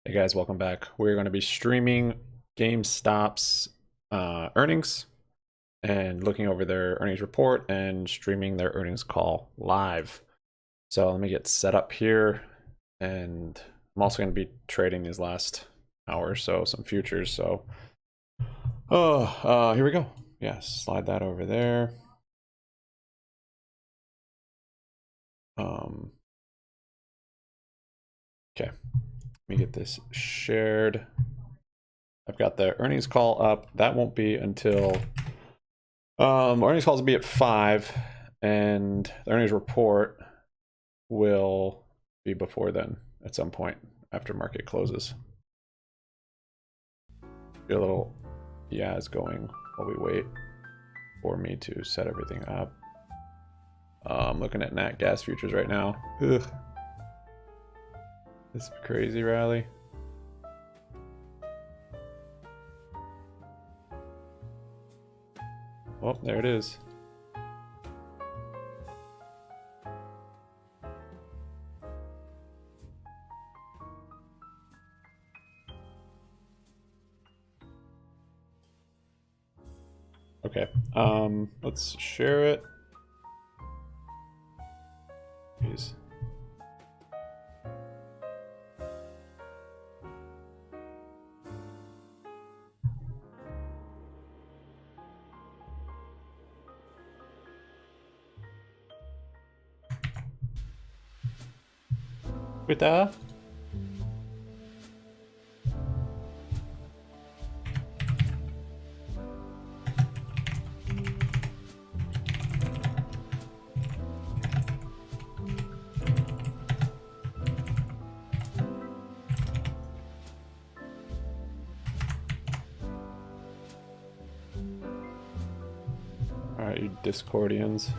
Hey guys, welcome back. We're going to be streaming GameStop's earnings and looking over their earnings report and streaming their earnings call live. So let me get set up here, and I'm also going to be trading these last hour or so, some futures. So, here we go. Yeah, slide that over there. Okay, let me get this shared. I've got the earnings call up. That won't be until earnings calls will be at 5, and the earnings report will be before then at some point after market closes. Get a little it's going while we wait for me to set everything up. I'm looking at nat gas futures right now. Ugh. This crazy rally. Oh, there it is. Okay, let's share it. Please. Twitter. All right, you Discordians.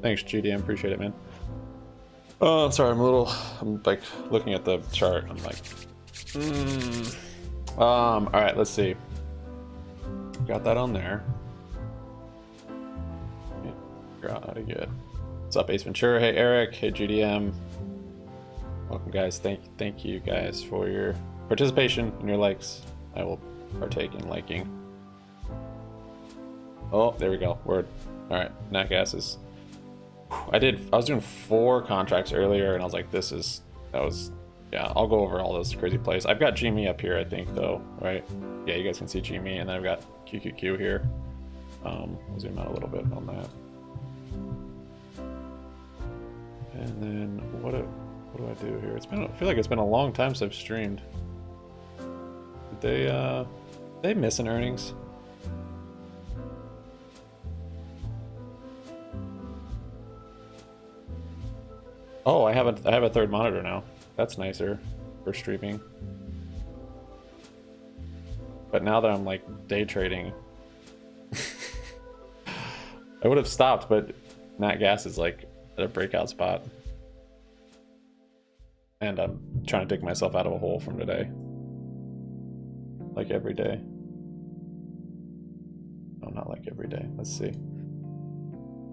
Thanks, GDM. Appreciate it, man. Oh, sorry. I'm like looking at the chart. I'm like, all right. Let's see. Got that on there. Figure out how to get. What's up, Ace Ventura? Hey, Eric. Hey, GDM. Welcome, guys. Thank you guys for your participation and your likes. I will partake in liking. Oh, there we go. Word. All right. Nat gas is. I was doing 4 contracts earlier, and I was like, yeah, I'll go over all those crazy plays. I've got GME up here, I think, though, right? Yeah, you guys can see GME, and then I've got QQQ here. I'll zoom out a little bit on that. And then what do I do here? I feel like it's been a long time since I've streamed. Did they miss an earnings? Oh, I have a third monitor now. That's nicer for streaming. But now that I'm like day trading, I would have stopped, but nat gas is like at a breakout spot. And I'm trying to dig myself out of a hole from today. Like every day. No, not like every day. Let's see.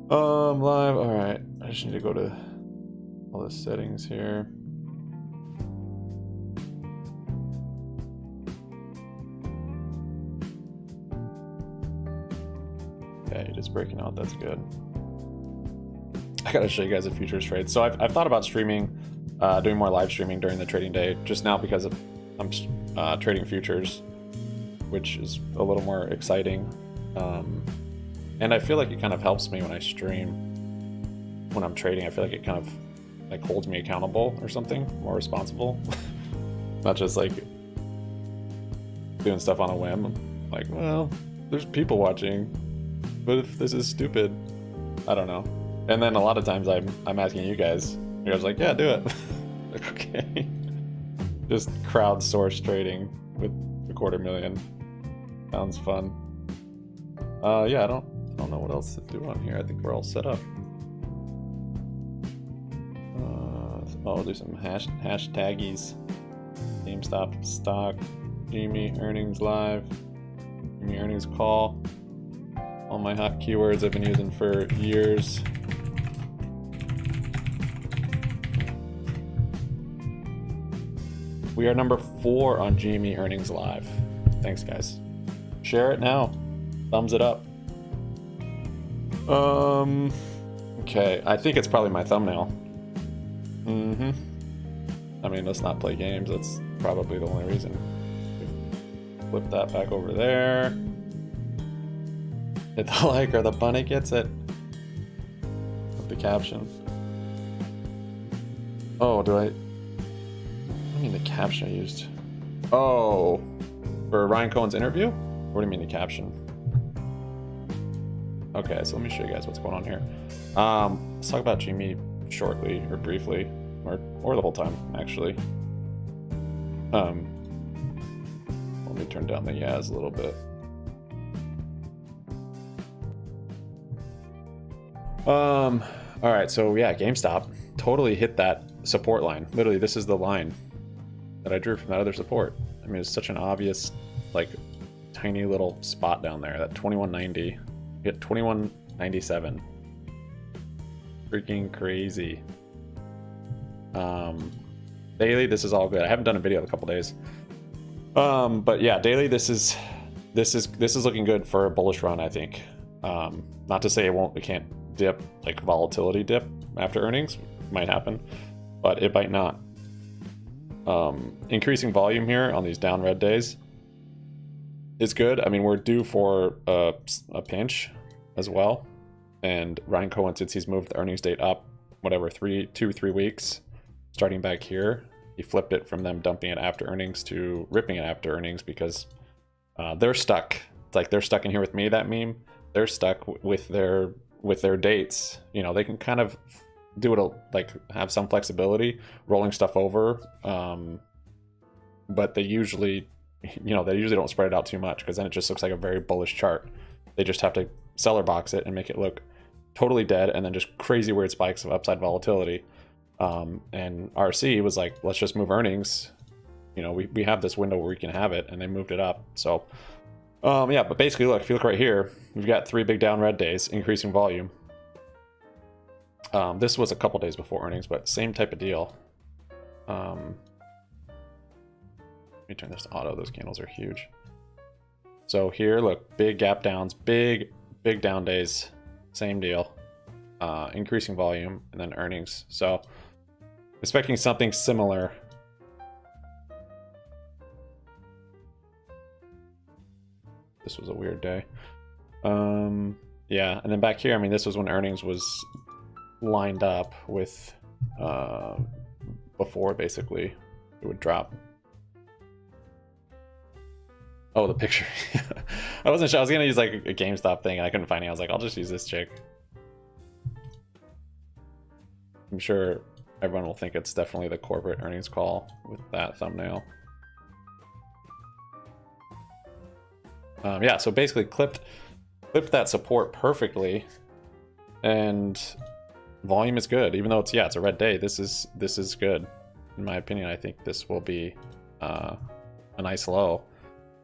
Live. All right. I just need to go to all the settings here. Okay, you're just breaking out. That's good. I gotta show you guys a futures trade. So I've thought about streaming, doing more live streaming during the trading day, just now because I'm trading futures, which is a little more exciting. And I feel like it kind of helps me when I stream. When I'm trading, I feel like it kind of like holds me accountable or something, more responsible. Not just like doing stuff on a whim. I'm like, well, there's people watching, but if this is stupid, I don't know. And then a lot of times I'm asking you guys, like, yeah, do it. Like, okay. Just crowdsource trading with $250,000. Sounds fun. Yeah, I don't know what else to do on here. I think we're all set up. I'll do some hashtaggies. GameStop stock, GME earnings live, GME earnings call. All my hot keywords I've been using for years. We are number 4 on GME Earnings Live. Thanks, guys. Share it now. Thumbs it up. Okay, I think it's probably my thumbnail. I mean, let's not play games. That's probably the only reason. Flip that back over there. Hit the like or the bunny gets it. With the caption. Oh, I mean the caption I used? Oh, for Ryan Cohen's interview? What do you mean the caption? Okay, so let me show you guys what's going on here. Let's talk about GME shortly or briefly, or the whole time actually. Let me turn down the Yaz a little bit. All right, so yeah, GameStop totally hit that support line. Literally, this is the line that I drew from that other support. I mean, it's such an obvious, like, tiny little spot down there. That 2190 hit 2197. Freaking crazy. Daily, this is all good. I haven't done a video in a couple days. But yeah, daily, this is looking good for a bullish run, I think. Not to say it can't dip, like volatility dip after earnings, might happen, but it might not. Increasing volume here on these down red days is good. I mean, we're due for a pinch as well, and Ryan Cohen, since he's moved the earnings date up, whatever, 2-3 weeks, starting back here, he flipped it from them dumping it after earnings to ripping it after earnings because they're stuck. It's like they're stuck in here with me, that meme. They're stuck with their dates. You know, they can kind of do it, like have some flexibility rolling stuff over, but they usually don't spread it out too much because then it just looks like a very bullish chart. They just have to seller box it and make it look totally dead, and then just crazy weird spikes of upside volatility. And RC was like, let's just move earnings. You know, we have this window where we can have it, and they moved it up. So yeah, but basically, look, if you look right here, we've got 3 big down red days, increasing volume. This was a couple days before earnings, but same type of deal. Let me turn this to auto. Those candles are huge. So here, look, big gap downs, big down days, same deal. Increasing volume, and then earnings. So expecting something similar. This was a weird day. Yeah, and then back here, I mean, this was when earnings was lined up with before basically it would drop. Oh, the picture. I wasn't sure. I was gonna use like a GameStop thing and I couldn't find it. I was like, I'll just use this chick. I'm sure everyone will think it's definitely the corporate earnings call with that thumbnail. Yeah, so basically clipped that support perfectly, and volume is good. Even though it's a red day, this is good in my opinion. I think this will be a nice low.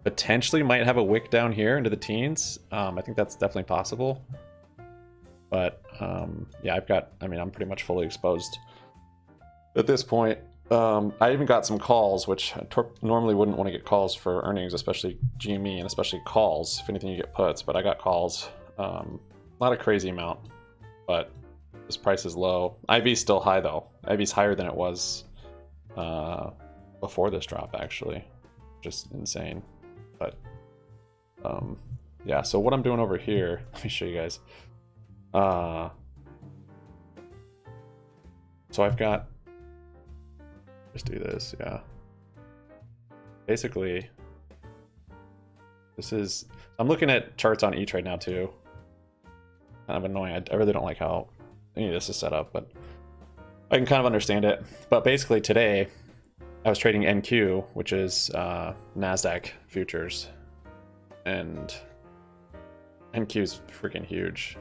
Potentially might have a wick down here into the teens. I think that's definitely possible. But yeah, I'm pretty much fully exposed at this point. I even got some calls, which I normally wouldn't want to get calls for earnings, especially GME, and especially calls. If anything, you get puts, but I got calls. Not a crazy amount, but this price is low. IV's still high though. IV's higher than it was before this drop, actually. Just insane. But yeah, so what I'm doing over here, let me show you guys. So I've got, just do this, yeah. Basically, this is, I'm looking at charts on each right now too. Kind of annoying. I really don't like how any of this is set up, but I can kind of understand it. But basically today, I was trading NQ, which is NASDAQ futures, and NQ is freaking huge.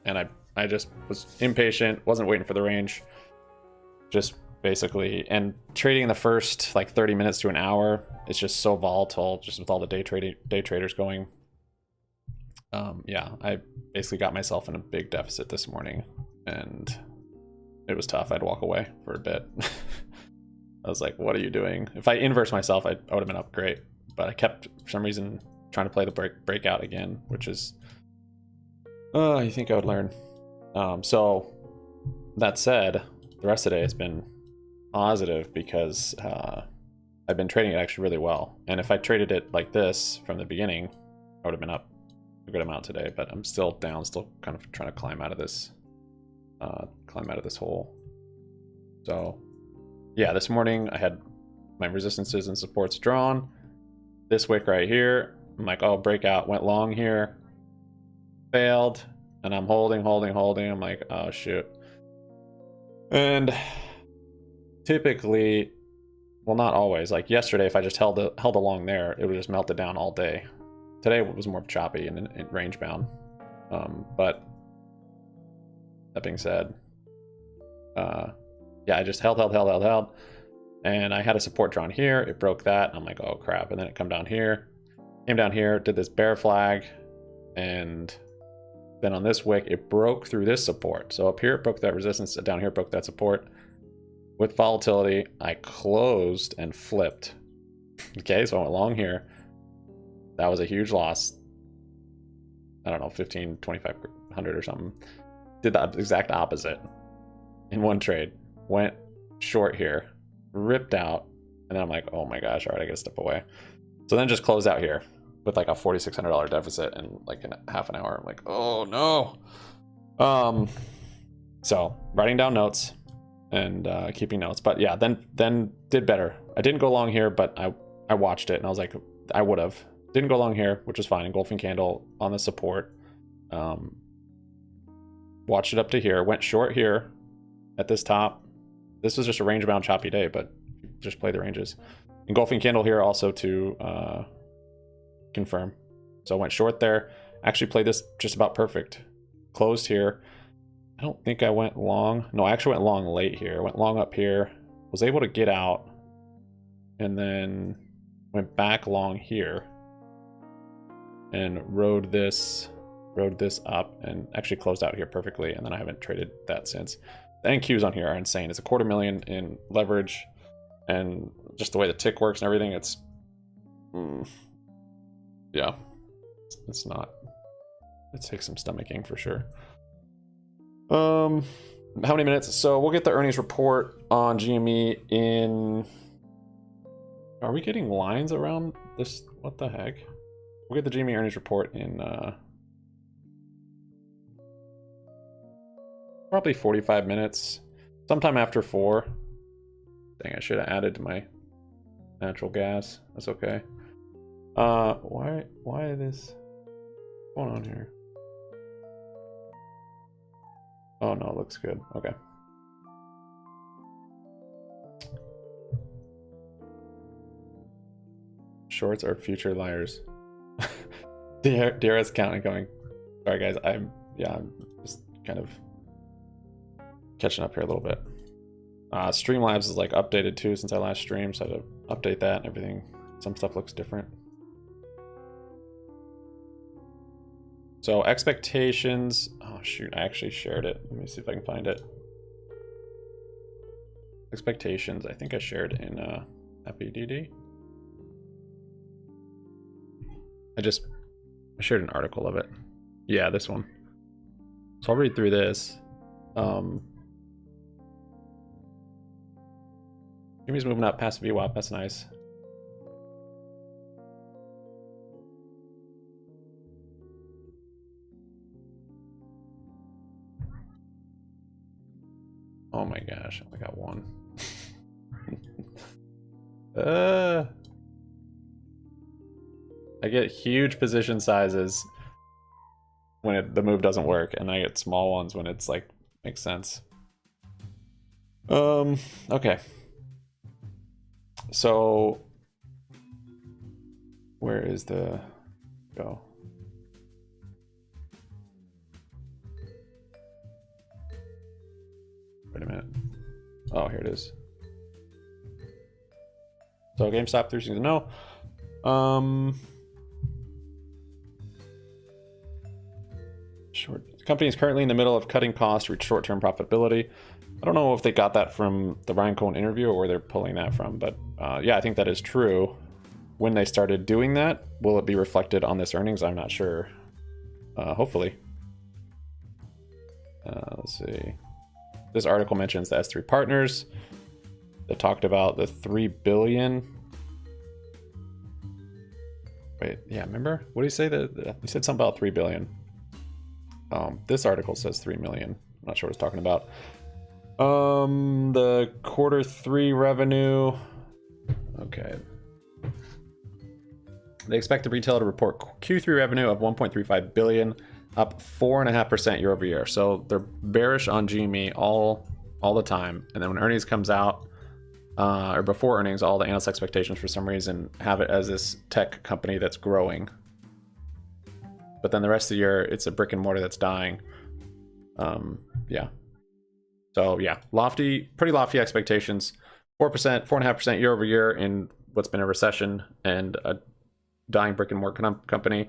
And I just was impatient, wasn't waiting for the range, just basically, and trading in the first like 30 minutes to an hour, it's just so volatile, just with all the day traders going. yeah, I basically got myself in a big deficit this morning, and it was tough. I'd walk away for a bit. I was like, what are you doing? If I inverse myself, I would have been up great, but I kept, for some reason, trying to play the breakout again, which is, you think I would learn. So that said, the rest of the day has been positive because I've been trading it actually really well. And if I traded it like this from the beginning, I would have been up a good amount today, but I'm still down, still kind of trying to climb out of this hole. So yeah, this morning I had my resistances and supports drawn. This wick right here, I'm like, oh, breakout, went long here, failed, and I'm holding. I'm like, oh shoot. And typically, well, not always, like yesterday, if I just held along there, it would just melt it down all day. Today it was more choppy and range bound. But that being said, yeah, I just held, and I had a support drawn here. It broke that. I'm like, oh crap. And then it came down here, did this bear flag, and then on this wick, it broke through this support. So up here, it broke that resistance. Down here, it broke that support. With volatility, I closed and flipped. Okay, so I went long here. That was a huge loss. I don't know, 15, 2,500 or something. Did the exact opposite in one trade. Went short here, ripped out, and then I'm like, oh my gosh, all right, I gotta step away. So then just closed out here with like a $4,600 deficit in like half an hour. I'm like, oh no. So writing down notes and keeping notes, but yeah, then did better. I didn't go long here, but I watched it and I was like, I would have. Didn't go long here, which was fine. Engulfing candle on the support. Watched it up to here. Went short here at this top. This was just a range bound choppy day, but just play the ranges. Engulfing candle here also to confirm. So I went short there. Actually played this just about perfect. Closed here. I don't think I went long. No, I actually went long late here. Went long up here. Was able to get out. And then went back long here. And rode this up and actually closed out here perfectly. And then I haven't traded that since. The NQs on here are insane. It's a $250,000 in leverage. And just the way the tick works and everything, it's... yeah. It's not... It takes some stomaching for sure. How many minutes? So we'll get the earnings report on GME in... Are we getting lines around this? What the heck? We'll get the GME earnings report in probably 45 minutes. Sometime after 4. Dang, I should have added to my natural gas. That's okay. Why this? What's going on here? Oh no, it looks good. Okay. Shorts are future liars. DRS counting going. Sorry guys, I'm just kind of catching up here a little bit. Streamlabs is like updated too since I last streamed, so I had to update that and everything. Some stuff looks different. So expectations. Oh shoot, I actually shared it. Let me see if I can find it. Expectations. I think I shared in FEDD. I shared an article of it. Yeah, this one. So I'll read through this. Jimmy's moving up past VWAP. That's nice. Oh my gosh, I got one. I get huge position sizes when the move doesn't work, and I get small ones when it's like makes sense. Okay. So where is the go? Wait a minute. Oh, here it is. So GameStop, 3 things to know. The company is currently in the middle of cutting costs to reach short-term profitability. I don't know if they got that from the Ryan Cohen interview or where they're pulling that from, but yeah, I think that is true. When they started doing that, will it be reflected on this earnings? I'm not sure. Hopefully. Let's see. This article mentions the S3 partners. They talked about the 3 billion. Wait, yeah, remember? What did he say? He said something about 3 billion. This article says 3 million. I'm not sure what it's talking about. The Q3 revenue. Okay. They expect the retailer to report Q3 revenue of 1.35 billion, up 4.5% year over year. So they're bearish on GME all the time. And then when earnings comes out, or before earnings, all the analyst expectations for some reason have it as this tech company that's growing. But then the rest of the year, it's a brick and mortar that's dying. Yeah. So yeah, pretty lofty expectations. 4%, 4.5% year over year in what's been a recession and a dying brick and mortar company.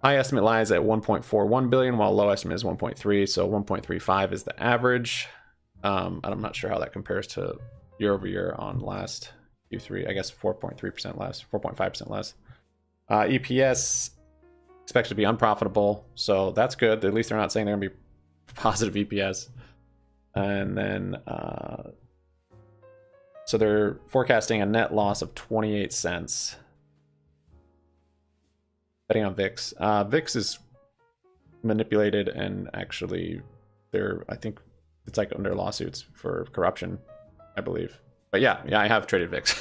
High estimate lies at 1.41 billion, while low estimate is 1.3. So 1.35 is the average. I'm not sure how that compares to year over year on last Q3. I guess 4.3% less, 4.5% less. EPS expected to be unprofitable, so that's good. At least they're not saying they're going to be positive EPS. And then, so they're forecasting a net loss of 28 cents. Betting on VIX. VIX is manipulated, and actually, I think it's like under lawsuits for corruption, I believe. But yeah, I have traded VIX.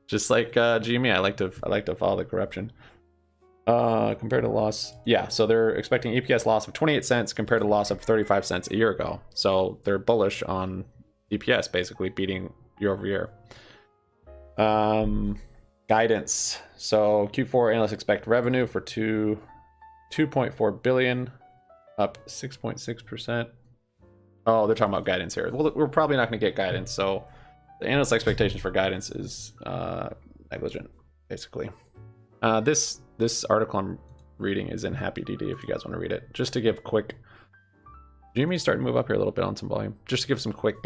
Just like GME, I like to follow the corruption. Compared to loss, yeah. So they're expecting EPS loss of 28 cents compared to loss of 35 cents a year ago. So they're bullish on EPS, basically beating year over year. Guidance. So Q4 analysts expect revenue for 2.4 billion, up 6.6%. Oh, they're talking about guidance here. Well, we're probably not going to get guidance. So the analyst expectations for guidance is negligent, basically. This article I'm reading is in Happy DD if you guys want to read it. Just to give quick, GME's starting to move up here a little bit on some volume. Just to give some quick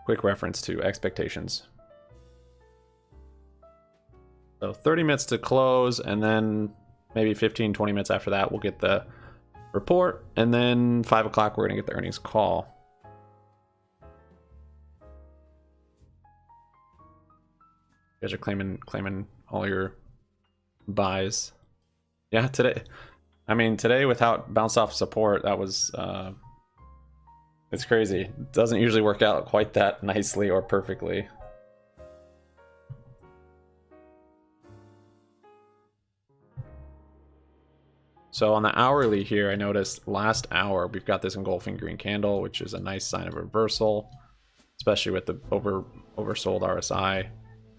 reference to expectations. So 30 minutes to close, and then maybe 15, 20 minutes after that, we'll get the report. And then 5 o'clock, we're going to get the earnings call. You guys are claiming all your buys. Yeah, today. I mean, today without bounce off support, that was, it's crazy. It doesn't usually work out quite that nicely or perfectly. So on the hourly here, I noticed last hour, we've got this engulfing green candle, which is a nice sign of reversal, especially with the oversold RSI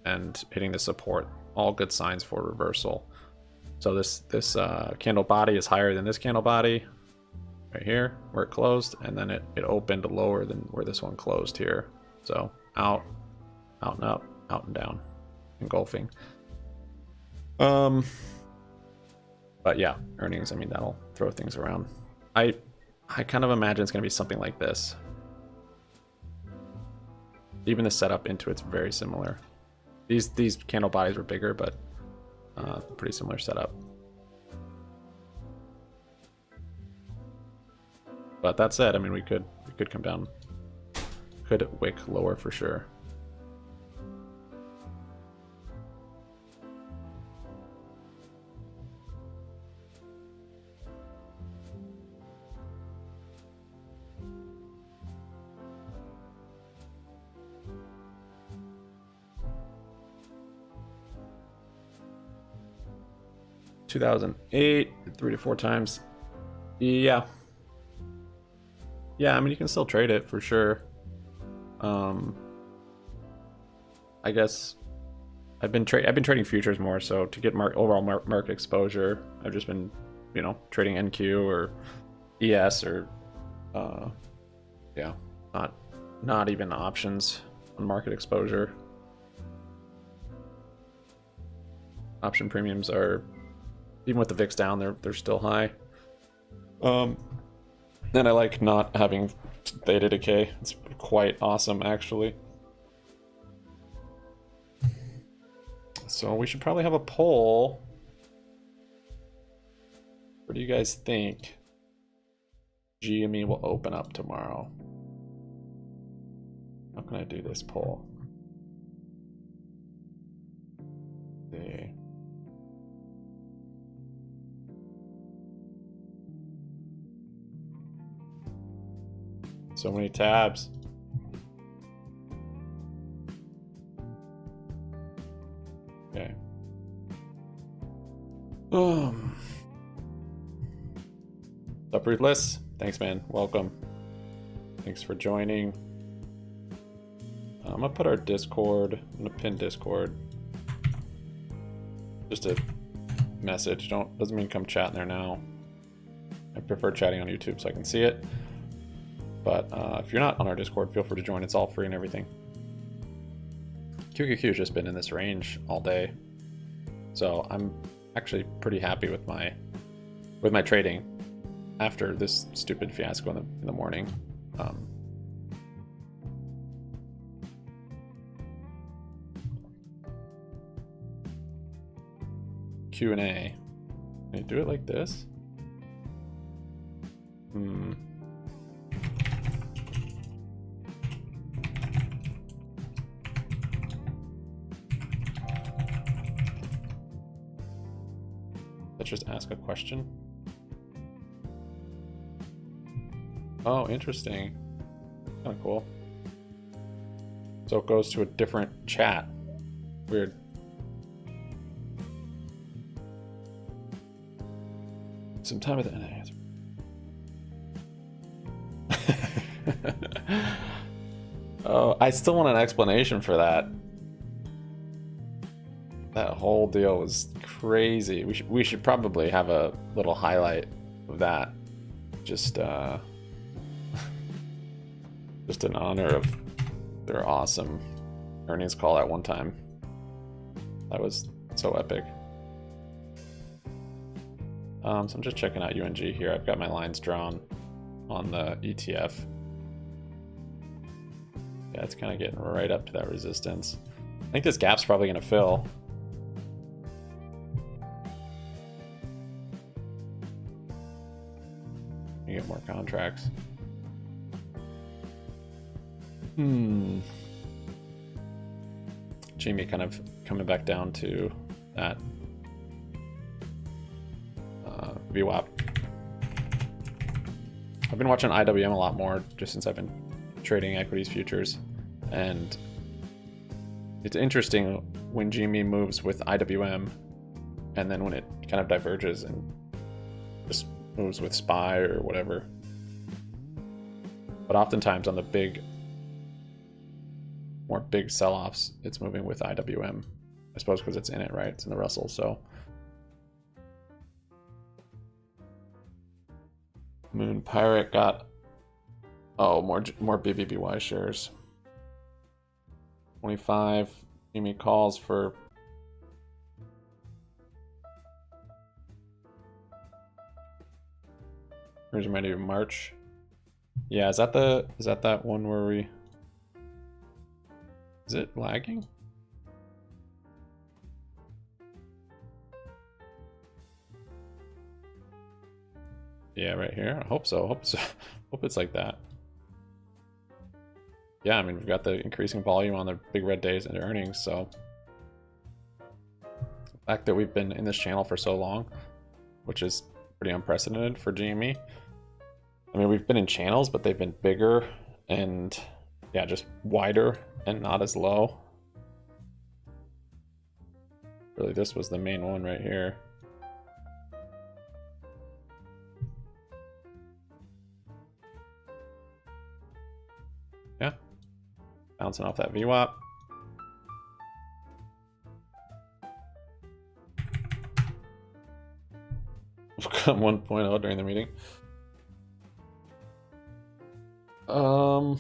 and hitting the support. All good signs for reversal. So this candle body is higher than this candle body right here where it closed, and then it opened lower than where this one closed here. So out and up, out and down, engulfing. But yeah, earnings, I mean, that'll throw things around. I kind of imagine it's going to be something like this. Even the setup into it's very similar. These candle bodies were bigger, but pretty similar setup. But that said, I mean, we could come down, could wick lower for sure. $2,008, 3 to 4 times. Yeah, I mean, you can still trade it for sure. I guess I've been trading futures more, so to get overall market exposure, I've just been, trading NQ or ES or yeah, not even options on market exposure. Option premiums are, even with the VIX down, they're still high. And I like not having theta decay. It's quite awesome, actually. So we should probably have a poll. What do you guys think GME will open up tomorrow? How can I do this poll? Let's see. So many tabs. Okay. What's up, Ruthless? Thanks, man. Welcome. Thanks for joining. I'm gonna put our Discord. I'm gonna pin Discord. Just a message. Doesn't mean come chat in there now. I prefer chatting on YouTube so I can see it. But if you're not on our Discord, feel free to join. It's all free and everything. QQQ's just been in this range all day, so I'm actually pretty happy with my trading after this stupid fiasco in the morning. Q&A. Can you do it like this? Let's just ask a question. Oh, interesting. Kind of cool. So it goes to a different chat. Weird. Some time at the end. Oh, I still want an explanation for that. That whole deal was crazy. We should probably have a little highlight of that. Just just in honor of their awesome earnings call at one time. That was so epic. So I'm just checking out UNG here. I've got my lines drawn on the ETF. Yeah, it's kind of getting right up to that resistance. I think this gap's probably going to fill. You get more contracts. GME kind of coming back down to that VWAP. I've been watching IWM a lot more just since I've been trading equities futures, and it's interesting when GME moves with IWM and then when it kind of diverges and just moves with SPY or whatever. But oftentimes on the more big sell-offs, it's moving with IWM, I suppose because it's in it, right? It's in the Russell. So Moon Pirate got more BBBY shares. 25 GME calls for where's my new March? Yeah, is that that one where we? Is it lagging? Yeah, right here. I hope so. Hope it's like that. Yeah, I mean, we've got the increasing volume on the big red days and earnings, so the fact that we've been in this channel for so long, which is pretty unprecedented for GME. I mean, we've been in channels, but they've been bigger and yeah, just wider and not as low. Really, this was the main one right here. Yeah, bouncing off that VWAP. We've got 1.0 during the meeting. A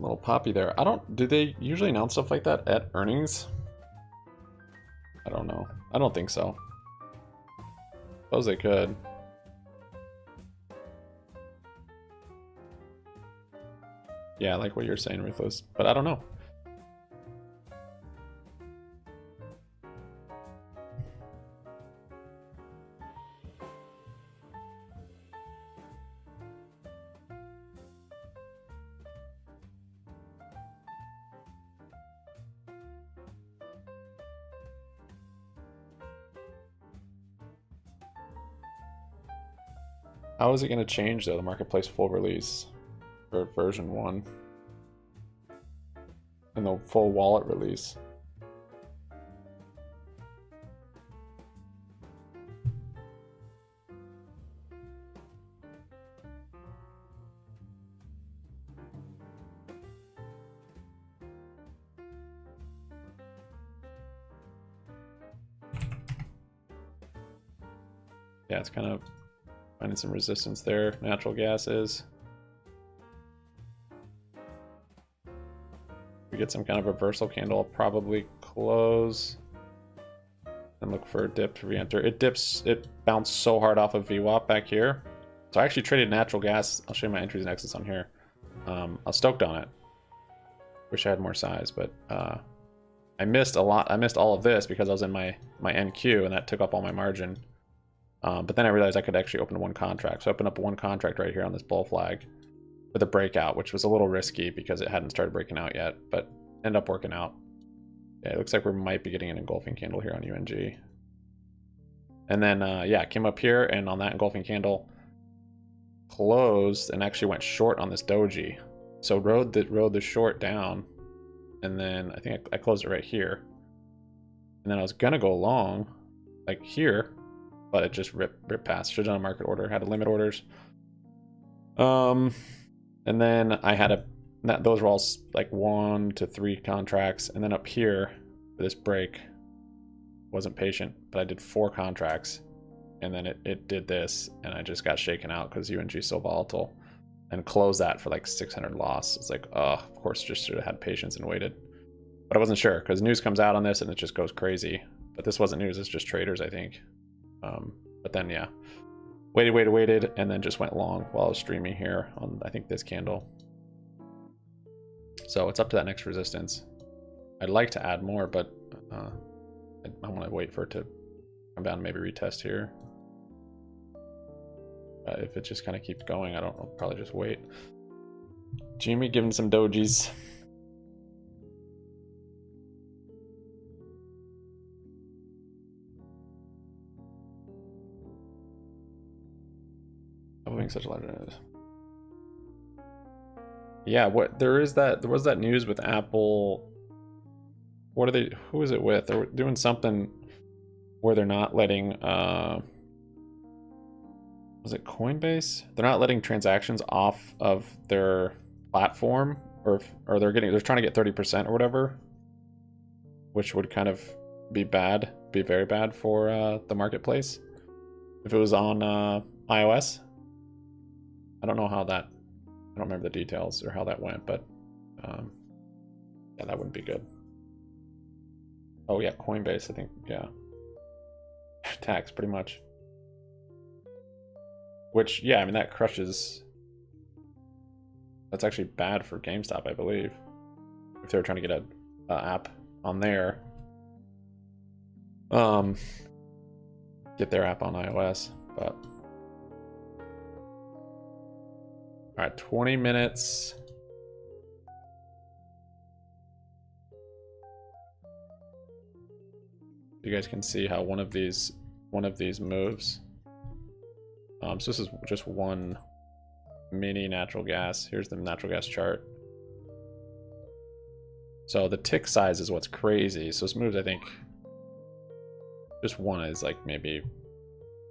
little poppy there. Do they usually announce stuff like that at earnings? I don't know. I don't think so. Suppose they could. Yeah, I like what you're saying, Ruthless, but I don't know. How is it going to change though, the marketplace full release for version 1 and the full wallet release? Yeah, it's kind of finding some resistance there. Natural gas is. We get some kind of reversal candle, I'll probably close and look for a dip to re-enter. It dips, it bounced so hard off of VWAP back here. So I actually traded natural gas. I'll show you my entries and exits on here. I was stoked on it. Wish I had more size, but I missed a lot. I missed all of this because I was in my NQ and that took up all my margin. But then I realized I could actually open one contract. So I opened up one contract right here on this bull flag with a breakout, which was a little risky because it hadn't started breaking out yet, but ended up working out. Yeah, it looks like we might be getting an engulfing candle here on UNG. And then, yeah, it came up here and on that engulfing candle closed and actually went short on this doji. So rode the short down, and then I think I closed it right here. And then I was gonna go long, like here, but it just ripped past. Should have done a market order. Had to limit orders. And then I had those were all like 1 to 3 contracts, and then up here for this break, wasn't patient, but I did 4 contracts, and then it did this, and I just got shaken out because UNG is so volatile, and closed that for like 600 loss. It's like, oh, of course, just should have had patience and waited. But I wasn't sure because news comes out on this and it just goes crazy. But this wasn't news; it's just traders, I think. But then yeah, waited, and then just went long while I was streaming here on, I think, this candle. So it's up to that next resistance. I'd like to add more, but I want to wait for it to come down and maybe retest here. If it just kind of keeps going, I don't know, probably just wait. GME giving some dojis. Being such a large news. Yeah, what there was that news with Apple. What are they? Who is it with? They're doing something where they're not letting. Was it Coinbase? They're not letting transactions off of their platform, or they're trying to get 30% or whatever, which would kind of be very bad for the marketplace if it was on iOS. I don't know how that, I don't remember the details or how that went, but yeah, that wouldn't be good. Oh yeah, Coinbase, I think, yeah. Tax, pretty much. Which, yeah, I mean, that crushes, that's actually bad for GameStop, I believe. If they were trying to get an app on there. Get their app on iOS, but. All right, 20 minutes. You guys can see how one of these moves. So this is just one mini natural gas. Here's the natural gas chart. So the tick size is what's crazy. So this moves, I think, just one is like maybe,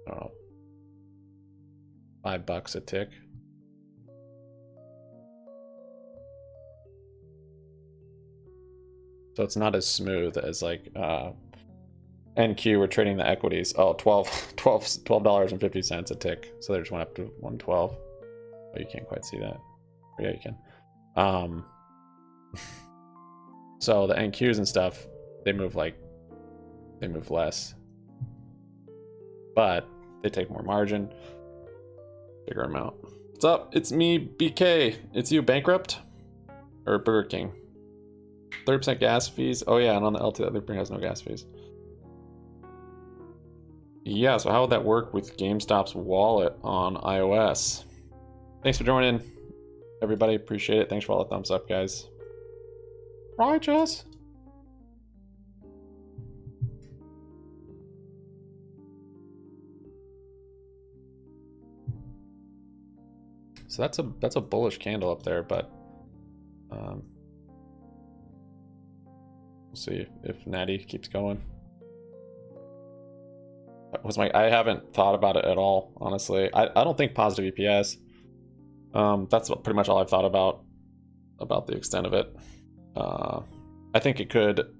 I don't know, $5 a tick. So it's not as smooth as like NQ. We're trading the equities. Oh, $12.50 a tick. So they just went up to 112. Oh, you can't quite see that. Yeah, you can. So the NQs and stuff, they move less. But They take more margin, bigger amount. What's up? It's me, BK. It's you, Bankrupt? Or Burger King? 30% gas fees. Oh yeah, and on the LT, that Livestream has no gas fees. Yeah, so how would that work with GameStop's wallet on iOS? Thanks for joining, everybody. Appreciate it. Thanks for all the thumbs up, guys. Righteous. So that's a bullish candle up there, but we'll see if Natty keeps going. That was I haven't thought about it at all, honestly. I don't think positive EPS. That's pretty much all I've thought about the extent of it. I think it could.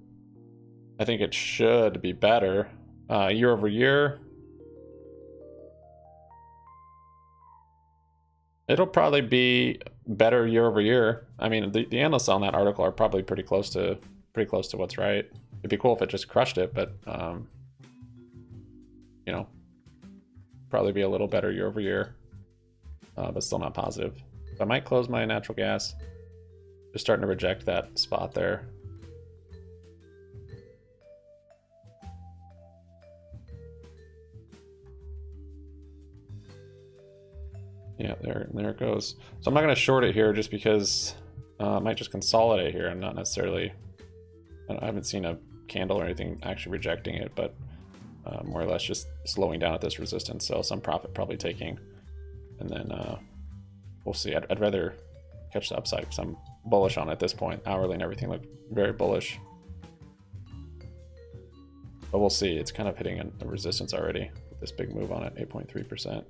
I think it should be better year over year. It'll probably be better year over year. I mean, the analysts on that article are probably pretty close to what's right. It'd be cool if it just crushed it, but you know, probably be a little better year over year, but still not positive. So I might close my natural gas. Just starting to reject that spot there. Yeah, there it goes. So I'm not going to short it here just because I might just consolidate here and not necessarily. I haven't seen a candle or anything actually rejecting it, but more or less just slowing down at this resistance. So some profit probably taking, and then we'll see. I'd rather catch the upside because I'm bullish on it at this point. Hourly and everything look very bullish, but we'll see. It's kind of hitting a resistance already with this big move on it, 8.3%.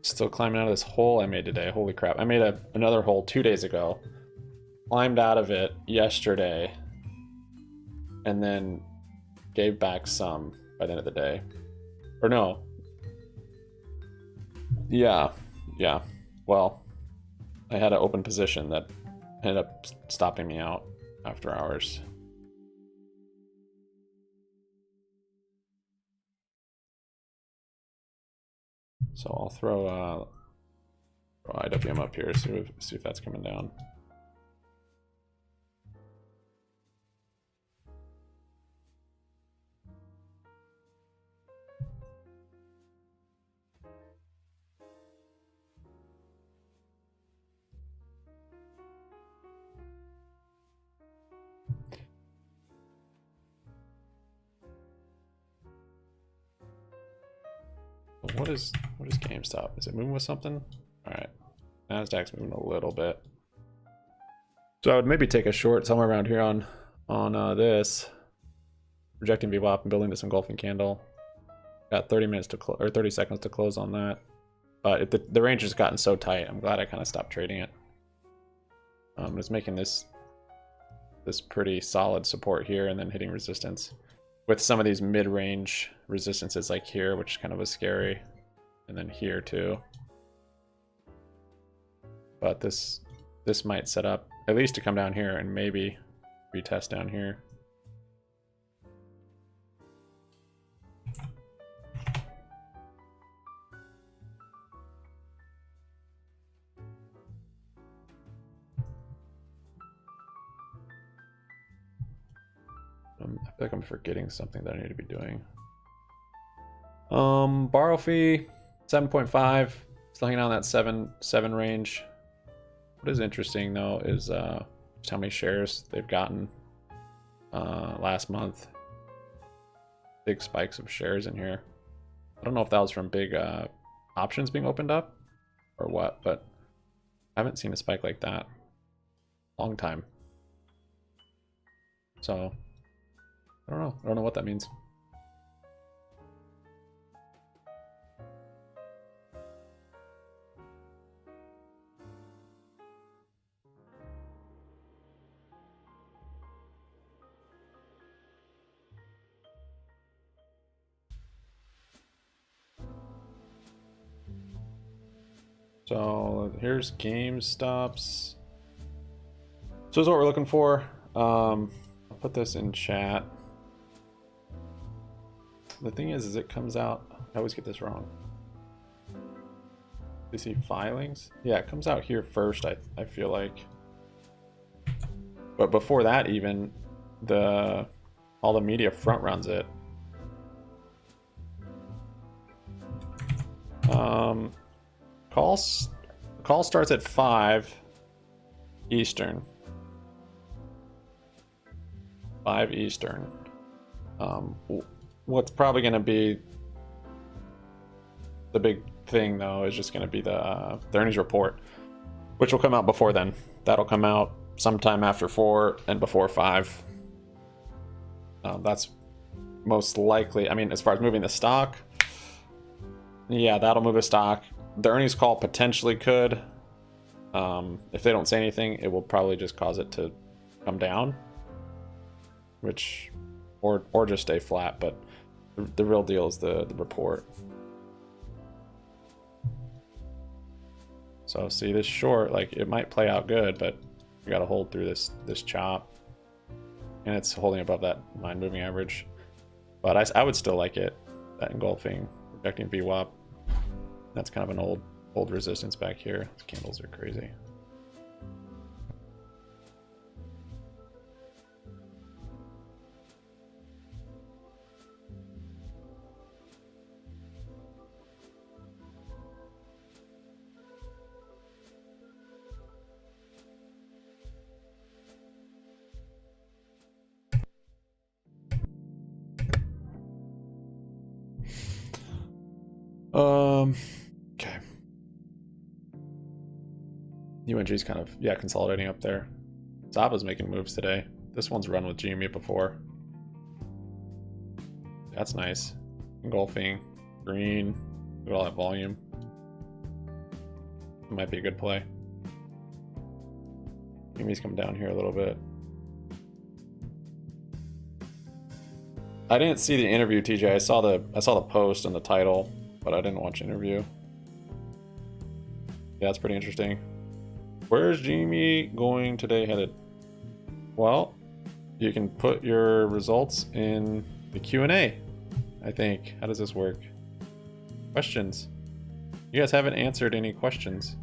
Still climbing out of this hole I made today. Holy crap. I made another hole 2 days ago. Climbed out of it yesterday. And then gave back some by the end of the day. Or no. Yeah. Well, I had an open position that ended up stopping me out after hours. So I'll throw IWM up here, see if that's coming down. What is GameStop? Is it moving with something? All right, Nasdaq's moving a little bit. So I would maybe take a short somewhere around here on this, rejecting VWAP and building this engulfing candle. Got 30 minutes to or 30 seconds to close on that, but the range has gotten so tight. I'm glad I kind of stopped trading it. It's making this pretty solid support here and then hitting resistance with some of these mid-range resistances like here, which kind of was scary, and then here too. But this might set up at least to come down here and maybe retest down here. I feel like I'm forgetting something that I need to be doing. Borrow fee 7.5, still hanging on that 7 range. What is interesting though is just how many shares they've gotten last month. Big spikes of shares in here. I don't know if that was from big options being opened up or what, but I haven't seen a spike like that long time. So I don't know what that means. So here's GameStop's. So this is what we're looking for. I'll put this in chat. The thing is it comes out. I always get this wrong. You see filings? Yeah, it comes out here first. I feel like. But before that, even all the media front runs it. Call starts at 5 Eastern. 5 Eastern. What's probably going to be the big thing, though, is just going to be the earnings report, which will come out before then. That'll come out sometime after 4 and before 5. That's most likely. I mean, as far as moving the stock, yeah, that'll move the stock. The earnings call potentially could. If they don't say anything, it will probably just cause it to come down, or just stay flat. But the real deal is the report. So see this short, like it might play out good, but you got to hold through this chop, and it's holding above that moving average. But I would still like it. That engulfing, rejecting VWAP. That's kind of an old resistance back here. These candles are crazy. Okay. UNG's kind of, yeah, consolidating up there. Zaba's making moves today. This one's run with GME before. That's nice. Engulfing, green, look at all that volume. It might be a good play. GME's come down here a little bit. I didn't see the interview, TJ. I saw the post and the title, but I didn't watch the interview. Yeah, that's pretty interesting. Where's GME going today headed? Well, you can put your results in the Q&A, I think. How does this work? Questions. You guys haven't answered any questions.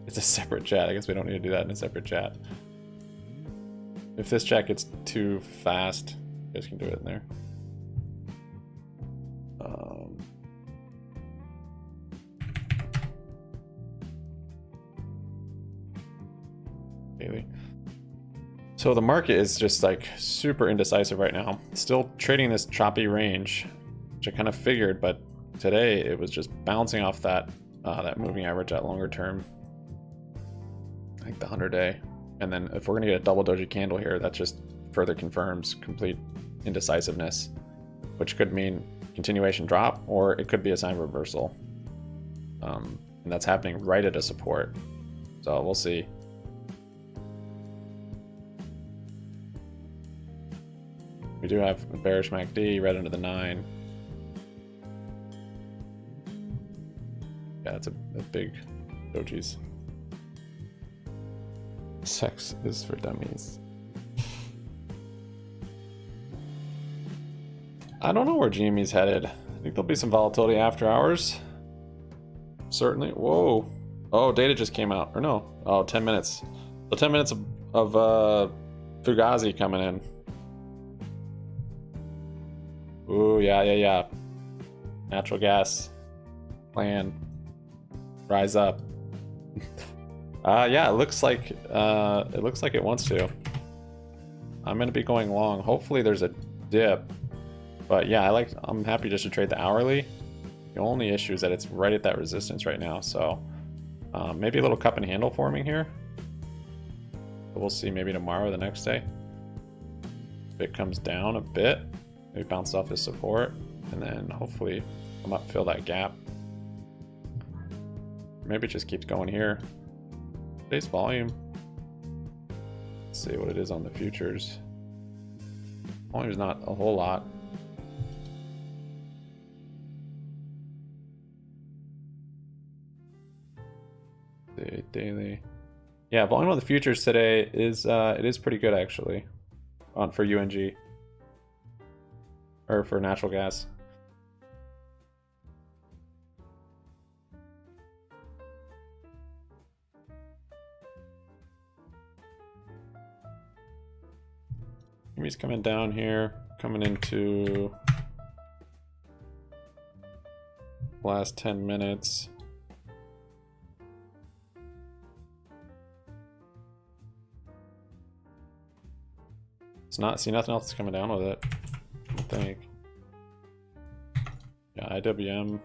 It's a separate chat. I guess we don't need to do that in a separate chat. If this chat gets too fast, you guys can do it in there. So the market is just like super indecisive right now. Still trading this choppy range, which I kind of figured, but today it was just bouncing off that moving average at longer term. I think the 100-day. And then if we're gonna get a double doji candle here, that just further confirms complete indecisiveness, which could mean continuation drop, or it could be a sign of reversal. And that's happening right at a support. So we'll see. We do have a bearish MACD right under the 9. Yeah, it's a big dojis. Sex is for dummies. I don't know where GME's headed. I think there'll be some volatility after hours. Certainly. Whoa. Oh, data just came out. Or no. Oh, 10 minutes. So 10 minutes of Fugazi coming in. Ooh, yeah. Natural gas plan. Rise up. Yeah, it looks like it wants to. I'm gonna be going long. Hopefully there's a dip. But yeah, I'm happy just to trade the hourly. The only issue is that it's right at that resistance right now, so maybe a little cup and handle forming here. But we'll see maybe tomorrow or the next day. If it comes down a bit, maybe bounce off this support, and then hopefully come up, fill that gap. Maybe it just keeps going here. Today's volume. Let's see what it is on the futures. Volume's not a whole lot. daily. Yeah, volume on the futures today is it is pretty good actually, for UNG or for natural gas. He's coming down here, coming into last 10 minutes. It's not, see, nothing else is coming down with it, I think. Yeah, IWM.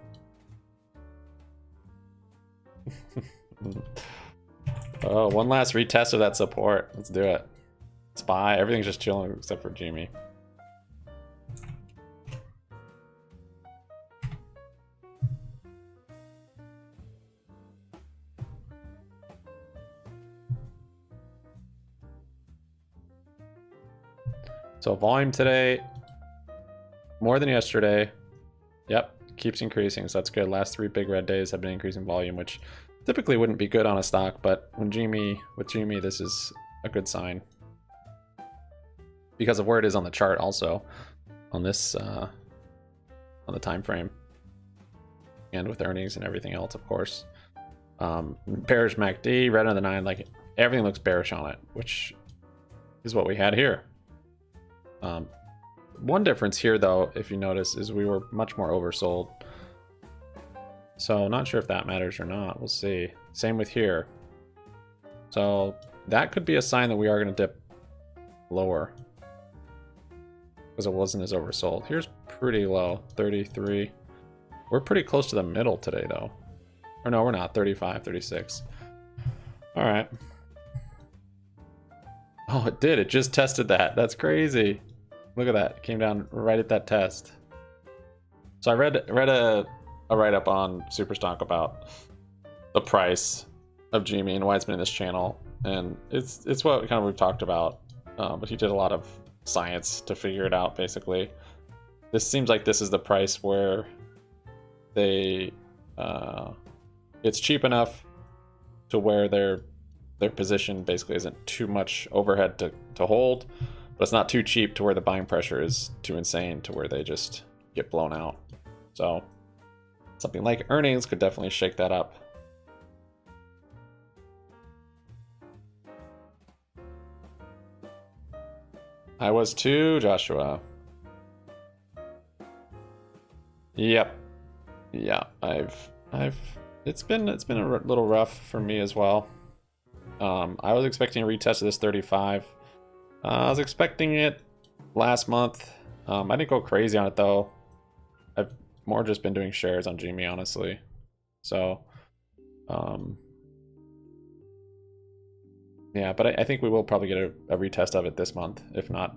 Oh, one last retest of that support. Let's do it. SPY, everything's just chilling except for GME. So volume today, more than yesterday. Yep, keeps increasing, so that's good. Last 3 big red days have been increasing volume, which typically wouldn't be good on a stock, but when with GME, this is a good sign. Because of where it is on the chart also, on this, on the time frame. And with earnings and everything else, of course. Bearish MACD, red on the 9, like everything looks bearish on it, which is what we had here. One difference here, though, if you notice, is we were much more oversold. So not sure if that matters or not. We'll see. Same with here. So that could be a sign that we are going to dip lower because it wasn't as oversold. Here's pretty low, 33. We're pretty close to the middle today, though. Or no, we're not. 35, 36. All right. Oh, it did. It just tested that. That's crazy. Look at that. It came down right at that test. So I read a write-up on Superstock about the price of GME and why it's been in this channel. And it's what kind of we've talked about. But he did a lot of science to figure it out, basically. This seems like this is the price where they it's cheap enough to where their position basically isn't too much overhead to hold, but it's not too cheap to where the buying pressure is too insane to where they just get blown out. So something like earnings could definitely shake that up. I was too, Joshua. Yep. Yeah, it's been a little rough for me as well. I was expecting a retest of this 35. I was expecting it last month. I didn't go crazy on it though. I've more just been doing shares on GME, honestly. So, yeah, but I think we will probably get a retest of it this month, if not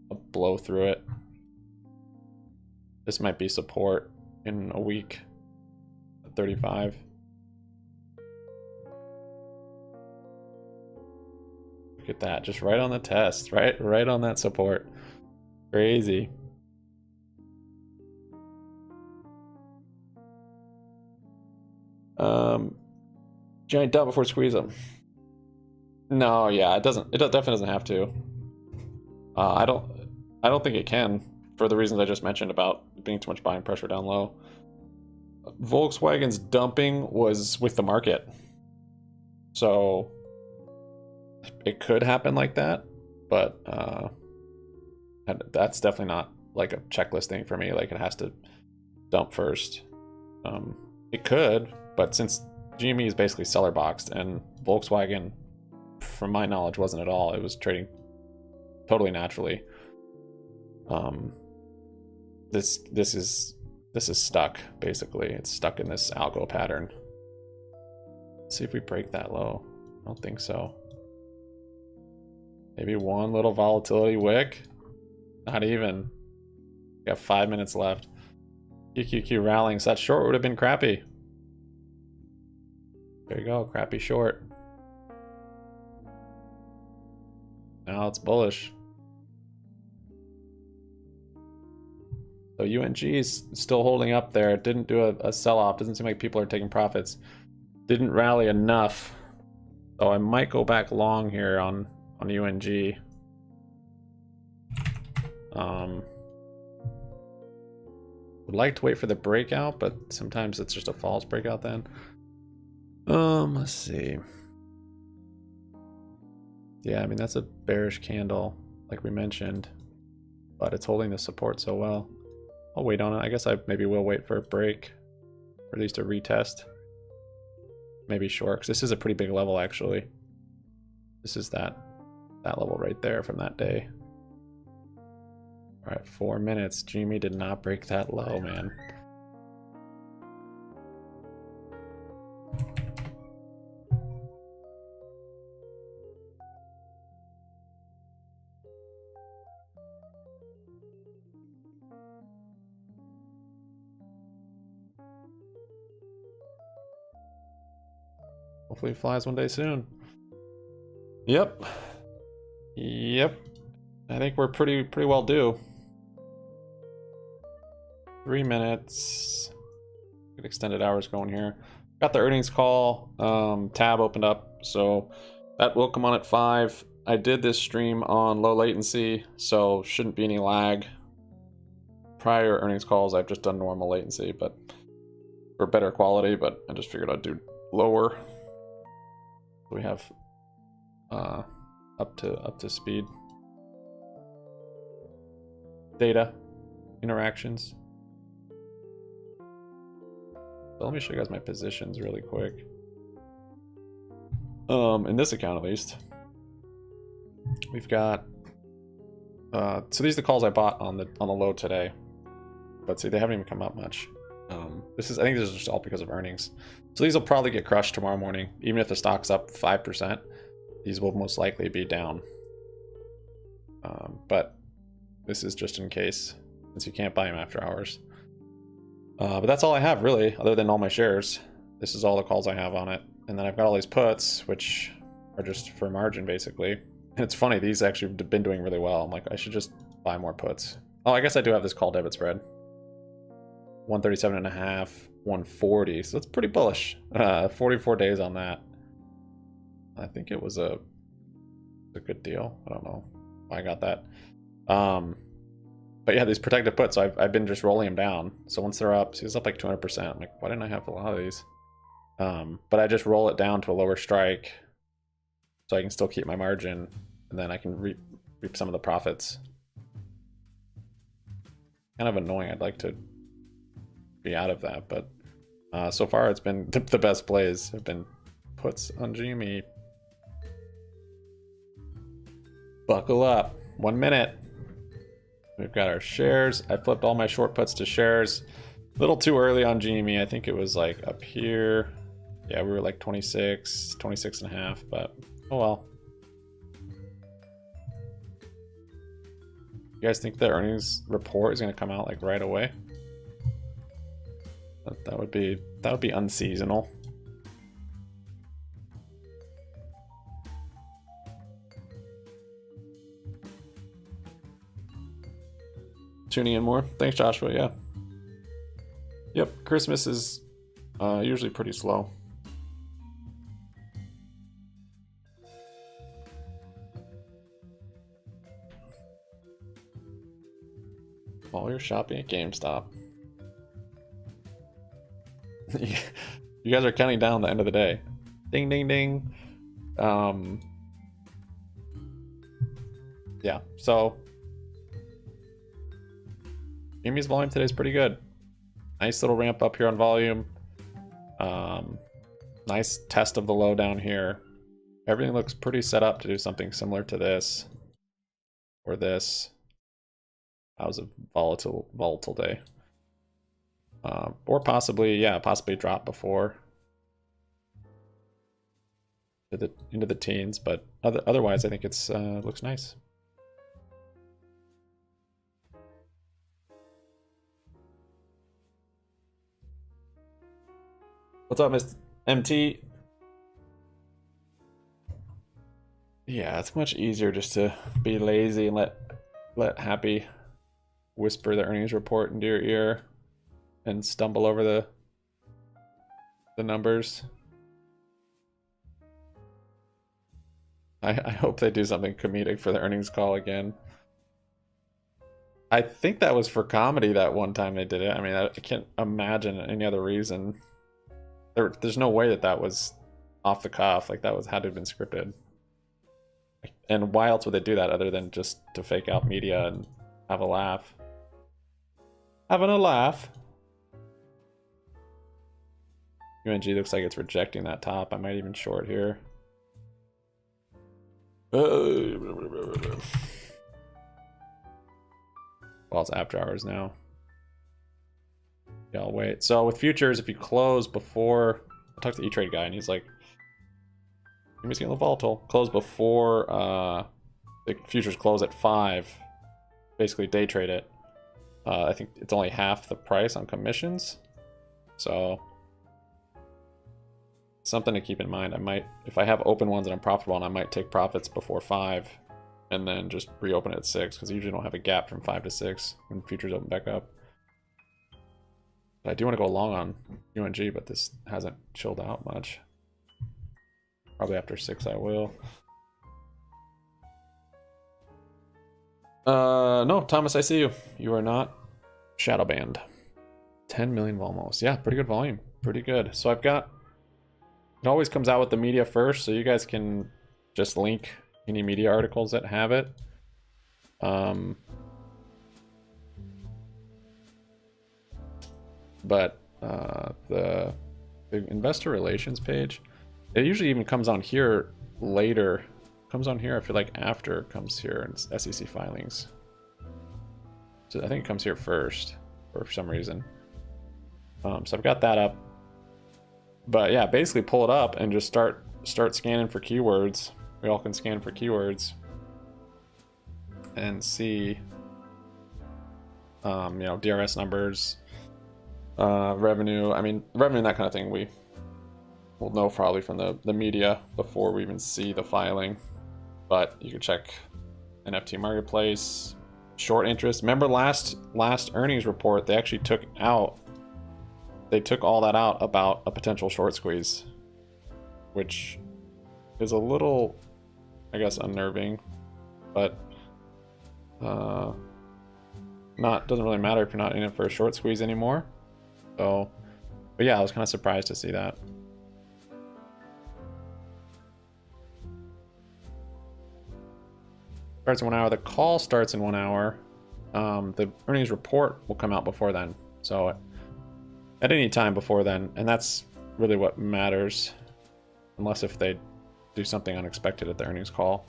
a blow through it. This might be support in a week. 35. Look at that, just right on the test, right on that support. Crazy. Giant dump before squeeze them. No, yeah, it definitely doesn't have to. I don't think it can, for the reasons I just mentioned about being too much buying pressure down low. Volkswagen's dumping was with the market, so it could happen like that, but that's definitely not like a checklist thing for me. Like it has to dump first. It could, but since GME is basically seller boxed and Volkswagen, from my knowledge, wasn't at all. It was trading totally naturally. This is stuck, basically. It's stuck in this algo pattern. Let's see if we break that low. I don't think so. Maybe one little volatility wick. Not even. We got 5 minutes left. QQQ rallying, so that short would have been crappy. There you go, crappy short. Now it's bullish. So UNG is still holding up there. It didn't do a sell-off. Doesn't seem like people are taking profits. didn't rally enough, so I might go back long here on UNG. Would like to wait for the breakout, but sometimes it's just a false breakout then. Let's see. Yeah, I mean, that's a bearish candle, like we mentioned, but it's holding the support so well. I'll wait on it. I guess I maybe will wait for a break, or at least a retest. Maybe short, because this is a pretty big level, actually. This is that level right there from that day. All right, 4 minutes. GME did not break that low, man. Hopefully it flies one day soon. Yep. Yep. I think we're pretty well due. 3 minutes. Good extended hours going here. Got the earnings call. Tab opened up, so that will come on at 5. I did this stream on low latency, so shouldn't be any lag. Prior earnings calls, I've just done normal latency, but for better quality, but I just figured I'd do lower. We have up to speed data interactions. So let me show you guys my positions really quick. In this account at least, we've got so these are the calls I bought on the low today, but see, they haven't even come up much. I think this is just all because of earnings. So these will probably get crushed tomorrow morning. Even if the stock's up 5%, these will most likely be down. But this is just in case, since you can't buy them after hours. But that's all I have really, other than all my shares. This is all the calls I have on it. And then I've got all these puts, which are just for margin basically. And it's funny, these actually have been doing really well. I'm like, I should just buy more puts. Oh, I guess I do have this call debit spread. 137.5, 140, so it's pretty bullish. 44 days on that. I think it was a good deal. I don't know why I got that. But yeah, these protected puts, so I've been just rolling them down. So once they're up, see, it's up like 200%. I'm like, why didn't I have a lot of these? But I just roll it down to a lower strike, so I can still keep my margin, and then I can reap some of the profits. Kind of annoying. I'd like to be out of that, but so far it's been the best plays have been puts on GME. Buckle up. 1 minute. We've got our shares. I flipped all my short puts to shares. A little too early on GME. I think it was like up here. Yeah, we were like 26 and a half, but oh well. You guys think the earnings report is going to come out like right away? That would be unseasonal. Tuning in more. Thanks, Joshua. Yeah. Yep. Christmas is usually pretty slow. All your shopping at GameStop. You guys are counting down the end of the day. Ding, ding, ding. Yeah, so GME's volume today is pretty good. Nice little ramp up here on volume. Nice test of the low down here. Everything looks pretty set up to do something similar to this or this. That was a volatile day. Or possibly drop before into the teens, but otherwise I think it's looks nice. What's up, Mr. MT? Yeah, it's much easier just to be lazy and let Happy whisper the earnings report into your ear and stumble over the numbers. I hope they do something comedic for the earnings call again. I think that was for comedy that one time they did it. I mean, I can't imagine any other reason. There's no way that was off the cuff. Like that had to have been scripted. And why else would they do that other than just to fake out media and have a laugh? Having a laugh. UNG looks like it's rejecting that top. I might even short here. Well, it's after hours now. Yeah, I'll wait. So with futures, if you close before, I talked to the E-Trade guy and he's like, it's getting a little volatile. Close before the futures close at 5. Basically day trade it. I think it's only half the price on commissions. So something to keep in mind. I might, if I have open ones and I'm profitable, and I might take profits before 5 and then just reopen it at 6 because I usually don't have a gap from 5 to 6 when futures open back up. But I do want to go long on UNG, but this hasn't chilled out much. Probably after 6 I will. No, Thomas, I see you. You are not shadow banned. 10 million almost. Yeah, pretty good volume. Pretty good. So I've got, it always comes out with the media first, so you guys can just link any media articles that have it. But the investor relations page, it usually even comes on here later. Comes on here, I feel like after it comes here in SEC filings. So I think it comes here first for some reason. So I've got that up. But yeah, basically pull it up and just start scanning for keywords. We all can scan for keywords and see, you know, DRS numbers, revenue. I mean, revenue and that kind of thing we will know probably from the media before we even see the filing. But you can check NFT marketplace, short interest. Remember last earnings report, they actually took all that out about a potential short squeeze, which is a little, I guess, unnerving, but doesn't really matter if you're not in it for a short squeeze anymore. So, but yeah, I was kind of surprised to see that. Starts in 1 hour. The call starts in 1 hour. The earnings report will come out before then. So at any time before then, and that's really what matters, unless if they do something unexpected at the earnings call.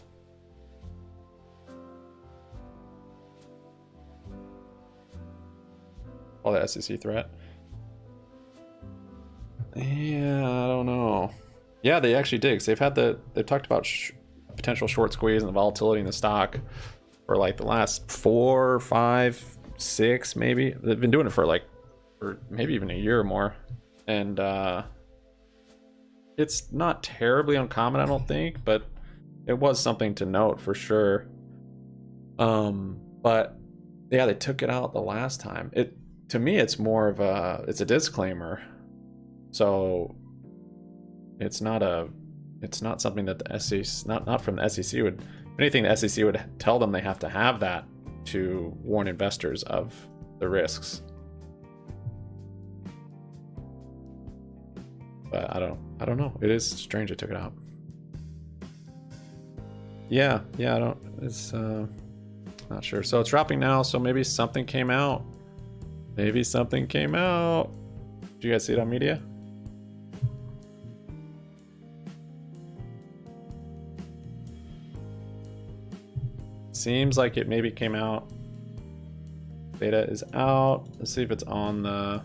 All the SEC threat. Yeah, I don't know. Yeah, they actually did. 'Cause they've talked about potential short squeeze and the volatility in the stock for like the last 4, 5, 6 maybe. They've been doing it for maybe even a year or more, and it's not terribly uncommon, I don't think, but it was something to note for sure. But yeah, they took it out the last time. To me, it's more of it's a disclaimer, so it's not something that the SEC, not from the SEC would, if anything, the SEC would tell them they have to have that to warn investors of the risks. But I don't know. It is strange they took it out. Yeah, it's not sure. So it's dropping now, so maybe something came out. Did you guys see it on media? Seems like it maybe came out. Data is out. Let's see if it's on the...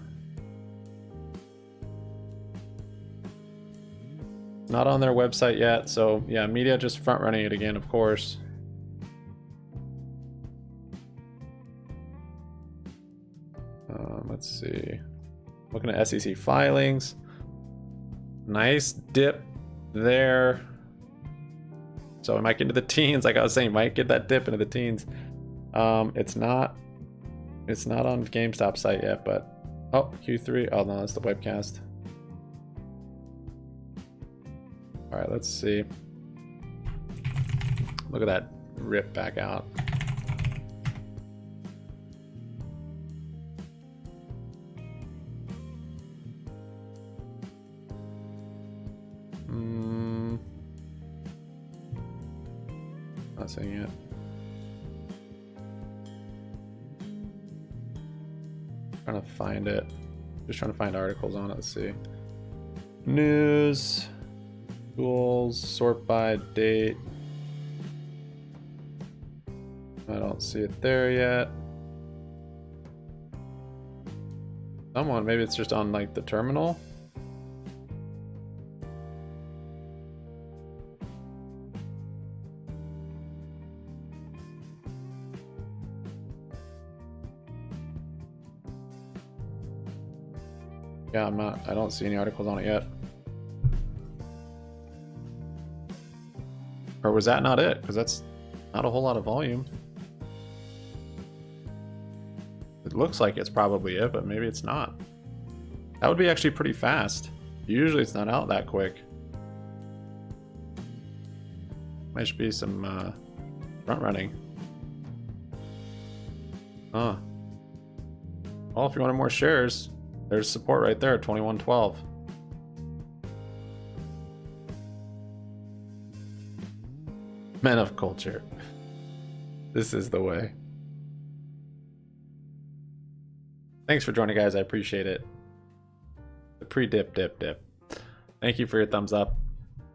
Not on their website yet. So yeah, media just front running it again, of course. Let's see. Looking at SEC filings. Nice dip there. So it might get into the teens, like I was saying, might get that dip into the teens. It's not on GameStop site yet, but Q3. Oh no, that's the webcast. All right, let's see. Look at that rip back out. Not seeing it. Trying to find it. Just trying to find articles on it. Let's see. News, tools, sort by date. I don't see it there yet. Someone, maybe it's just on like the terminal. Yeah, I don't see any articles on it yet. Or was that not it? Because that's not a whole lot of volume. It looks like it's probably it, but maybe it's not. That would be actually pretty fast. Usually it's not out that quick. Might be some front running. Huh. Well, if you wanted more shares, there's support right there, 2112. Men of culture. This is the way. Thanks for joining, guys. I appreciate it. The pre-dip, dip. Thank you for your thumbs up.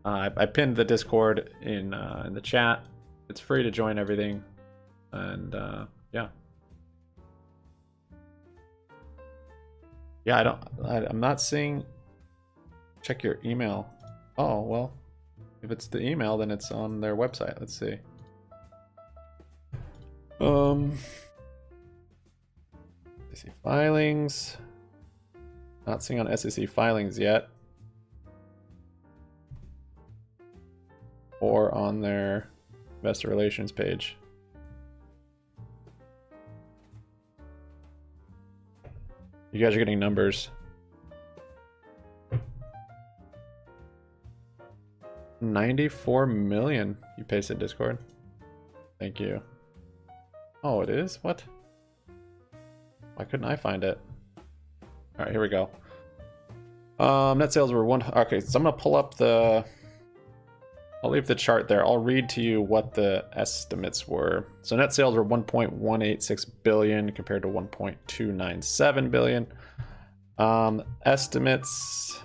I pinned the Discord in the chat. It's free to join everything. And yeah. Yeah, I'm not seeing. Check your email. Oh, well, if it's the email, then it's on their website. Let's see. SEC filings. Not seeing on SEC filings yet. Or on their investor relations page. You guys are getting numbers. 94 million. You pasted Discord. Thank you. Oh, it is? What? Why couldn't I find it? All right, here we go. Net sales were one. Okay, so I'm gonna pull up the. I'll leave the chart there. I'll read to you what the estimates were. So net sales were 1.186 billion compared to 1.297 billion. Estimates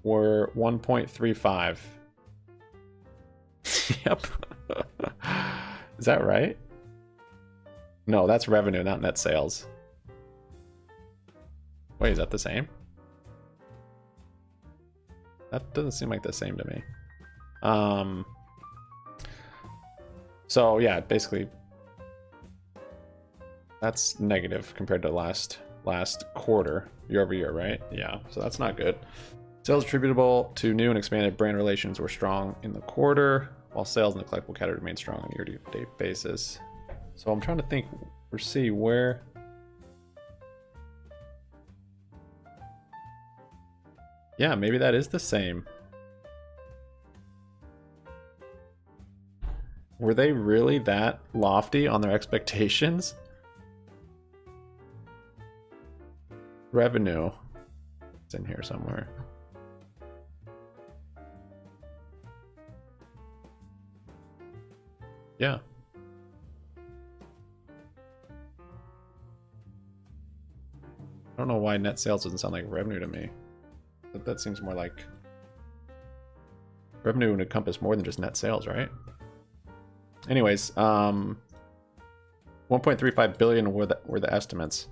were 1.35. Yep. Is that right? No, that's revenue, not net sales. Wait, is that the same? That doesn't seem like the same to me. So yeah, basically that's negative compared to last quarter, year over year, right? Yeah, so that's not good. Sales attributable to new and expanded brand relations were strong in the quarter, while sales in the collectible category remained strong on a year-to-date basis. So I'm trying to think or see where. Yeah, maybe that is the same. Were they really that lofty on their expectations? Revenue. It's in here somewhere. Yeah. I don't know why net sales doesn't sound like revenue to me. But that seems more like revenue would encompass more than just net sales, right? Anyways, 1.35 billion were the estimates.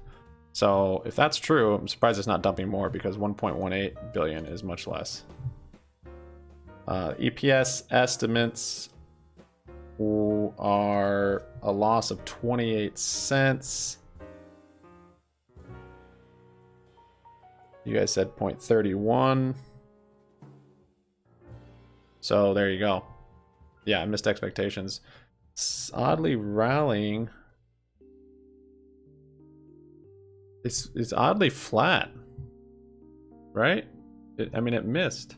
So if that's true, I'm surprised it's not dumping more because 1.18 billion is much less. EPS estimates are a loss of 28 cents. You guys said 0.31. So there you go. Yeah, I missed expectations. It's oddly rallying. It's oddly flat, right? I mean, it missed.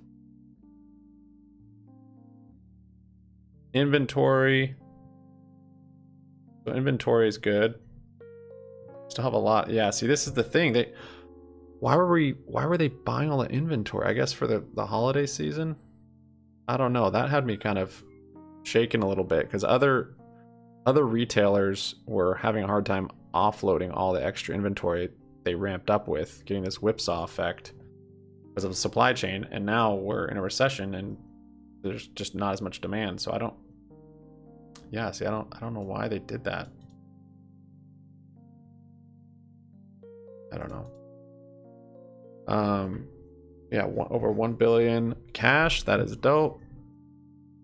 Inventory. So inventory is good. Still have a lot. Yeah, see, this is the thing. Why were they buying all the inventory? I guess for the holiday season? I don't know. That had me kind of shaken a little bit because other retailers were having a hard time offloading all the extra inventory they ramped up with, getting this whipsaw effect because of the supply chain, and now we're in a recession and there's just not as much demand. So I don't know why they did that. I don't know. Yeah, over 1 billion cash. That is dope.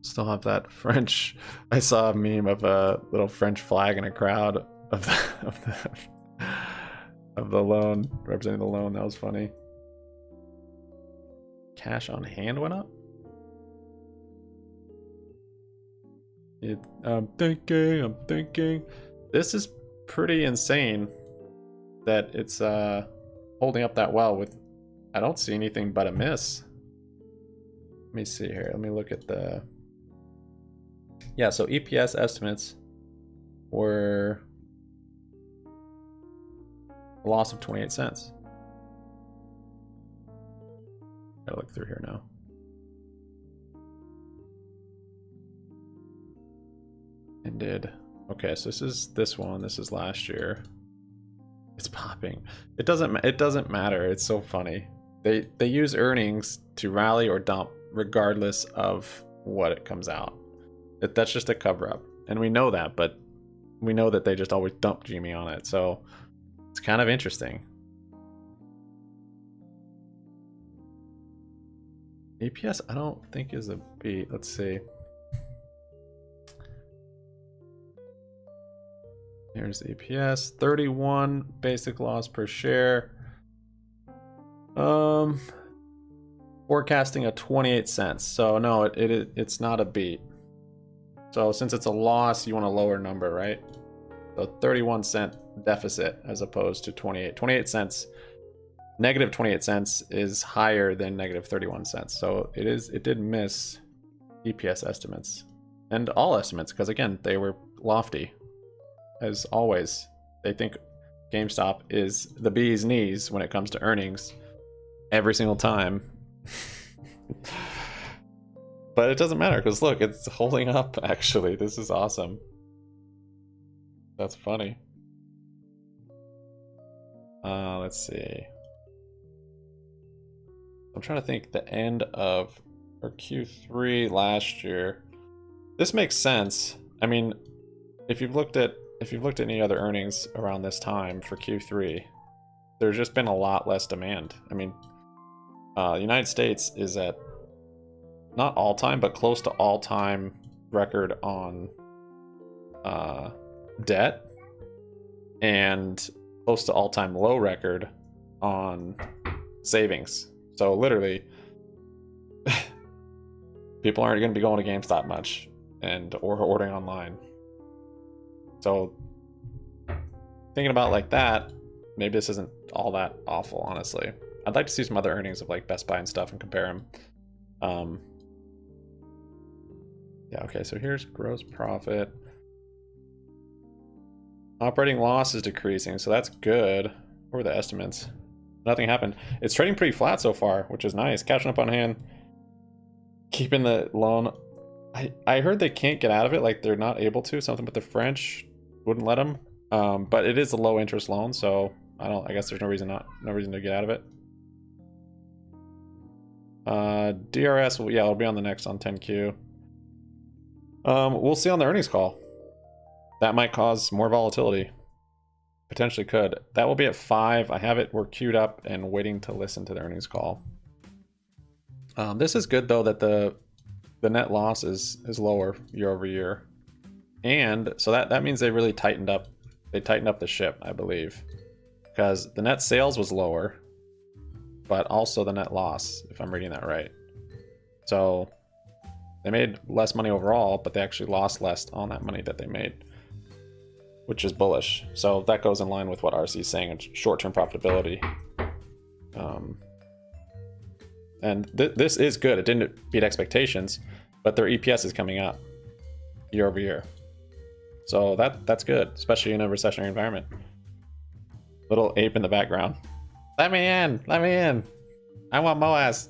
Still have that French. I saw a meme of a little French flag in a crowd of the loan, representing the loan. That was funny. Cash on hand went up. I'm thinking. This is pretty insane that it's holding up that well with. I don't see anything but a miss. Let me see here. Let me look at the. Yeah, so EPS estimates were a loss of 28 cents. Gotta look through here now. Ended. Okay, so this is this one. This is last year. It's popping. It doesn't matter. It's so funny. They use earnings to rally or dump regardless of what it comes out. That's just a cover up, and we know that, but we know that they just always dump GME on it. So it's kind of interesting. EPS I don't think is a beat. Let's see. Here's the EPS, 31 basic loss per share. Forecasting a 28 cents. So no, it's not a beat. So since it's a loss, you want a lower number, right? So 31 cent deficit as opposed to 28. 28 cents, negative 28 cents is higher than negative 31 cents. So it did miss EPS estimates and all estimates because again, they were lofty. As always, they think GameStop is the bee's knees when it comes to earnings every single time. But it doesn't matter because look, it's holding up actually. This is awesome. That's funny. Let's see. I'm trying to think the end of or Q3 last year. This makes sense. I mean, if you've looked at any other earnings around this time for Q3, there's just been a lot less demand. I mean, the United States is at not all-time, but close to all-time record on debt and close to all-time low record on savings. So literally, people aren't going to be going to GameStop much or ordering online. So thinking about like that, maybe this isn't all that awful, honestly. I'd like to see some other earnings of like Best Buy and stuff and compare them. Yeah, okay, so here's gross profit. Operating loss is decreasing, so that's good. What were the estimates? Nothing happened. It's trading pretty flat so far, which is nice. Catching up on hand. Keeping the loan. I heard they can't get out of it, like they're not able to, something but the French wouldn't let them. But it is a low interest loan, so I guess there's no reason to get out of it. DRS, well, yeah, it'll be on the next on 10Q. We'll see on the earnings call. That might cause more volatility. Potentially could. That will be at 5. I have it. We're queued up and waiting to listen to the earnings call. This is good though that the net loss is lower year over year, and so that means they really tightened up. They tightened up the ship, I believe, because the net sales was lower, but also the net loss, if I'm reading that right. So they made less money overall, but they actually lost less on that money that they made, which is bullish. So that goes in line with what RC is saying, short-term profitability. And this is good. It didn't beat expectations, but their EPS is coming up. year over year. So that's good, especially in a recessionary environment. Little ape in the background. Let me in! Let me in! I want MOAS!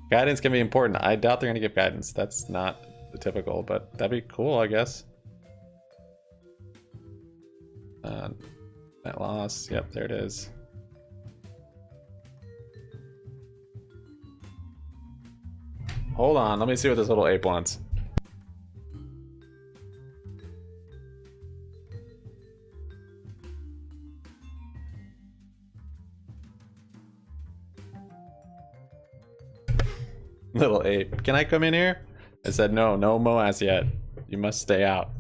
Guidance can be important. I doubt they're gonna give guidance. That's not the typical, but that'd be cool, I guess. Net loss. Yep, there it is. Hold on, let me see what this little ape wants. Little ape, can I come in here? I said no, no MOAS yet. You must stay out.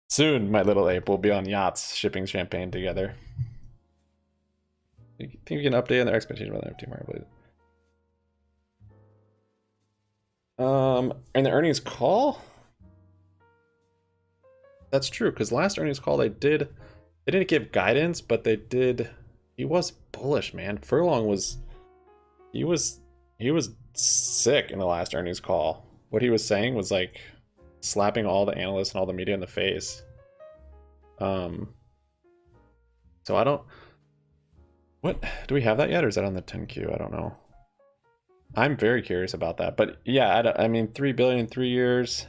Soon, my little ape will be on yachts shipping champagne together. You think we can update on their expectation about the NFT market? In the earnings call? That's true, because last earnings call they didn't give guidance, but they did. He was bullish, man. Furlong was he was sick in the last earnings call. What he was saying was like slapping all the analysts and all the media in the face. So I don't. What do we have that yet, or is that on the 10Q? I don't know. I'm very curious about that, but yeah, I mean, 3 billion in 3 years.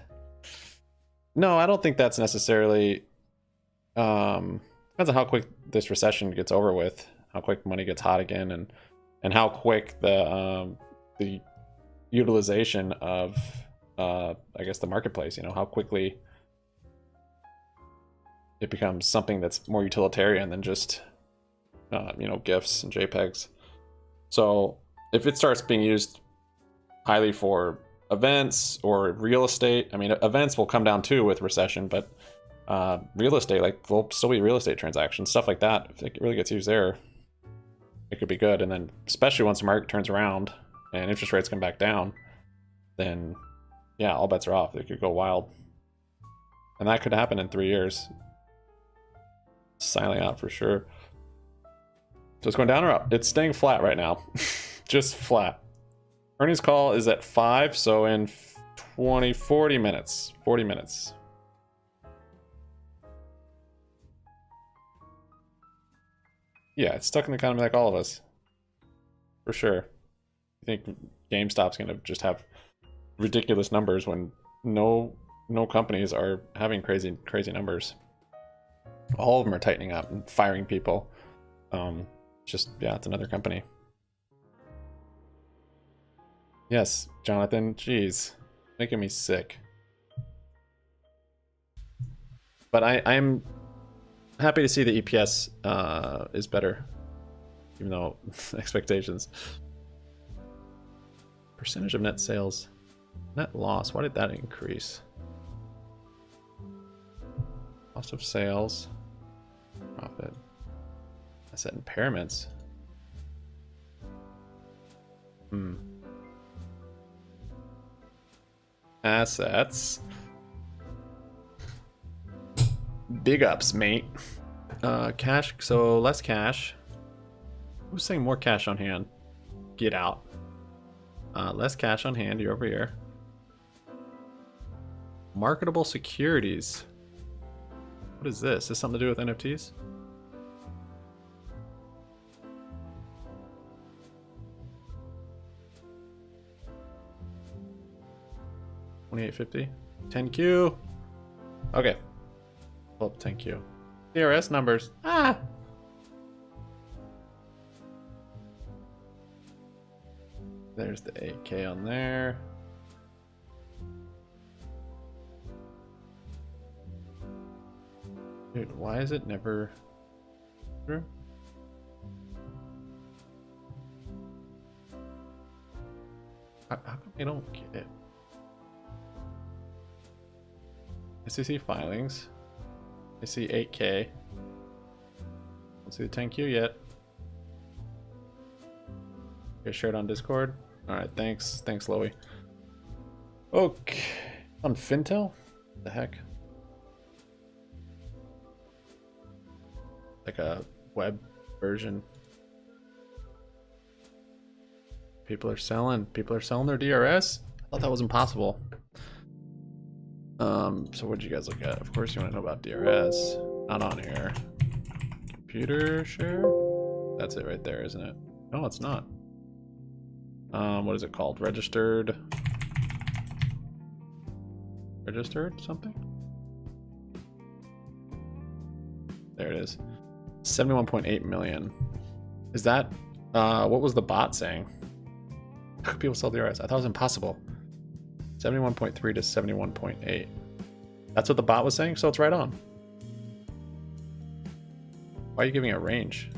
No, I don't think that's necessarily. Depends on how quick this recession gets over with, how quick money gets hot again, and how quick the utilization of I guess the marketplace. You know, how quickly it becomes something that's more utilitarian than just you know, GIFs and JPEGs. So if it starts being used highly for events or real estate, I mean, events will come down too with recession, but real estate, like there'll still be real estate transactions, stuff like that. If it really gets used there, it could be good. And then especially once the market turns around and interest rates come back down, then yeah, all bets are off. It could go wild. And that could happen in 3 years. Silently out for sure. So it's going down or up? It's staying flat right now. Just flat. Earnings call is at 5, so in 40 minutes. 40 minutes. Yeah, it's stuck in the economy like all of us. For sure. I think GameStop's going to just have ridiculous numbers when no companies are having crazy numbers. All of them are tightening up and firing people. Just, yeah, it's another company. Yes, Jonathan, jeez, making me sick. But I'm happy to see the EPS is better, even though expectations. Percentage of net sales, net loss, why did that increase? Cost of sales, profit. Asset impairments. Assets. Big ups, mate. Cash, so less cash. Who's saying more cash on hand? Get out. Less cash on hand year over year. Marketable securities. What is this? Is this something to do with NFTs? $28.50. 10Q. Okay. Pull up 10Q. CRS numbers. Ah! There's the 8K on there. Dude, why is it never through? How come I don't get it? SEC filings. I see 8K. Don't see the 10Q yet. Okay, shared on Discord. Alright, thanks. Thanks, Loey. Okay. On Fintel? What the heck? Like a web version. People are selling. People are selling their DRS. I thought that was impossible. So what did you guys look at? Of course you want to know about DRS. Not on here. Computer share? That's it right there, isn't it? No, it's not. What is it called? Registered something? There it is. 71.8 million. Is that what was the bot saying? How could people sell DRS? I thought it was impossible. 71.3 to 71.8. That's what the bot was saying, so it's right on. Why are you giving it a range?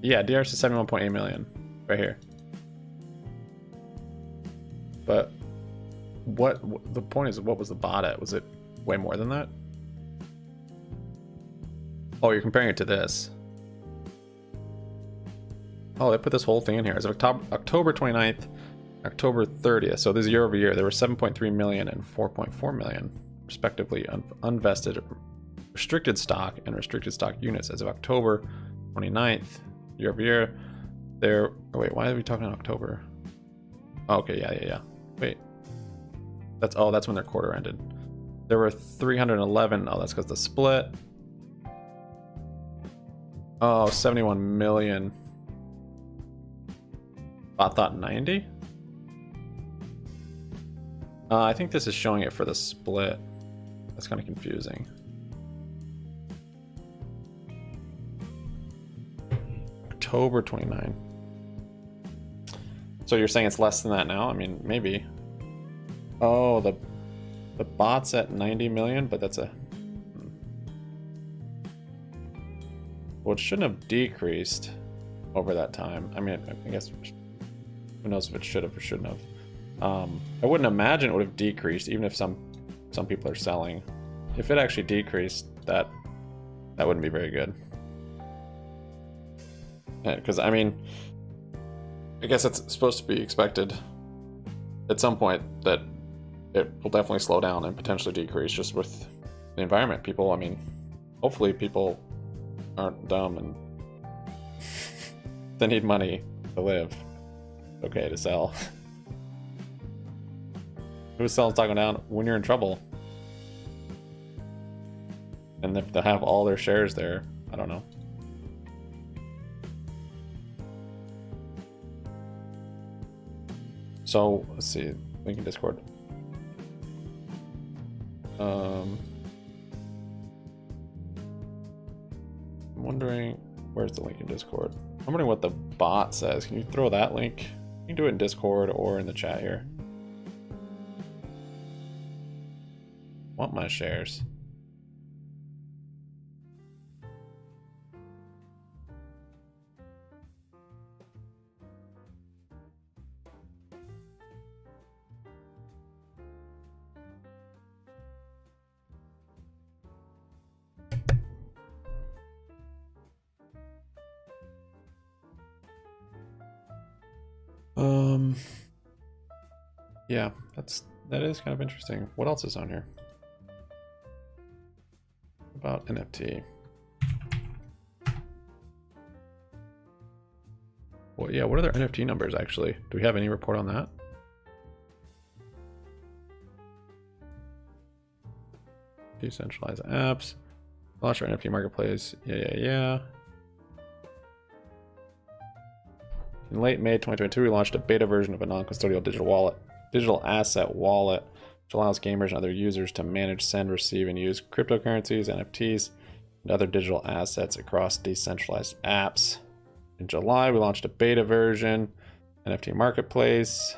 Yeah, DRS is 71.8 million. Right here. But what the point is, what was the bot at? Was it way more than that? Oh, you're comparing it to this. Oh, they put this whole thing in here. As of October 29th, October 30th. So this is year over year. There were 7.3 million and 4.4 million, respectively, unvested restricted stock and restricted stock units. As of October 29th, year over year, there. Oh, wait, why are we talking in October? Oh, okay, yeah. Wait. That's when their quarter ended. There were 311. Oh, that's because the split. Oh, 71 million. I thought 90. I think this is showing it for the split. That's kind of confusing. October 29. So you're saying it's less than that now? I mean, maybe. Oh, the bot's at 90 million, but that's a... Well, it shouldn't have decreased over that time. I mean, I guess... Who knows if it should have or shouldn't have. I wouldn't imagine it would have decreased, even if some people are selling. If it actually decreased, that wouldn't be very good. Because, I mean, I guess it's supposed to be expected at some point that it will definitely slow down and potentially decrease just with the environment. People, I mean, hopefully people aren't dumb and they need money to live. Okay to sell. Who's selling stock down when you're in trouble? And if they have all their shares there, I don't know. So let's see, link in Discord. I'm wondering where's the link in Discord. I'm wondering what the bot says. Can you throw that link? You can do it in Discord or in the chat here. Want my shares? Yeah, that is kind of interesting. What else is on here? About NFT. Well, yeah, what are their NFT numbers actually? Do we have any report on that? Decentralized apps. Launch our NFT marketplace. Yeah. In late May 2022, we launched a beta version of a non-custodial digital asset wallet, which allows gamers and other users to manage, send, receive, and use cryptocurrencies, NFTs, and other digital assets across decentralized apps. In July, we launched a beta version, NFT marketplace.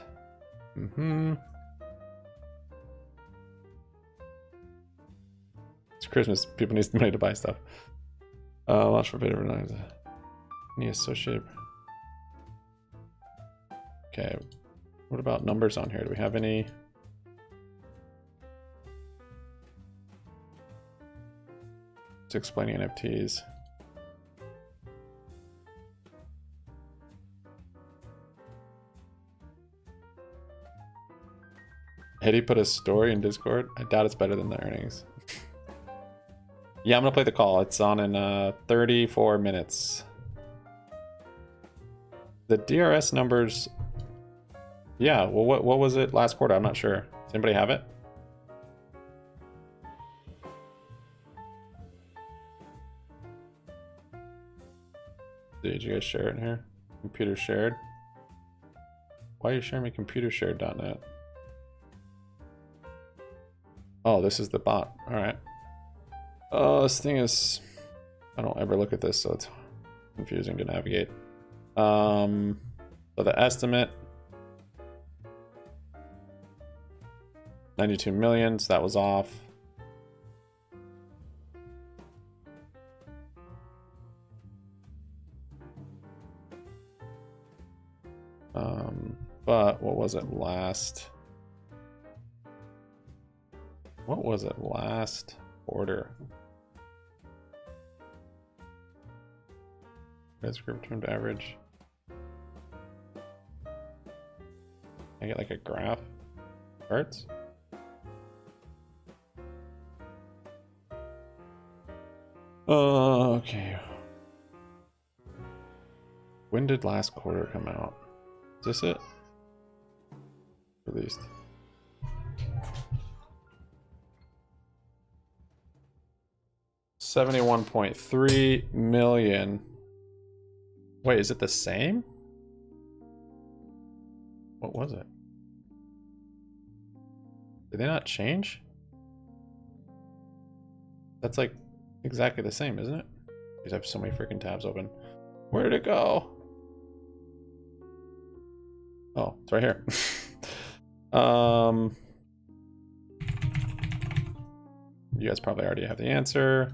It's Christmas. People need money to buy stuff. Launch for beta version. Any associated... Okay, what about numbers on here? Do we have any? It's explaining NFTs. Eddie put a story in Discord. I doubt it's better than the earnings. Yeah, I'm gonna play the call. It's on in 34 minutes. The DRS numbers. Yeah, well, what was it last quarter? I'm not sure. Does anybody have it? Did you guys share it in here? Computer shared. Why are you sharing me computer shared.net? Oh, this is the bot. All right. Oh, this thing is. I don't ever look at this, so it's confusing to navigate. So the estimate 92 million, so that was off. But what was it last? What was it last quarter? Best group termed average. I get like a graph. Charts. Okay. When did last quarter come out? Is this it? Released. $71.3 million. Wait, is it the same? What was it? Did they not change? That's like exactly the same, isn't it? Because I have so many freaking tabs open. Where did it go? Oh, it's right here. You guys probably already have the answer.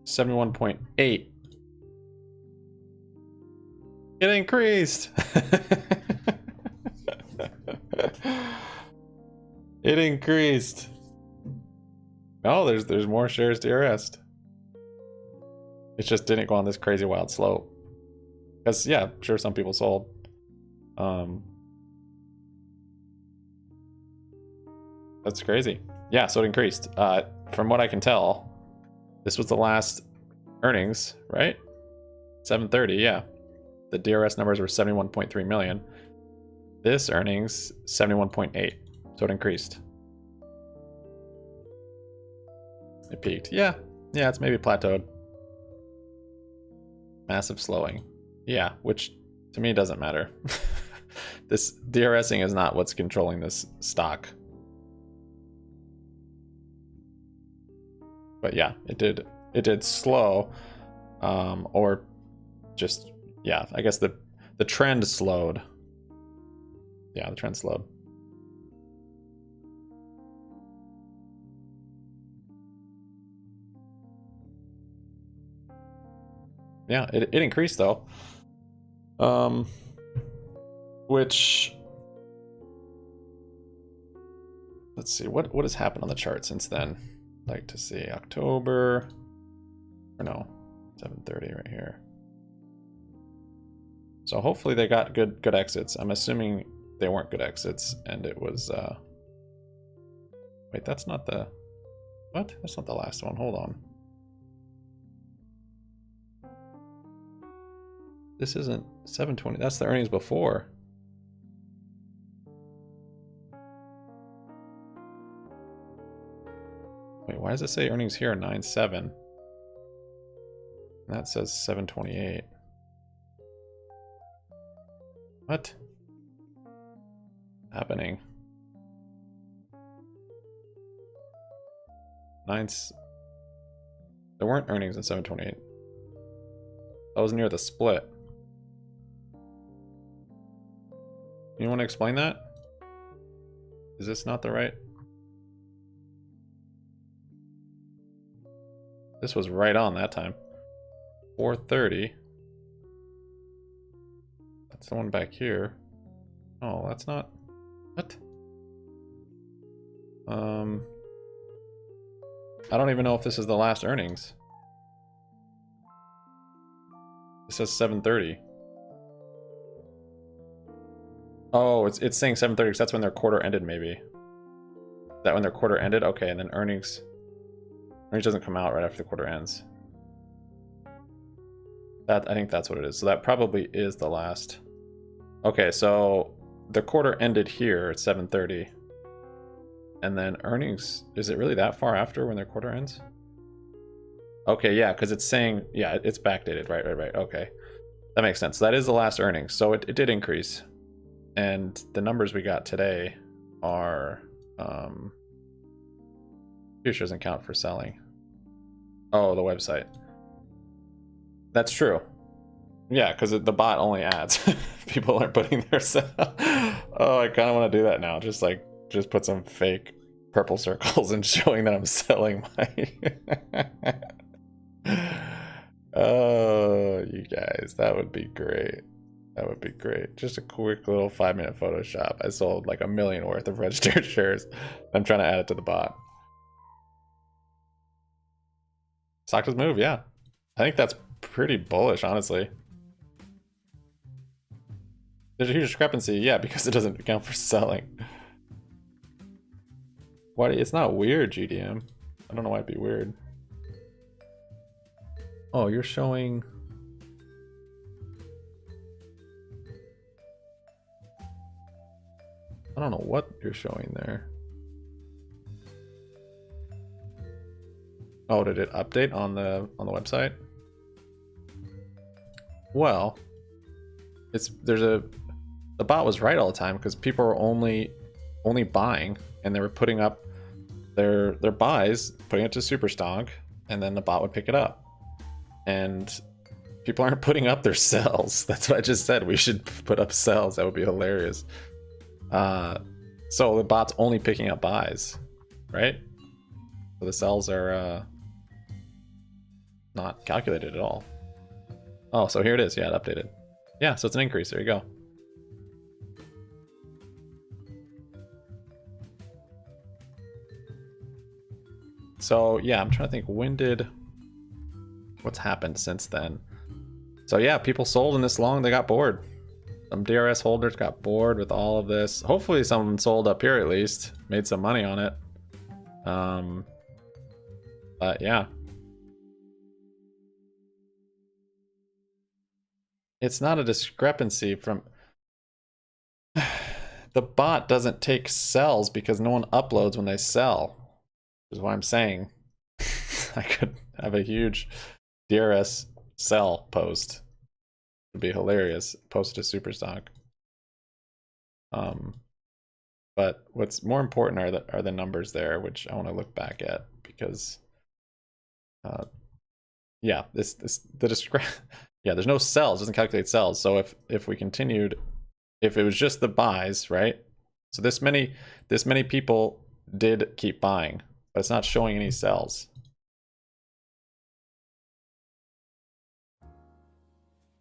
71.8. It increased. It increased. Oh, there's more shares DRS. It just didn't go on this crazy wild slope. Because yeah, sure some people sold. That's crazy. Yeah, so it increased. From what I can tell, this was the last earnings, right? 730, yeah. The DRS numbers were 71.3 million. This earnings 71.8. So it increased. It peaked. Yeah, it's maybe plateaued. Massive slowing. Yeah, which to me doesn't matter. This DRSing is not what's controlling this stock. But yeah, it did slow, or just, yeah, I guess the trend slowed. Yeah, the trend slowed. Yeah, it increased though. Which, let's see, what has happened on the chart since then? Like to see October, or no, 730 right here. So hopefully they got good exits. I'm assuming they weren't good exits, and it was wait, that's not the, what? That's not the last one. Hold on. This isn't 720. That's the earnings before. Wait, why does it say earnings here are 9.7? And that says 728. What? Happening? There weren't earnings in 728. That was near the split. You want to explain that? Is this not the right? This was right on that time. 430. That's the one back here. Oh, that's not. What? I don't even know if this is the last earnings. It says 730. Oh, it's saying 730 because that's when their quarter ended, maybe. Is that when their quarter ended? Okay, and then earnings doesn't come out right after the quarter ends. That, I think that's what it is. So that probably is the last. Okay, so the quarter ended here at 7:30. And then earnings, is it really that far after when their quarter ends? Okay, yeah, because it's saying, yeah, it's backdated. Right. Okay. That makes sense. That is the last earnings. So it did increase. And the numbers we got today are futures doesn't count for selling. Oh, the website. That's true. Yeah, because the bot only adds. People aren't putting their sell. Oh, I kind of want to do that now. Just put some fake purple circles and showing that I'm selling my. Oh, you guys, that would be great. That would be great. Just a quick little 5-minute Photoshop. I sold like 1 million worth of registered shares. I'm trying to add it to the bot. Stock does move, yeah. I think that's pretty bullish, honestly. There's a huge discrepancy, yeah, because it doesn't account for selling. Why? It's not weird, GDM. I don't know why it'd be weird. Oh, you're showing. I don't know what you're showing there. Oh, did it update on the website? Well, the bot was right all the time because people were only buying, and they were putting up their buys, putting it to Superstock, and then the bot would pick it up. And people aren't putting up their sells. That's what I just said. We should put up sells. That would be hilarious. So the bot's only picking up buys, right? So the sells are not calculated at all. Oh, so here it is. Yeah, it updated. Yeah, so it's an increase. There you go. So yeah, I'm trying to think, what's happened since then? So yeah, people sold in this long, they got bored. Some DRS holders got bored with all of this. Hopefully someone sold up here at least, made some money on it. But yeah. It's not a discrepancy from... The bot doesn't take sells because no one uploads when they sell. Is what I'm saying. I could have a huge DRS sell post. It'd be hilarious. Post to Superstock. But what's more important are the numbers there, which I want to look back at because, yeah, yeah, there's no sells. It doesn't calculate sells. So if we continued, if it was just the buys, right? So this many people did keep buying, but it's not showing any sells.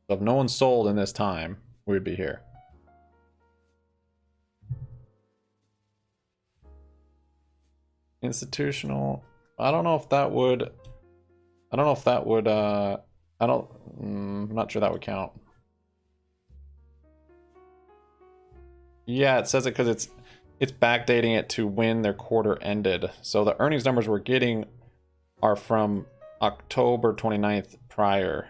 So if no one sold in this time, we would be here. Institutional. I'm not sure that would count. Yeah, it says it because it's backdating it to when their quarter ended. So the earnings numbers we're getting are from October 29th prior.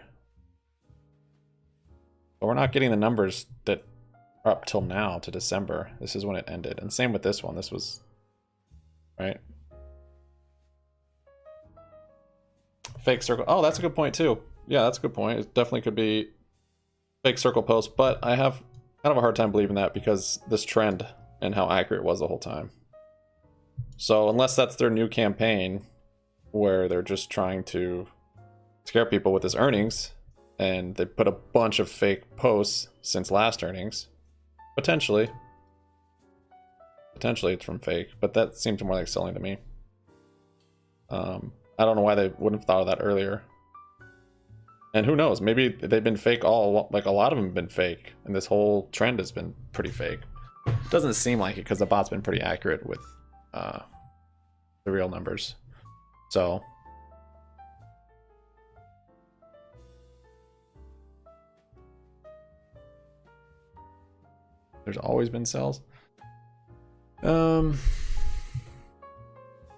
But we're not getting the numbers that are up till now to December. This is when it ended. And same with this one. This was, right? Fake circle. Oh, that's a good point too. Yeah, that's a good point. It definitely could be fake circle post, but I have kind of a hard time believing that because this trend and how accurate it was the whole time. So unless that's their new campaign where they're just trying to scare people with this earnings and they put a bunch of fake posts since last earnings, potentially it's from fake, but that seems more like selling to me. I don't know why they wouldn't have thought of that earlier. And who knows, maybe they've been fake like a lot of them have been fake, and this whole trend has been pretty fake. It doesn't seem like it because the bot's been pretty accurate with the real numbers. So there's always been sells.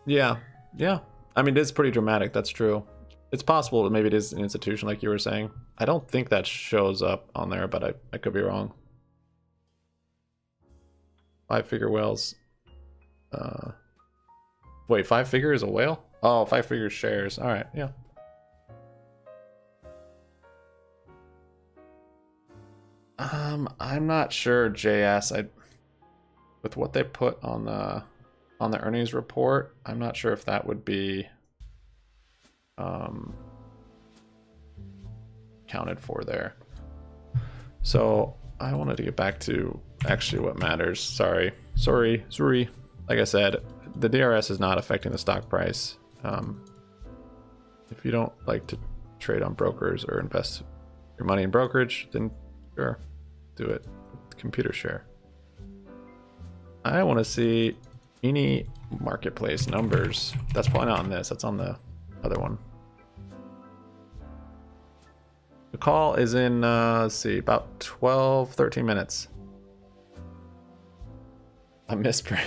Yeah. I mean, it is pretty dramatic. That's true. It's possible that maybe it is an institution, like you were saying. I don't think that shows up on there, but I could be wrong. 5-figure whales. Wait, 5 figure is a whale? Oh, 5 figure shares. All right, yeah. I'm not sure, JS. With what they put on the earnings report, I'm not sure if that would be counted for there. So I wanted to get back to actually what matters. Sorry. Like I said, the DRS is not affecting the stock price. If you don't like to trade on brokers or invest your money in brokerage, then sure, do it. Computer share. I want to see any marketplace numbers. That's probably not on this. That's on the other one. The call is in, let's see, about 12, 13 minutes. A misprint.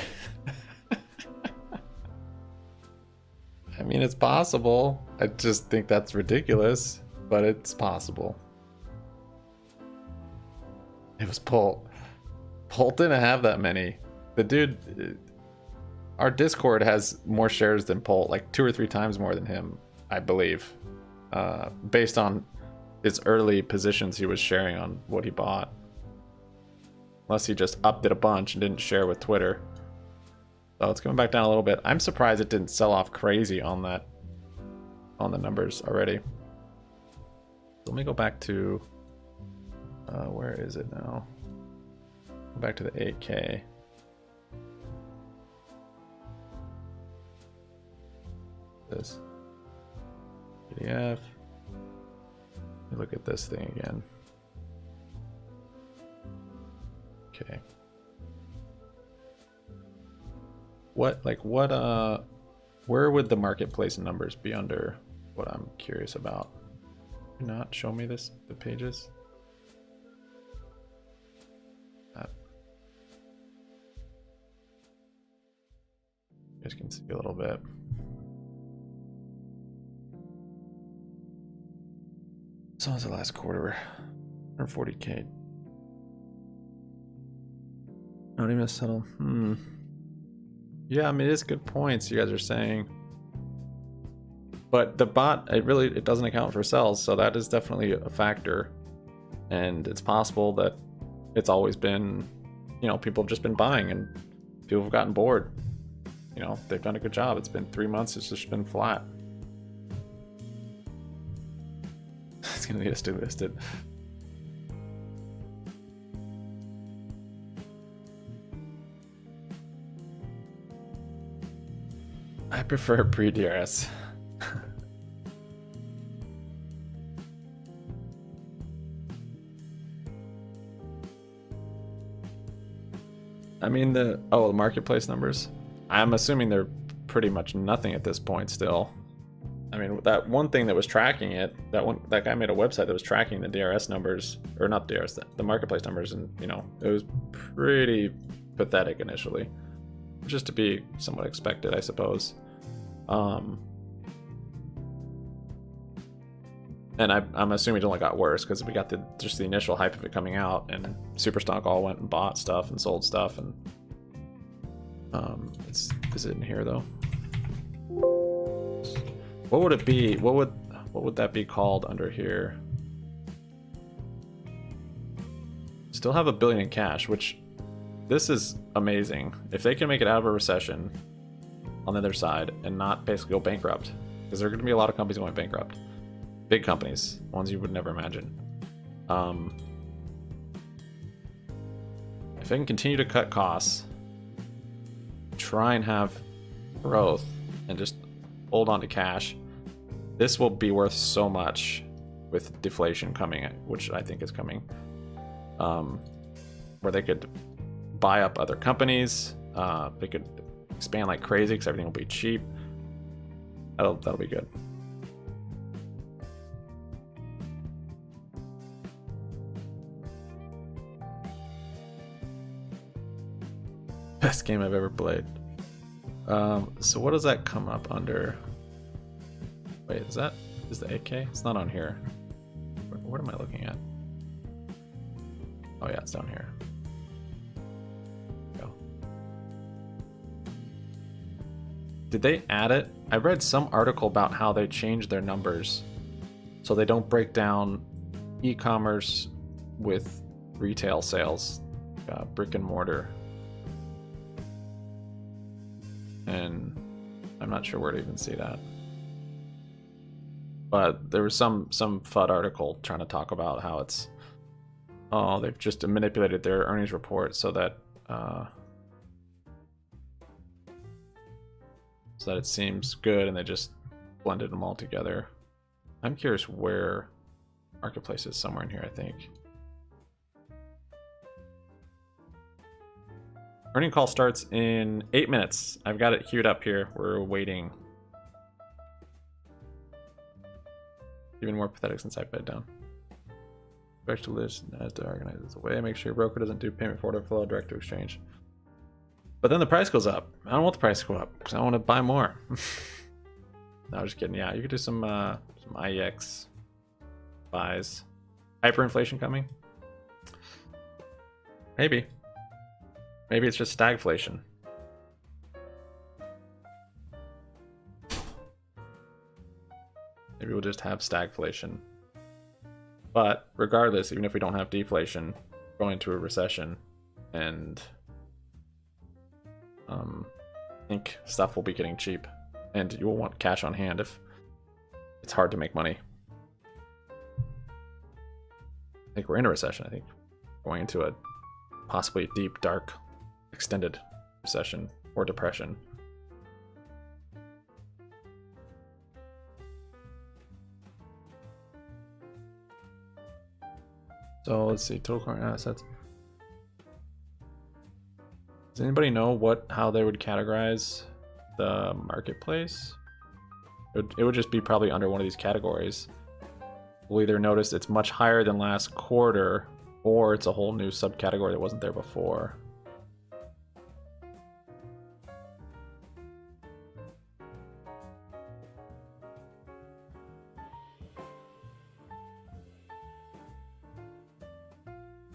I mean, it's possible. I just think that's ridiculous, but it's possible. It was Polt. Polt didn't have that many. The dude, our Discord has more shares than Polt, like 2 or 3 times more than him, I believe, based on his early positions he was sharing on what he bought. Unless he just upped it a bunch and didn't share with Twitter. So it's coming back down a little bit. I'm surprised it didn't sell off crazy on that, on the numbers already. Let me go back to, where is it now? Go back to the 8K. This PDF. Let me look at this thing again. Okay. Where would the marketplace numbers be under what I'm curious about? Do not show me the pages. You guys can see a little bit. So was the last quarter, 140K. Not even a settle. Yeah, I mean, it's good points you guys are saying. But the bot, it doesn't account for sells, so that is definitely a factor. And it's possible that it's always been, you know, people have just been buying and people have gotten bored. You know, they've done a good job. It's been 3 months, it's just been flat. It's gonna get listed. I prefer pre-DRS. I mean the marketplace numbers. I'm assuming they're pretty much nothing at this point still. I mean, that one thing that was tracking it, that guy made a website that was tracking the DRS numbers, or not DRS, the marketplace numbers, and you know, it was pretty pathetic initially, just to be somewhat expected, I suppose. And I'm assuming it only got worse because we got just the initial hype of it coming out, and Superstock all went and bought stuff and sold stuff, and is it in here though? What would it be? What would that be called under here? Still have $1 billion in cash, which this is amazing. If they can make it out of a recession on the other side and not basically go bankrupt, because there are going to be a lot of companies going bankrupt. Big companies, ones you would never imagine. If they can continue to cut costs, try and have growth, and just hold on to cash, this will be worth so much with deflation coming, which I think is coming, where they could buy up other companies, they could expand like crazy because everything will be cheap. That'll be good. Best game I've ever played. So what does that come up under? Wait, is the 8K? It's not on here. What am I looking at? Oh yeah, it's down here. Go. Did they add it? I read some article about how they changed their numbers so they don't break down e-commerce with retail sales, brick and mortar. And I'm not sure where to even see that. But there was some FUD article trying to talk about how it's, oh, they've just manipulated their earnings report so that it seems good, and they just blended them all together. I'm curious where Marketplace is. Somewhere in here, I think. Earning call starts in 8 minutes. I've got it queued up here. We're waiting. Even more pathetic since I bed down. Direct to list and to organize this away. Make sure your broker doesn't do payment for order flow direct to exchange. But then the price goes up. I don't want the price to go up because I want to buy more. No, just kidding. Yeah, you could do some IEX buys. Hyperinflation coming? Maybe. Maybe it's just stagflation. Maybe we'll just have stagflation. But regardless, even if we don't have deflation, we're going into a recession, and I think stuff will be getting cheap, and you will want cash on hand if it's hard to make money. I think we're in a recession. I think going into a possibly deep, dark, extended recession or depression. So let's see, total current assets. Does anybody know how they would categorize the marketplace? It would just be probably under one of these categories. We'll either notice it's much higher than last quarter, or it's a whole new subcategory that wasn't there before.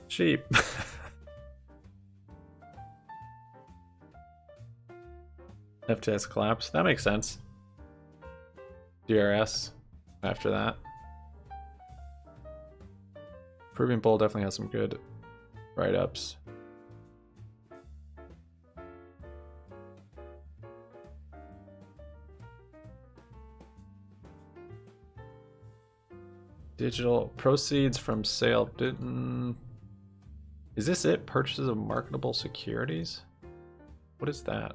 Cheap. FTS collapse. That makes sense. DRS after that. Peruvian Bull definitely has some good write-ups. Digital proceeds from sale didn't. Is this it? Purchases of marketable securities? What is that?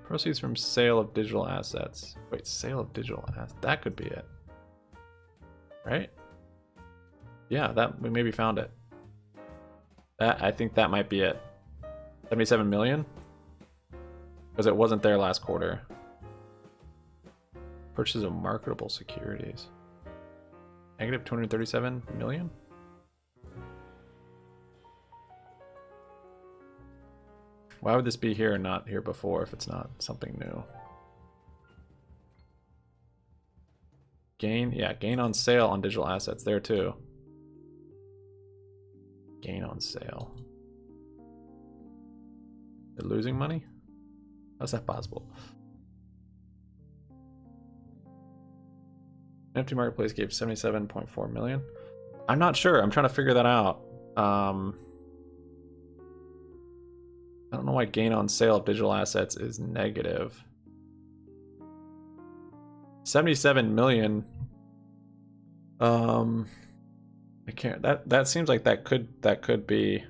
Proceeds from sale of digital assets. Wait, sale of digital assets. That could be it. Right? Yeah, that we maybe found it. I think that might be it. 77 million? Because it wasn't there last quarter. Purchases of marketable securities. Negative 237 million? Why would this be here and not here before if it's not something new? Gain, yeah, gain on sale on digital assets there too. Gain on sale. They're losing money? How's that possible? NFT Marketplace gave 77.4 million. I'm not sure. I'm trying to figure that out. I don't know why gain on sale of digital assets is negative. 77 million. I can't. That seems like that could be.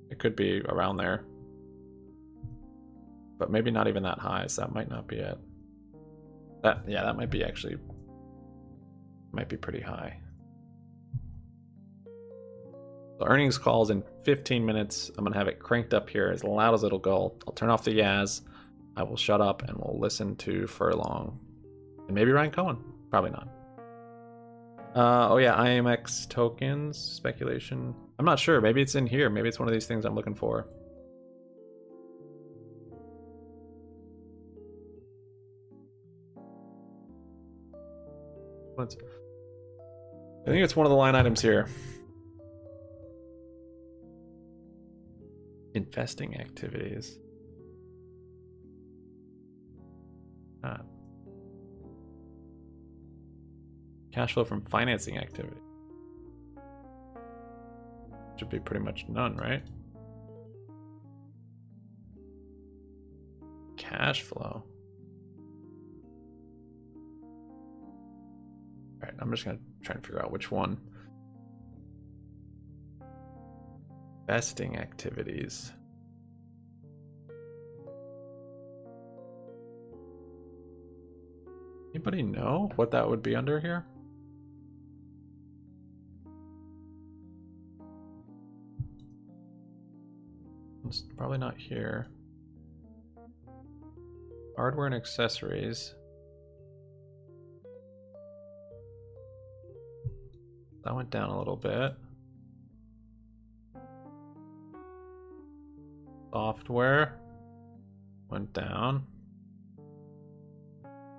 It could be around there, but maybe not even that high. So that might not be it. That might be actually. Might be pretty high. So earnings calls in 15 minutes. I'm gonna have it cranked up here as loud as it'll go. I'll turn off the Yaz. I will shut up and we'll listen to Furlong. And maybe Ryan Cohen. Probably not. Oh yeah, IMX tokens, speculation. I'm not sure. Maybe it's in here. Maybe it's one of these things I'm looking for. I think it's one of the line items here. Investing activities. Cash flow from financing activity. Should be pretty much none, right? Cash flow. All right, I'm just gonna try and figure out which one. Investing activities. Anybody know what that would be under here? It's probably not here. Hardware and accessories. That went down a little bit. Software went down.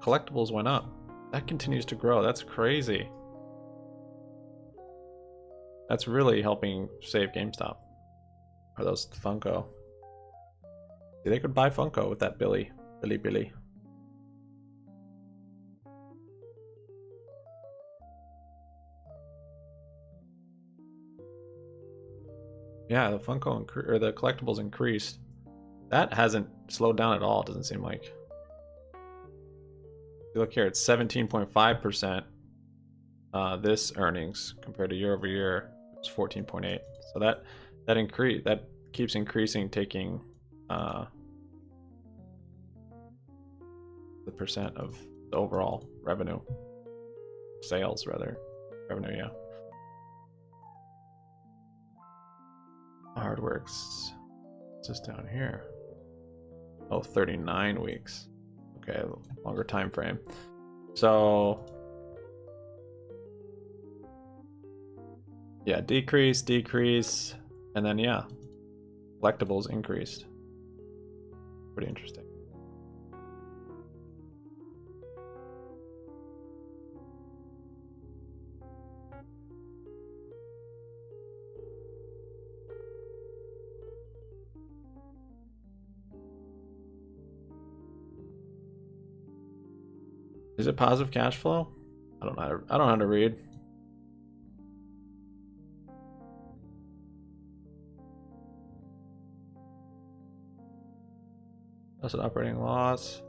Collectibles went up. That continues to grow. That's crazy. That's really helping save GameStop. Or those Funko. See, they could buy Funko with that Billy. Yeah, the Funko or the collectibles increased. That hasn't slowed down at all, it doesn't seem like. If you look here, it's 17.5% this earnings compared to year over year. It's 14.8. So that keeps increasing, taking the percent of the overall revenue. Sales, rather. Revenue, yeah. Hardworks. What's this down here? Oh, 39 weeks. Okay, longer time frame. So yeah, decrease, and then yeah, collectibles increased. Pretty interesting. Is it positive cash flow? I don't know how to read. That's an operating loss.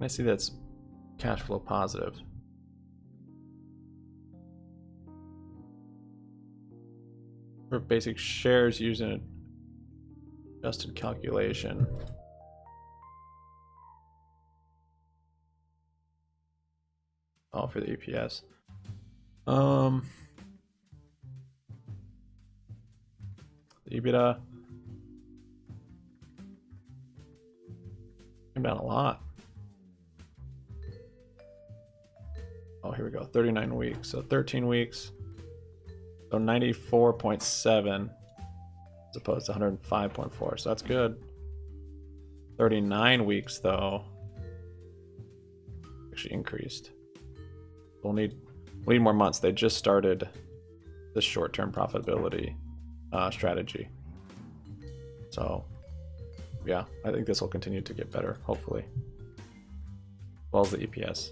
I see that's cash flow positive. For basic shares used in adjusted calculation. Oh, for the EPS. The EBITDA came down a lot. Oh, here we go. 39 weeks. So 13 weeks. So 94.7 as opposed to 105.4. So that's good. 39 weeks though actually increased. We'll need more months. They just started this short-term profitability strategy. So yeah, I think this will continue to get better, hopefully. As well as the EPS.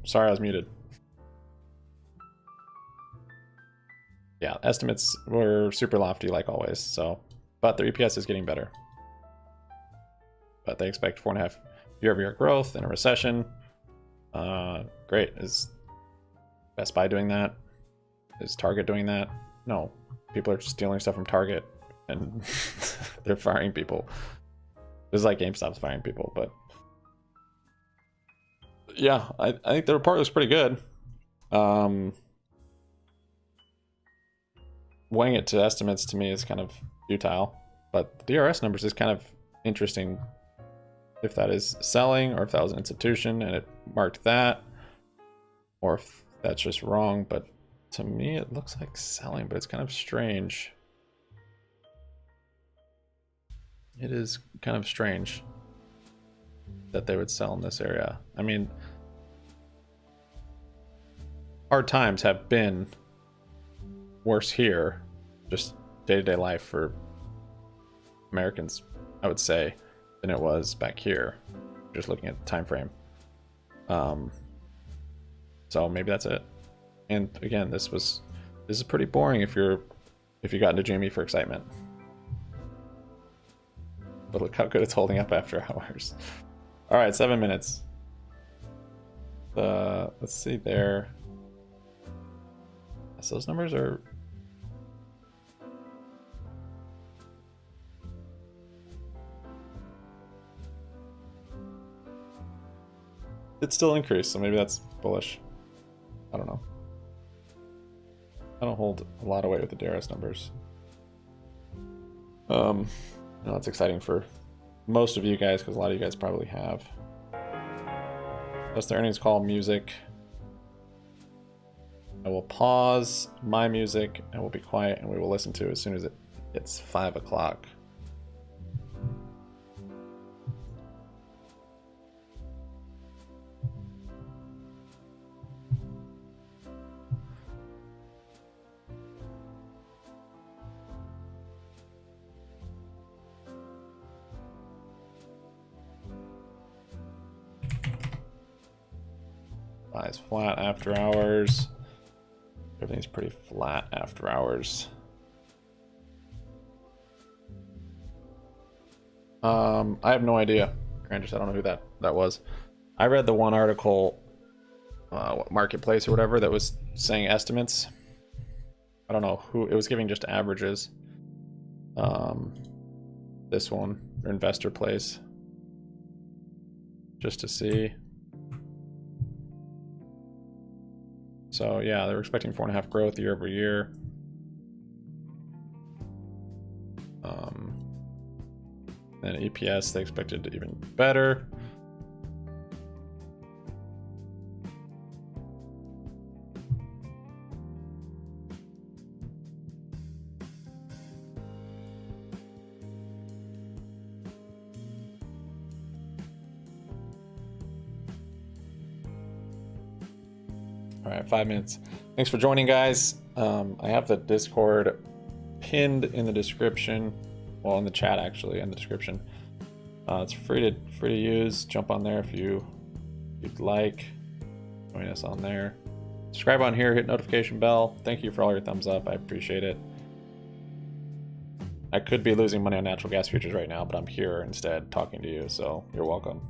sorry I was muted. Yeah, estimates were super lofty like always, so, but their EPS is getting better. But they expect 4.5 year-over-year growth in a recession. Great. Is Best Buy doing that? Is Target doing that? No. People are stealing stuff from Target and they're firing people. This is like GameStop's firing people, but yeah, I think the report was pretty good. Weighing it to estimates to me is kind of futile, but the DRS numbers is kind of interesting. If that is selling, or if that was an institution and it marked that, or if that's just wrong. But to me, it looks like selling, but it's kind of strange. It is kind of strange that they would sell in this area. I mean, hard times have been worse here, just day-to-day life for Americans, I would say, than it was back here, just looking at the time frame. So maybe that's it. And again, this is pretty boring if you got into GME for excitement. But look how good it's holding up after hours. All right, 7 minutes. Let's see there. So those numbers are. It's still increased, so maybe that's bullish. I don't know. I don't hold a lot of weight with the DRS numbers. You know, it's exciting for most of you guys because a lot of you guys probably have. That's the earnings call music. I will pause my music and we'll be quiet and we will listen to it as soon as it hits 5 o'clock. Buys flat after hours. Everything's pretty flat after hours. I have no idea. Grandis, I don't know who that was. I read the one article, Marketplace or whatever, that was saying estimates. I don't know who it was giving, just averages. This one, their Investor Place, just to see. So yeah, they're expecting 4.5 growth year over year. Then EPS, they expected even better. All right, 5 minutes. Thanks for joining, guys. I have the Discord pinned in the description. Well, in the chat, actually, in the description. It's free to use. Jump on there if you'd like. Join us on there. Subscribe on here. Hit notification bell. Thank you for all your thumbs up. I appreciate it. I could be losing money on natural gas futures right now, but I'm here instead talking to you, so you're welcome.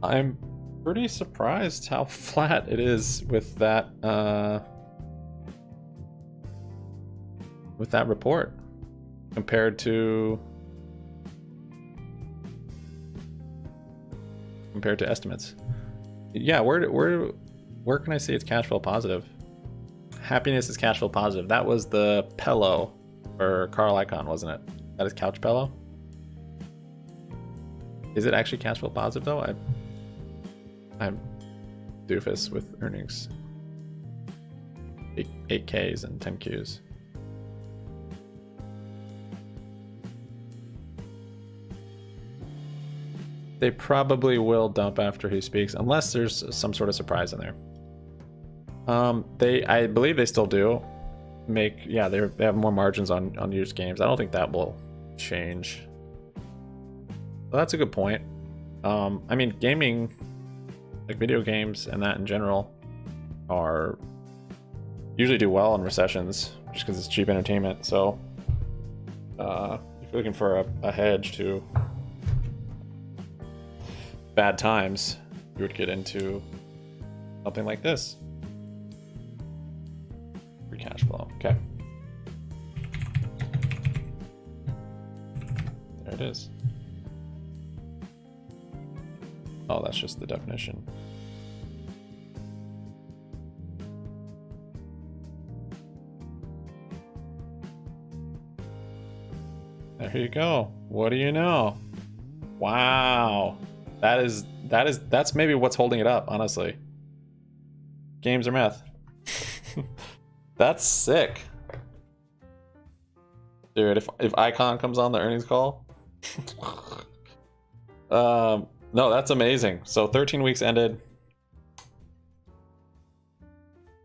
I'm pretty surprised how flat it is with that report compared to estimates. Yeah, where can I see it's cash flow positive? Happiness is cash flow positive. That was the pillow for Carl Icahn, wasn't it? That is couch pillow. Is it actually cash flow positive though? I'm doofus with earnings. 8Ks and 10Qs. They probably will dump after he speaks, unless there's some sort of surprise in there. I believe they still do. make, yeah, they have more margins on used games. I don't think that will change. Well, that's a good point. I mean, gaming, like video games and that in general, are usually do well in recessions just because it's cheap entertainment. So if you're looking for a hedge to bad times, you would get into something like this. Free cash flow. Okay. There it is. Oh, that's just the definition. There you go. What do you know? Wow. That's maybe what's holding it up, honestly. Games are meth. That's sick. Dude, if Icon comes on the earnings call. No, that's amazing. So 13 weeks ended.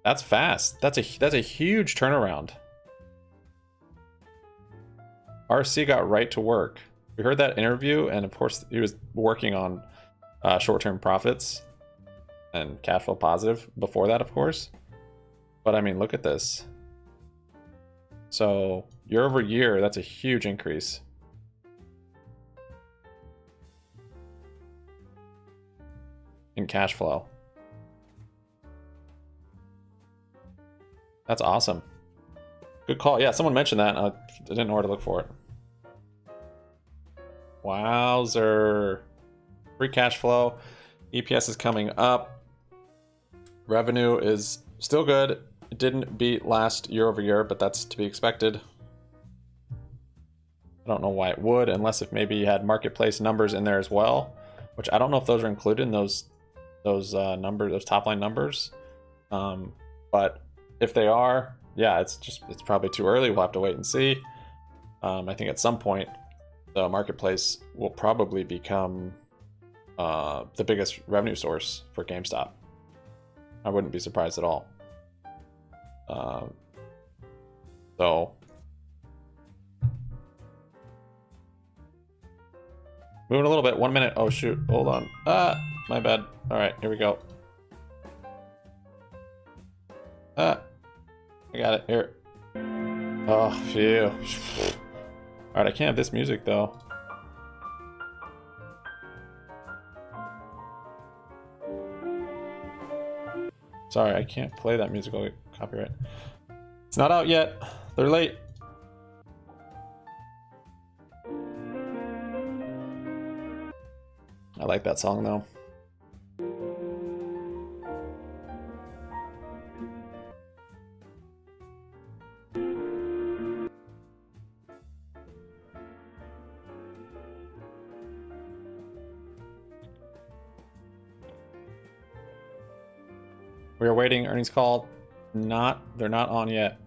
That's fast. That's a huge turnaround. RC got right to work. We heard that interview, and of course he was working on short-term profits and cash flow positive before that, of course. But I mean, look at this. So year over year, that's a huge increase. In cash flow. That's awesome. Good call. Yeah, someone mentioned that. I didn't know where to look for it. Wowzer. Free cash flow. EPS is coming up. Revenue is still good. It didn't beat last year over year, but that's to be expected. I don't know why it would, unless if maybe you had marketplace numbers in there as well, which I don't know if those are included in those numbers, those top line numbers. But if they are, yeah, it's probably too early. We'll have to wait and see. I think at some point the marketplace will probably become the biggest revenue source for GameStop. I wouldn't be surprised at all. So moving a little bit, 1 minute. Oh shoot, hold on. My bad. All right, here we go. I got it here. Oh, phew. All right, I can't have this music though. Sorry, I can't play that music. I'll get copyright. It's not out yet. They're late. I like that song though. We are waiting. Earnings call. They're not on yet.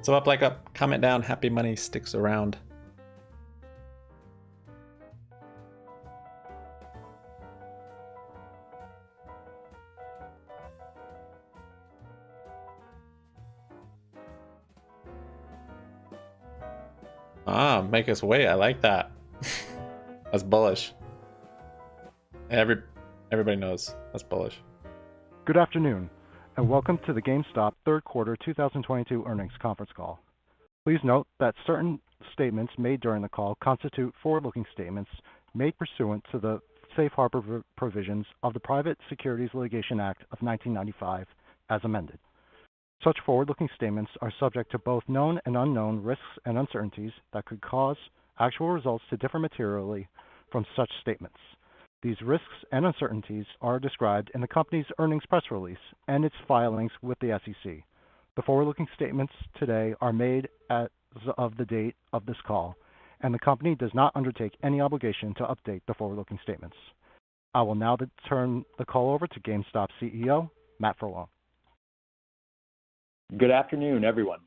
So up, like up, comment down. Happy money sticks around. Make us wait. I like that. That's bullish. Everybody knows that's bullish. Good afternoon, and welcome to the GameStop third quarter 2022 earnings conference call. Please note that certain statements made during the call constitute forward-looking statements made pursuant to the Safe Harbor provisions of the Private Securities Litigation Act of 1995, as amended. Such forward-looking statements are subject to both known and unknown risks and uncertainties that could cause actual results to differ materially from such statements. These risks and uncertainties are described in the company's earnings press release and its filings with the SEC. The forward-looking statements today are made as of the date of this call, and the company does not undertake any obligation to update the forward-looking statements. I will now turn the call over to GameStop CEO, Matt Furlong. Good afternoon, everyone.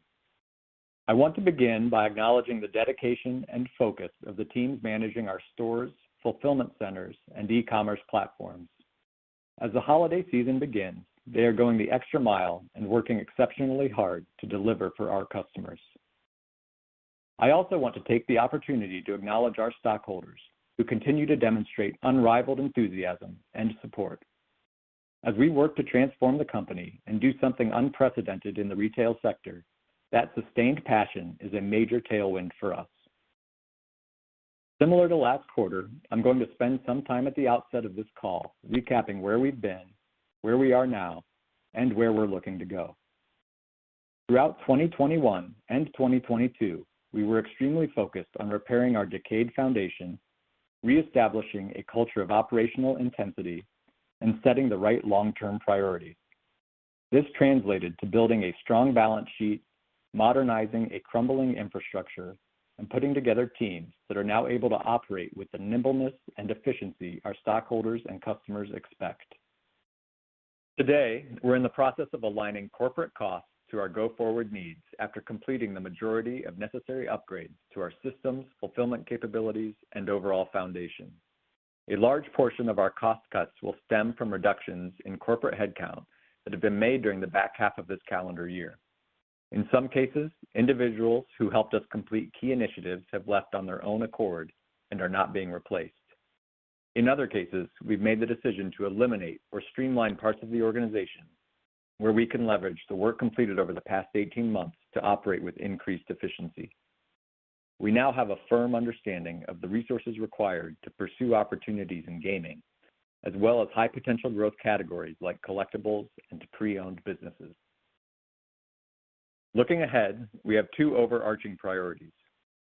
I want to begin by acknowledging the dedication and focus of the teams managing our stores, fulfillment centers, and e-commerce platforms. As the holiday season begins, they are going the extra mile and working exceptionally hard to deliver for our customers. I also want to take the opportunity to acknowledge our stockholders who continue to demonstrate unrivaled enthusiasm and support. As we work to transform the company and do something unprecedented in the retail sector, that sustained passion is a major tailwind for us. Similar to last quarter, I'm going to spend some time at the outset of this call recapping where we've been, where we are now, and where we're looking to go. Throughout 2021 and 2022, we were extremely focused on repairing our decayed foundation, reestablishing a culture of operational intensity, and setting the right long-term priorities. This translated to building a strong balance sheet, modernizing a crumbling infrastructure, and putting together teams that are now able to operate with the nimbleness and efficiency our stockholders and customers expect. Today, we're in the process of aligning corporate costs to our go-forward needs after completing the majority of necessary upgrades to our systems, fulfillment capabilities, and overall foundation. A large portion of our cost cuts will stem from reductions in corporate headcount that have been made during the back half of this calendar year. In some cases, individuals who helped us complete key initiatives have left on their own accord and are not being replaced. In other cases, we've made the decision to eliminate or streamline parts of the organization where we can leverage the work completed over the past 18 months to operate with increased efficiency. We now have a firm understanding of the resources required to pursue opportunities in gaming, as well as high potential growth categories like collectibles and pre-owned businesses. Looking ahead, we have two overarching priorities: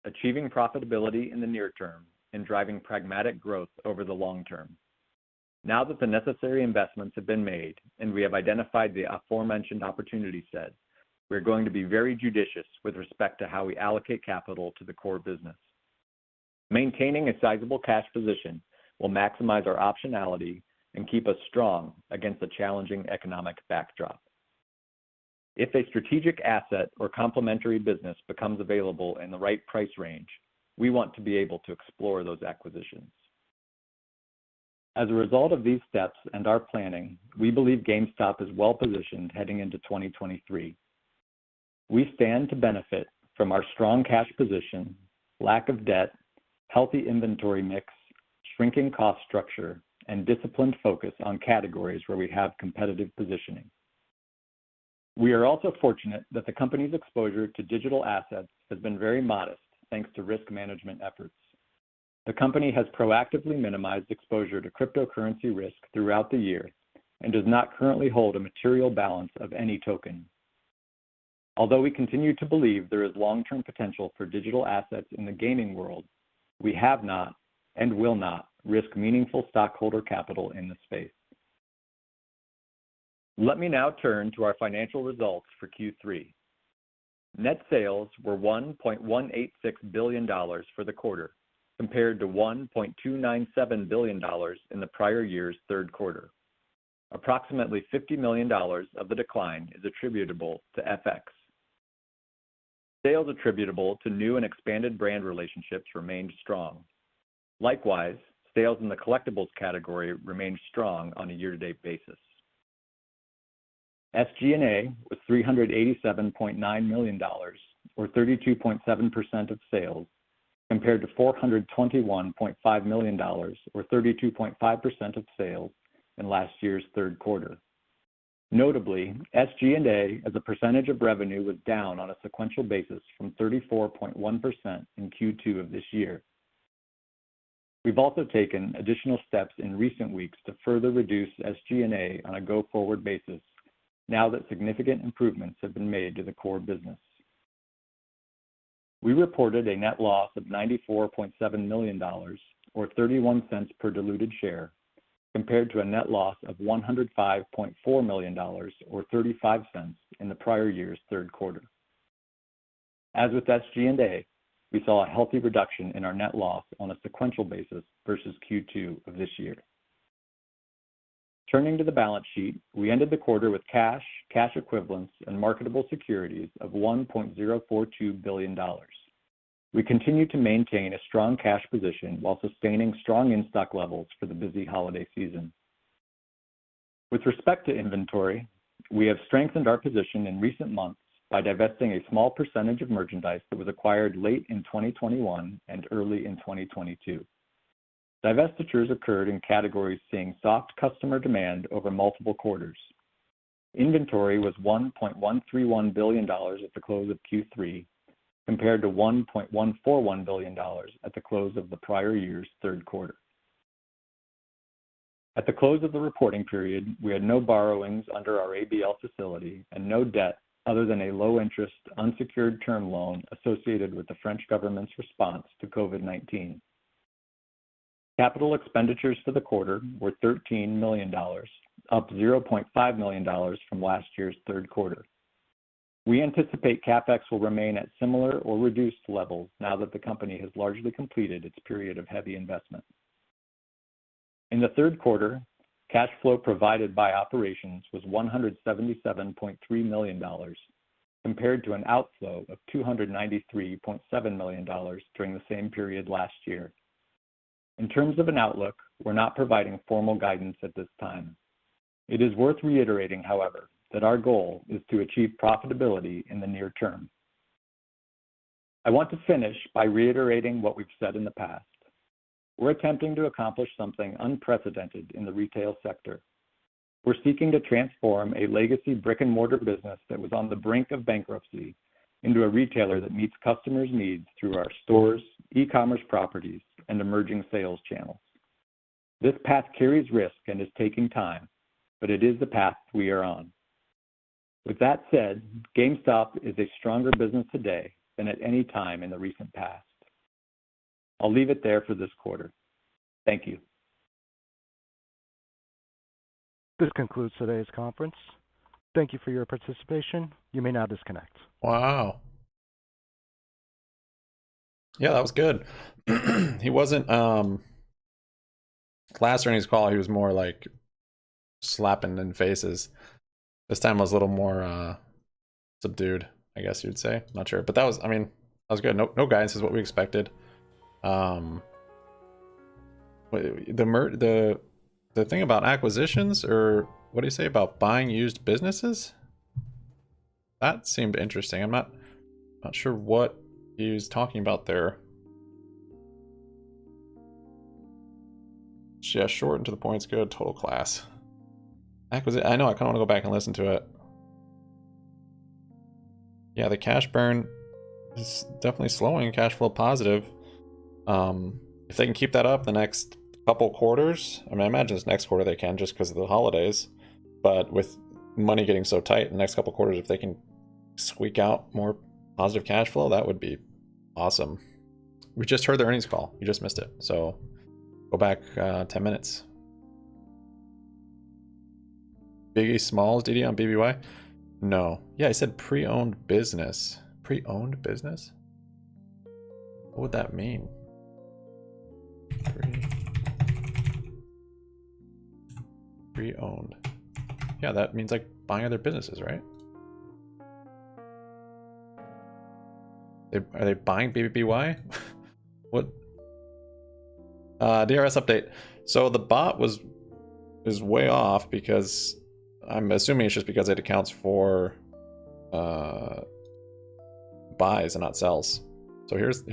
achieving profitability in the near term and driving pragmatic growth over the long term. Now that the necessary investments have been made and we have identified the aforementioned opportunity set, we're going to be very judicious with respect to how we allocate capital to the core business. Maintaining a sizable cash position will maximize our optionality and keep us strong against a challenging economic backdrop. If a strategic asset or complementary business becomes available in the right price range, we want to be able to explore those acquisitions. As a result of these steps and our planning, we believe GameStop is well positioned heading into 2023. We stand to benefit from our strong cash position, lack of debt, healthy inventory mix, shrinking cost structure, and disciplined focus on categories where we have competitive positioning. We are also fortunate that the company's exposure to digital assets has been very modest thanks to risk management efforts. The company has proactively minimized exposure to cryptocurrency risk throughout the year and does not currently hold a material balance of any token. Although we continue to believe there is long-term potential for digital assets in the gaming world, we have not and will not risk meaningful stockholder capital in the space. Let me now turn to our financial results for Q3. Net sales were $1.186 billion for the quarter, compared to $1.297 billion in the prior year's third quarter. Approximately $50 million of the decline is attributable to FX. Sales attributable to new and expanded brand relationships remained strong. Likewise, sales in the collectibles category remained strong on a year-to-date basis. SG&A was $387.9 million, or 32.7% of sales, compared to $421.5 million, or 32.5% of sales in last year's third quarter. Notably, SG&A as a percentage of revenue was down on a sequential basis from 34.1% in Q2 of this year. We've also taken additional steps in recent weeks to further reduce SG&A on a go-forward basis now that significant improvements have been made to the core business. We reported a net loss of $94.7 million, or 31 cents per diluted share, compared to a net loss of $105.4 million, or 35 cents in the prior year's third quarter. As with SG&A, we saw a healthy reduction in our net loss on a sequential basis versus Q2 of this year. Turning to the balance sheet, we ended the quarter with cash, cash equivalents, and marketable securities of $1.042 billion. We continue to maintain a strong cash position while sustaining strong in-stock levels for the busy holiday season. With respect to inventory, We have strengthened our position in recent months by divesting a small percentage of merchandise that was acquired late in 2021 and early in 2022. Divestitures occurred in categories seeing soft customer demand over multiple quarters. Inventory was $1.131 billion at the close of Q3, compared to $1.141 billion at the close of the prior year's third quarter. At the close of the reporting period, we had no borrowings under our ABL facility and no debt other than a low-interest, unsecured term loan associated with the French government's response to COVID-19. Capital expenditures for the quarter were $13 million, up $0.5 million from last year's third quarter. We anticipate CapEx will remain at similar or reduced levels now that the company has largely completed its period of heavy investment. In the third quarter, cash flow provided by operations was $177.3 million, compared to an outflow of $293.7 million during the same period last year. In terms of an outlook, we're not providing formal guidance at this time. It is worth reiterating, however, that our goal is to achieve profitability in the near term. I want to finish by reiterating what we've said in the past. We're attempting to accomplish something unprecedented in the retail sector. We're seeking to transform a legacy brick-and-mortar business that was on the brink of bankruptcy into a retailer that meets customers' needs through our stores, e-commerce properties, and emerging sales channels. This path carries risk and is taking time, but it is the path we are on. With that said, GameStop is a stronger business today than at any time in the recent past. I'll leave it there for this quarter. Thank you. This concludes today's conference. Thank you for your participation. You may now disconnect. Wow. Yeah, that was good. He wasn't last earnings call, he was more like slapping in faces. This time was a little more subdued, I guess you'd say. Not sure. But that was, I mean, that was good. No guidance is what we expected. The thing about acquisitions, or what do you say about buying used businesses? That seemed interesting. I'm not sure what he was talking about there. Yeah, short and to the point's good. Total class. Acquisition. I know. I kind of want to go back and listen to it. Yeah, the cash burn is definitely slowing. Cash flow positive. If they can keep that up the next couple quarters, I mean, I imagine this next quarter they can just because of the holidays. But with money getting so tight in the next couple quarters, if they can squeak out more positive cash flow, that would be awesome. We just heard the earnings call. You just missed it. So go back 10 minutes. Biggie Smalls, DD on BBY? No. Yeah, I said pre-owned business. Pre-owned business? What would that mean? Pre-owned. Yeah, that means like buying other businesses, right? Are they buying BBY? What? DRS update. So the bot is way off because I'm assuming it's just because it accounts for buys and not sells. So here's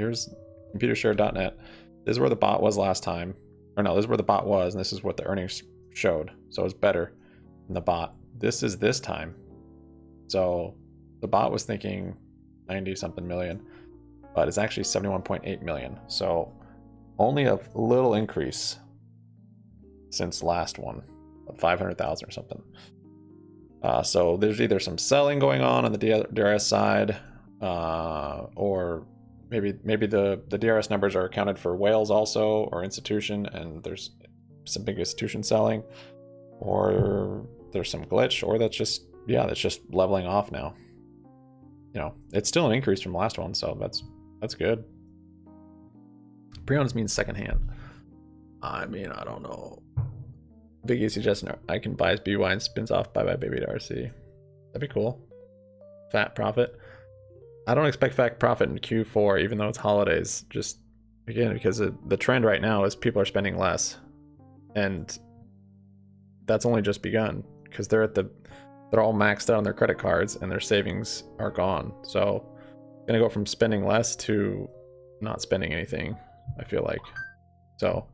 computershare.net. This is where the bot was last time. Or no, this is where the bot was, and this is what the earnings showed. So it's better than the bot. This is this time. So the bot was thinking 90 something million, but it's actually 71.8 million. So only a little increase since last one, 500,000 or something. So there's either some selling going on the DRS side, or maybe the DRS numbers are accounted for whales also, or institution, and there's some big institution selling, or there's some glitch, or that's just leveling off now. You know, it's still an increase from the last one, so that's good. Pre-owns means secondhand. I mean, I don't know. Biggie suggestion I can buy his BY and spins off Bye Bye Baby to RC. That'd be cool. Fat profit. I don't expect fat profit in Q4, even though it's holidays. Just again, because the trend right now is people are spending less, and that's only just begun because they're at the they're all maxed out on their credit cards and their savings are gone. So gonna go from spending less to not spending anything, I feel like. So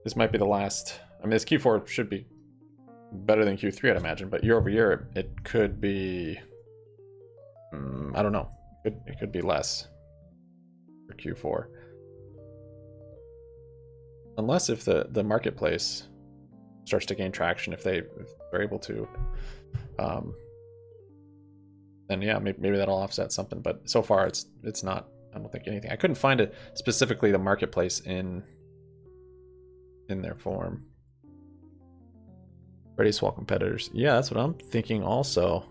this might be the last. I mean, this Q4 should be better than Q3, I'd imagine, but year over year, it could be, I don't know. It could be less for Q4. Unless if the marketplace starts to gain traction, if they're able to, then yeah, maybe that'll offset something. But so far, it's not. I don't think anything. I couldn't find it specifically the marketplace in their form. Ready to swap competitors. Yeah, that's what I'm thinking also.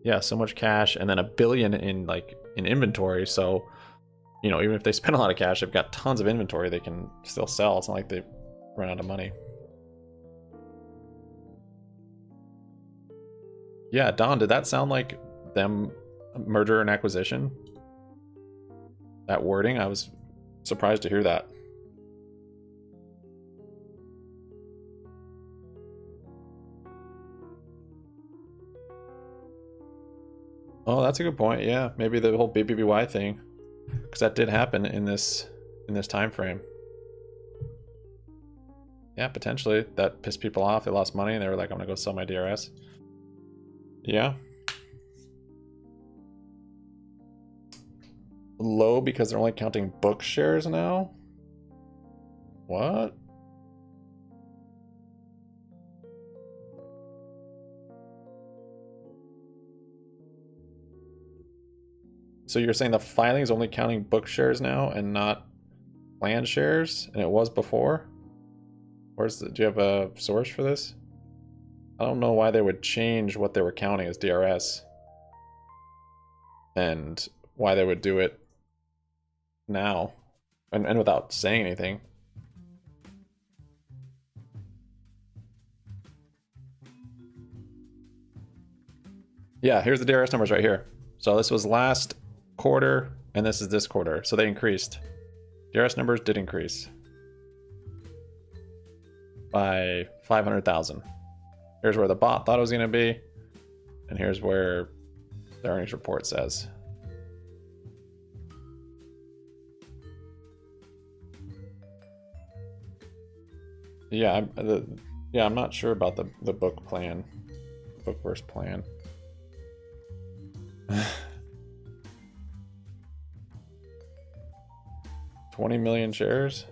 Yeah, so much cash and then $1 billion in inventory. So, you know, even if they spend a lot of cash, they've got tons of inventory they can still sell. It's not like they run out of money. Yeah, Don, did that sound like them merger and acquisition? That wording, I was surprised to hear that. Oh, that's a good point. Yeah, maybe the whole BBBY thing, because that did happen in this time frame. Yeah, potentially that pissed people off. They lost money and they were like, "I'm gonna go sell my DRS." Yeah. Low because they're only counting book shares now. What? So you're saying the filing is only counting book shares now and not planned shares, and it was before? Do you have a source for this? I don't know why they would change what they were counting as DRS, and why they would do it now, and without saying anything. Yeah, here's the DRS numbers right here. So this was last quarter, and this is this quarter. So they increased. DRS numbers did increase by 500,000. Here's where the bot thought it was going to be, and here's where the earnings report says. Yeah, I'm not sure about the book plan, book versus plan. 20 million shares?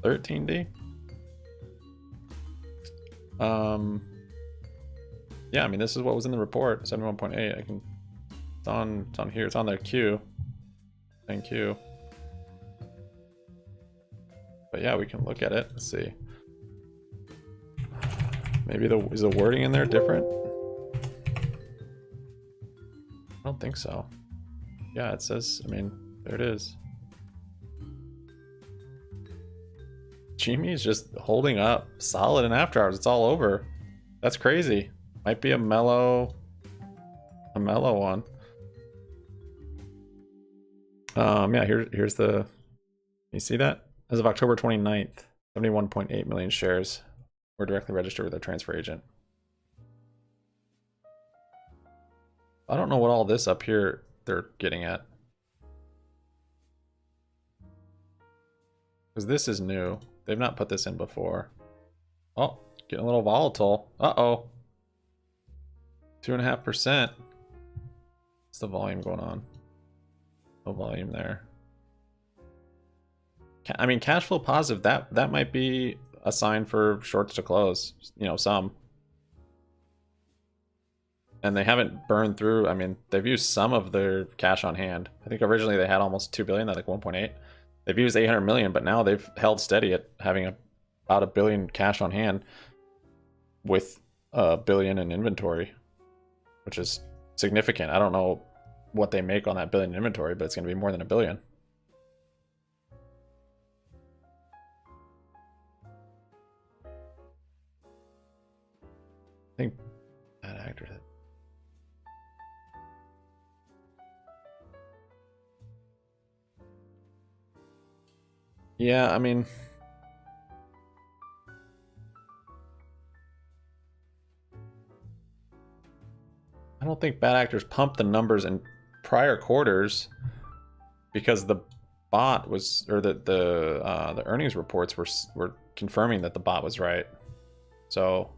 13D? Yeah, I mean, this is what was in the report, 71.8. It's on here, it's on the queue. Thank you. But yeah, we can look at it. Let's see. Maybe is the wording in there different? I don't think so. Yeah, it says, I mean, there it is. GME is just holding up solid in after hours. It's all over. That's crazy. Might be a mellow one. Yeah, here's the, you see that? As of October 29th, 71.8 million shares were directly registered with a transfer agent. I don't know what all this up here they're getting at. Because this is new. They've not put this in before. Oh, getting a little volatile. Uh-oh. 2.5%. What's the volume going on? No volume there. I mean, cash flow positive, that might be a sign for shorts to close, you know, some. And they haven't burned through. I mean, they've used some of their cash on hand. I think originally they had almost 2 billion, like 1.8. They've used 800 million, but now they've held steady at having about $1 billion cash on hand with $1 billion in inventory, which is significant. I don't know what they make on that $1 billion in inventory, but it's going to be more than $1 billion. I think that actor. Yeah, I mean, I don't think bad actors pumped the numbers in prior quarters because the bot was, or the earnings reports were confirming that the bot was right. So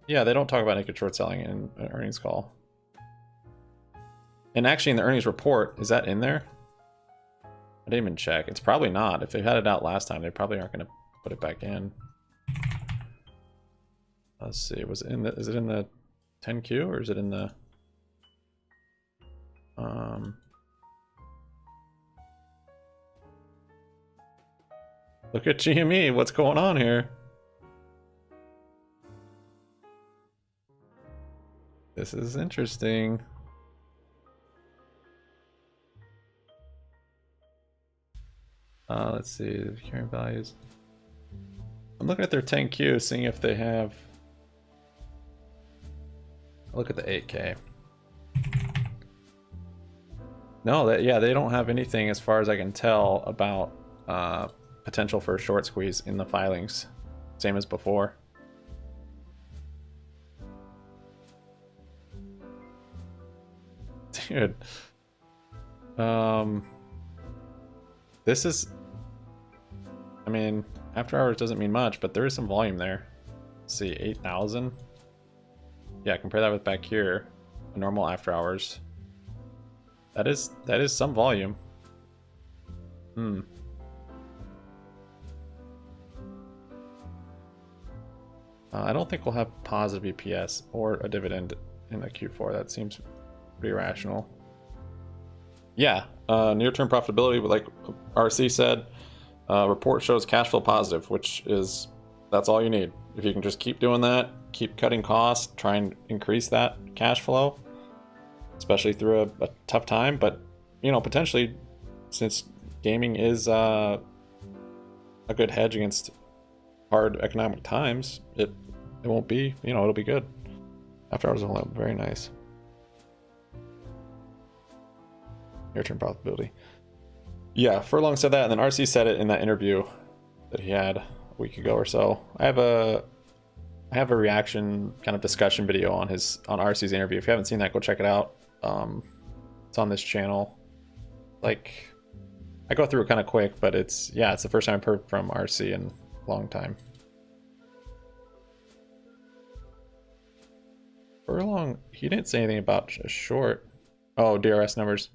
yeah, they don't talk about naked short selling in an earnings call. And actually in the earnings report, is that in there? I didn't even check. It's probably not. If they had it out last time, they probably aren't going to put it back in. Let's see. Was it in the? Is it in the 10Q or is it in the? Look at GME. What's going on here? This is interesting. Let's see, the carrying values. I'm looking at their 10Q, seeing if they have. I'll look at the 8K. No, yeah, they don't have anything as far as I can tell about potential for a short squeeze in the filings. Same as before. Dude. This is, I mean, after hours doesn't mean much, but there is some volume there. Let's see, 8,000. Yeah, compare that with back here, a normal after hours. That is some volume. I don't think we'll have positive EPS or a dividend in the Q4. That seems pretty rational. Yeah, near-term profitability, like RC said, report shows cash flow positive, which is, that's all you need. If you can just keep doing that, keep cutting costs, try and increase that cash flow, especially through a tough time. But, you know, potentially, since gaming is a good hedge against hard economic times, it won't be, you know, it'll be good. After hours will look very nice. Near-term profitability. Yeah, Furlong said that, and then RC said it in that interview that he had a week ago or so. I have a reaction kind of discussion video on RC's interview. If you haven't seen that, go check it out. It's on this channel. Like, I go through it kind of quick, but it's the first time I've heard from RC in a long time. Furlong, he didn't say anything about a short. Oh, DRS numbers.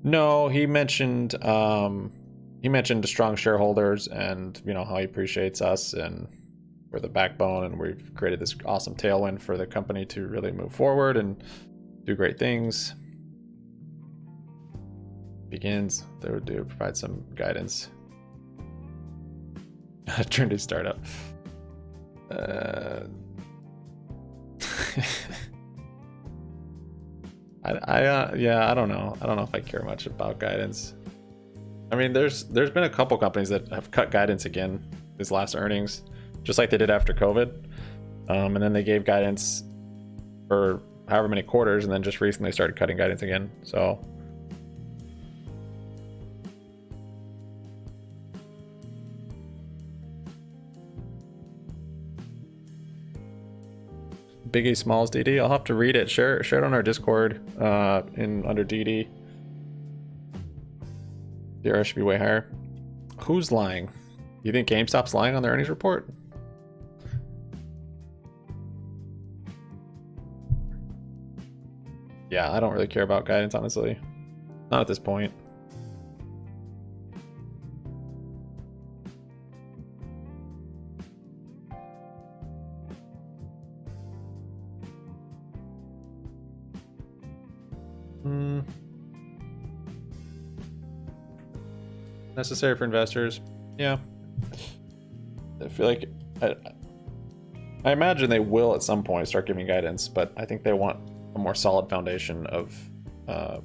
No, he mentioned strong shareholders and, you know, how he appreciates us and we're the backbone and we've created this awesome tailwind for the company to really move forward and do great things. Begins, they would provide some guidance. Trinity startup. I don't know. I don't know if I care much about guidance. I mean, there's been a couple companies that have cut guidance again this last earnings, just like they did after COVID. And then they gave guidance for however many quarters, and then just recently started cutting guidance again. So Biggie Smalls DD. I'll have to read it. Share it on our Discord under DD. DRS should be way higher. Who's lying? You think GameStop's lying on their earnings report? Yeah, I don't really care about guidance, honestly. Not at this point. Necessary for investors. Yeah. I feel like I imagine they will at some point start giving guidance, but I think they want a more solid foundation of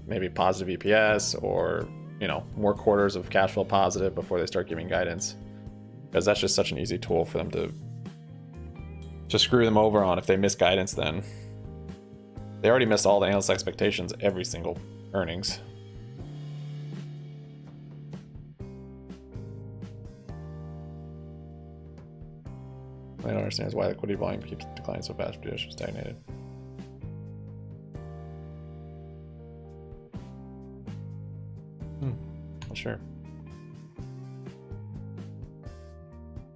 maybe positive EPS or, you know, more quarters of cash flow positive before they start giving guidance, because that's just such an easy tool for them to screw them over on. If they miss guidance, then they already missed all the analyst expectations every single earnings. I don't understand why liquidity volume keeps declining so fast, but it's just stagnated. sure.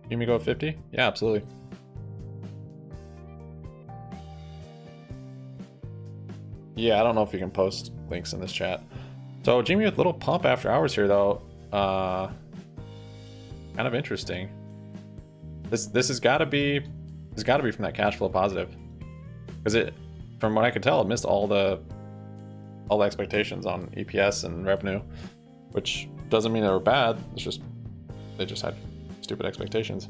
Can we go at 50? Yeah, absolutely. Yeah, I don't know if you can post links in this chat. So GME with little pump after hours here though. Kind of interesting. This has got to be from that cash flow positive, because it, from what I could tell, it missed all the expectations on EPS and revenue, which doesn't mean they were bad. It's just they just had stupid expectations.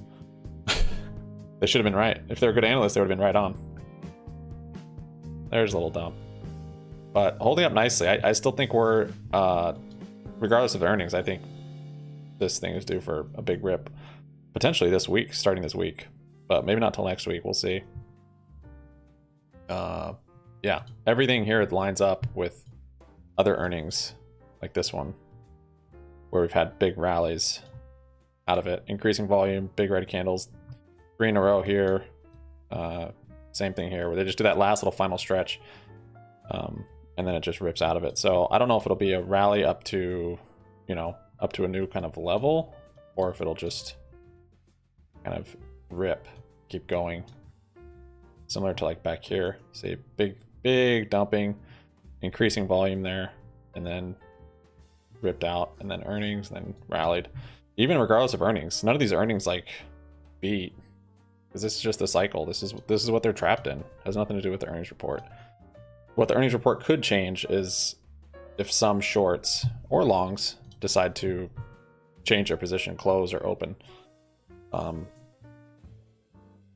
They should have been right. If they're good analysts, they would have been right on. There's a little dumb, but holding up nicely. I still think we're, regardless of the earnings, I think this thing is due for a big rip, potentially this week, starting this week, but maybe not till next week. We'll see. Yeah, everything here lines up with other earnings like this one, where we've had big rallies out of it, increasing volume, big red candles, 3 in a row here. Same thing here, where they just do that last little final stretch, and then it just rips out of it. So I don't know if it'll be a rally up to, you know, up to a new kind of level, or if it'll just kind of rip, keep going, similar to like back here. See, big dumping, increasing volume there, and then ripped out, and then earnings, and then rallied. Even regardless of earnings, none of these earnings like beat, because this is just a cycle. This is what they're trapped in. It has nothing to do with the earnings report. What the earnings report could change is if some shorts or longs decide to change their position, close or open.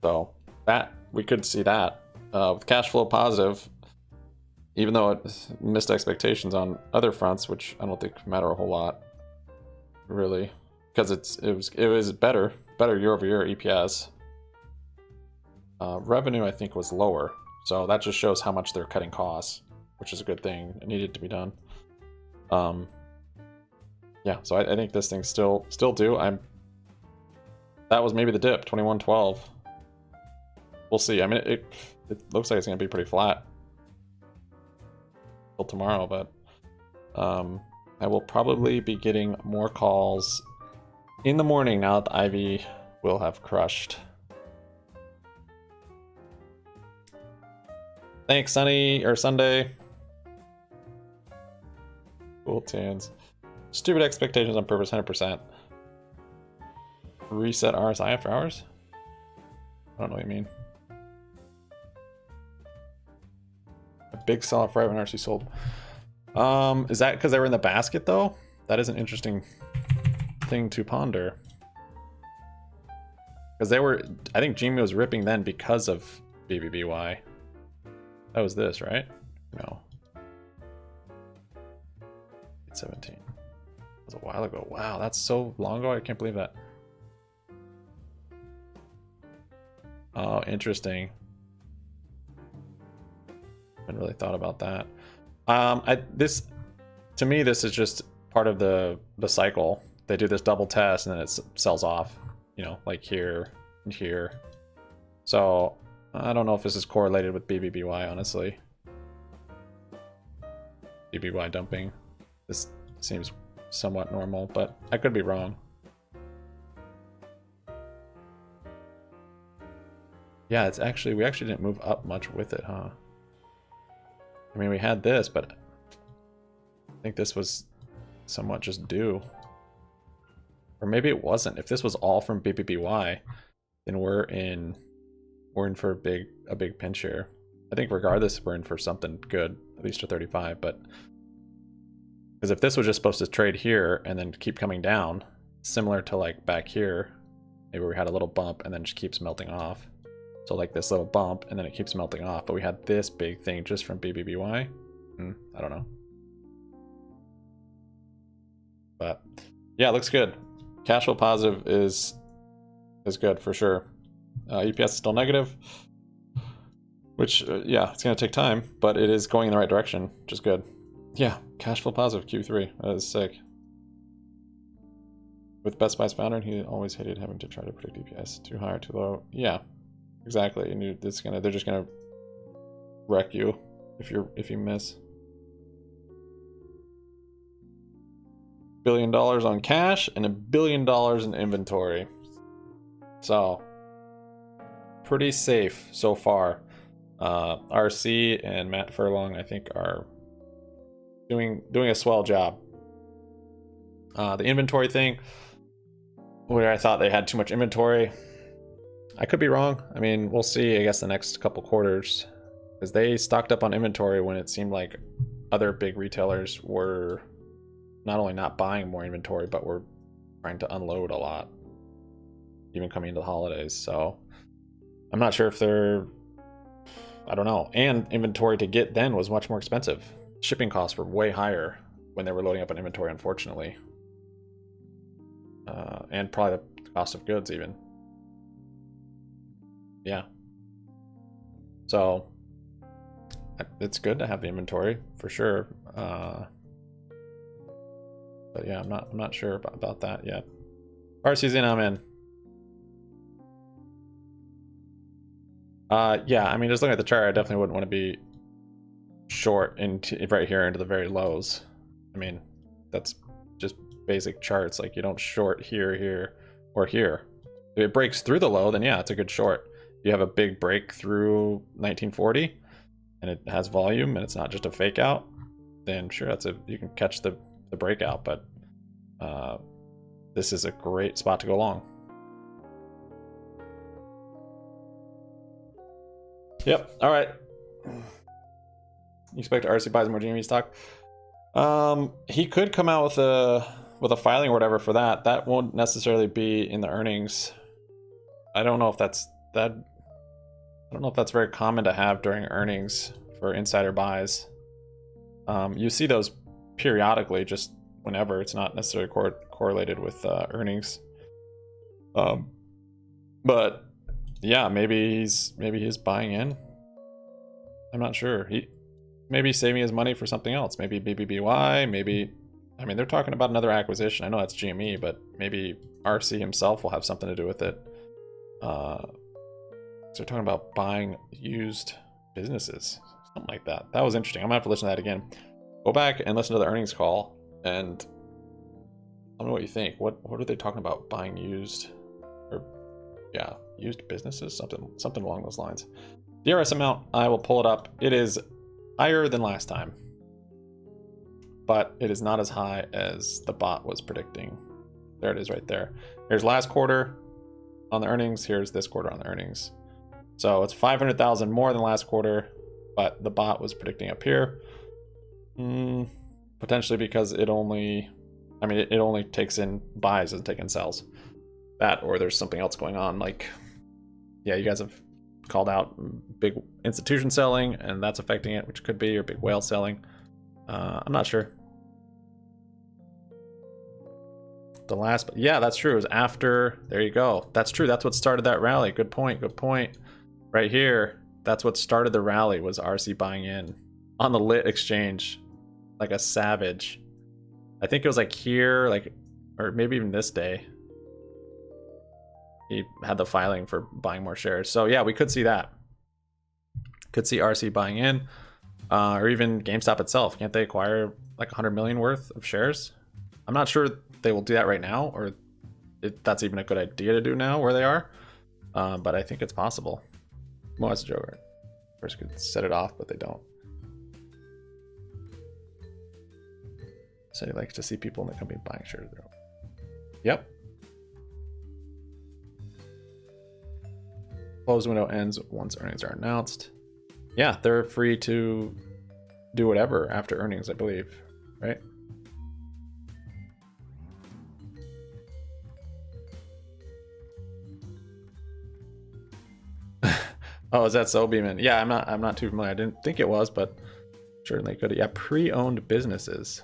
So that we could see that with cash flow positive, even though it missed expectations on other fronts, which I don't think matter a whole lot, really, because it was better year over year EPS. Revenue I think was lower, so that just shows how much they're cutting costs, which is a good thing. It needed to be done. Yeah, so I think this thing's still due. That was maybe the dip, 21.12. We'll see. I mean, it looks like it's gonna be pretty flat till tomorrow, but I will probably be getting more calls in the morning now that the Ivy will have crushed. Thanks, Sunny or Sunday. Cool tunes. Stupid expectations on purpose, 100%. Reset RSI after hours? I don't know what you mean. A big sell-off right when RC sold. Is that because they were in the basket though? That is an interesting thing to ponder. Because they were, I think GME was ripping then because of BBBY. That was this, right? No. 17. That was a while ago. Wow, that's so long ago. I can't believe that. Oh, interesting. Haven't really thought about that. To me, this is just part of the cycle. They do this double test and then it sells off, you know, like here and here. So I don't know if this is correlated with BBBY, honestly. BBY dumping. This seems somewhat normal, but I could be wrong. Yeah, it's actually, we actually didn't move up much with it, huh? I mean, we had this, but I think this was somewhat just due. Or maybe it wasn't. If this was all from BBBY, then we're in for a big pinch here. I think regardless, we're in for something good, at least to 35, but because if this was just supposed to trade here and then keep coming down, similar to like back here, maybe we had a little bump and then just keeps melting off. So like this little bump and then it keeps melting off, but we had this big thing just from BBBY. I don't know. But yeah, it looks good. Cash flow positive is good for sure. EPS is still negative, which yeah, it's gonna take time, but it is going in the right direction, which is good. Yeah, cash flow positive Q3. That is sick. With Best Buy's founder, he always hated having to try to predict EPS too high or too low. Yeah, exactly. And they're just gonna wreck you if you miss. billion on cash and $1 billion in inventory. So pretty safe so far. RC and Matt Furlong, I think, are doing a swell job. The inventory thing, where I thought they had too much inventory, I could be wrong. I mean, we'll see, I guess, the next couple quarters, because they stocked up on inventory when it seemed like other big retailers were not only not buying more inventory, but were trying to unload a lot, even coming into the holidays. So I'm not sure if they're, I don't know. And inventory to get then was much more expensive. Shipping costs were way higher when they were loading up on inventory, unfortunately. And probably the cost of goods even. Yeah. So it's good to have the inventory for sure. But yeah, I'm not sure about that yet. RC's in, I'm in. Yeah, I mean, just looking at the chart, I definitely wouldn't want to be short into right here into the very lows. I mean, that's just basic charts. Like, you don't short here, here, or here. If it breaks through the low, then yeah, it's a good short. If you have a big break through 1940 and it has volume and it's not just a fake out, then sure, you can catch the breakout. But this is a great spot to go long. Yep. All right. You expect RC buys more GME stock? He could come out with a filing or whatever for that. That won't necessarily be in the earnings. I don't know if that's very common to have during earnings for insider buys. You see those periodically, just whenever. It's not necessarily correlated with earnings. But yeah, maybe he's buying in. I'm not sure. He maybe saving his money for something else. Maybe BBBY. Maybe, I mean, they're talking about another acquisition. I know that's GME, but maybe RC himself will have something to do with it. So they're talking about buying used businesses, something like that. That was interesting. I'm gonna have to listen to that again. Go back and listen to the earnings call and tell me what you think. What are they talking about? Buying used, or yeah, used businesses, something along those lines. DRS amount, I will pull it up. It is higher than last time, but it is not as high as the bot was predicting. There it is right there. Here's last quarter on the earnings. Here's this quarter on the earnings. So it's 500,000 more than last quarter, but the bot was predicting up here. Potentially because it only takes in buys, doesn't take in sells. That, or there's something else going on. Like, yeah, you guys have called out big institution selling, and that's affecting it, which could be, or big whale selling. I'm not sure. The last, yeah, that's true. It was after. There you go. That's true. That's what started that rally. Good point. Good point. Right here. That's what started the rally, was RC buying in on the lit exchange like a savage. I think it was like here, like, or maybe even this day. He had the filing for buying more shares. So yeah, we could see that. Could see RC buying in, or even GameStop itself. Can't they acquire like 100 million worth of shares? I'm not sure they will do that right now, or if that's even a good idea to do now where they are. But I think it's possible. Well, that's a joke. First could set it off, but they don't. So he likes to see people in the company buying shares. Yep. Close window ends once earnings are announced. Yeah, they're free to do whatever after earnings, I believe, right? Oh, is that so, Beeman? Yeah, I'm not too familiar. I didn't think it was, but certainly could. Yeah, pre-owned businesses.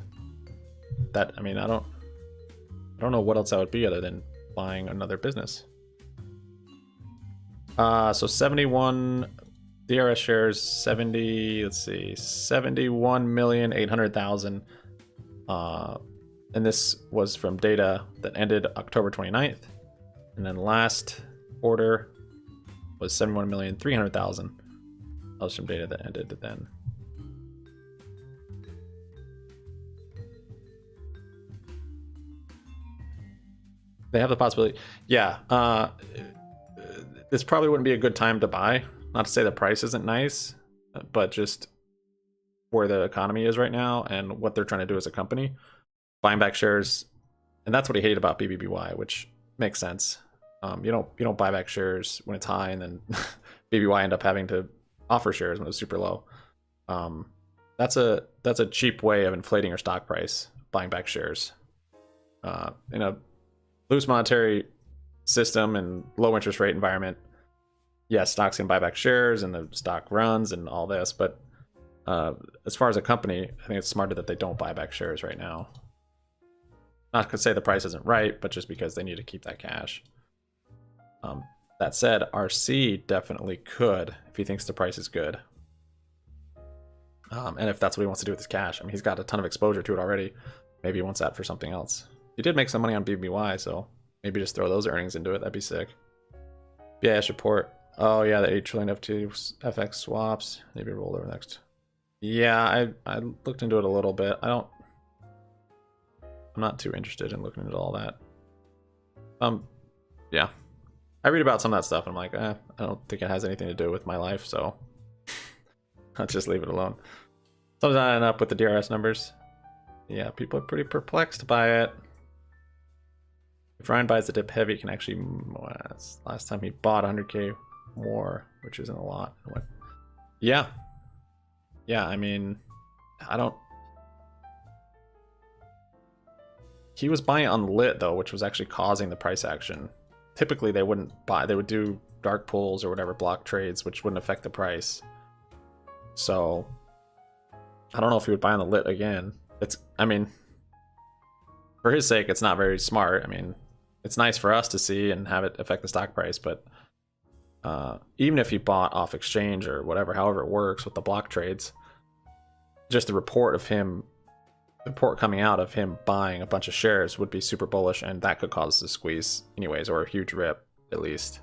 That, I mean, I don't know what else that would be other than buying another business. So 71 DRS shares, 71,800,000. And this was from data that ended October 29th. And then last order was 71,300,000. That was from data that ended then. They have the possibility. Yeah. This probably wouldn't be a good time to buy. Not to say the price isn't nice, but just where the economy is right now and what they're trying to do as a company, buying back shares, and that's what he hated about BBBY, which makes sense. You don't buy back shares when it's high, and then BBY end up having to offer shares when it's super low. That's a cheap way of inflating your stock price, buying back shares. In a loose monetary system and low interest rate environment, yes, stocks can buy back shares and the stock runs and all this, but as far as a company, I think it's smarter that they don't buy back shares right now. Not to say the price isn't right, but just because they need to keep that cash. That said, RC definitely could if he thinks the price is good. And if that's what he wants to do with his cash. I mean, he's got a ton of exposure to it already. Maybe he wants that for something else. He did make some money on BBY, so maybe just throw those earnings into it. That'd be sick. BIS report. Oh yeah, the 8 trillion FX swaps. Maybe roll over next. Yeah, I looked into it a little bit. I'm not too interested in looking into all that. Yeah. I read about some of that stuff and I'm like, I don't think it has anything to do with my life, so I'll just leave it alone. Something's not adding up with the DRS numbers. Yeah, people are pretty perplexed by it. If Ryan buys the dip heavy, he can actually, last time he bought 100k more, which isn't a lot. Yeah. Yeah, I mean, he was buying on lit though, which was actually causing the price action. Typically they wouldn't buy, they would do dark pools or whatever, block trades, which wouldn't affect the price. So I don't know if he would buy on the lit again. I mean, for his sake, it's not very smart. I mean, it's nice for us to see and have it affect the stock price, but even if he bought off exchange or whatever, however it works with the block trades, just the report coming out of him buying a bunch of shares would be super bullish, and that could cause a squeeze anyways, or a huge rip at least.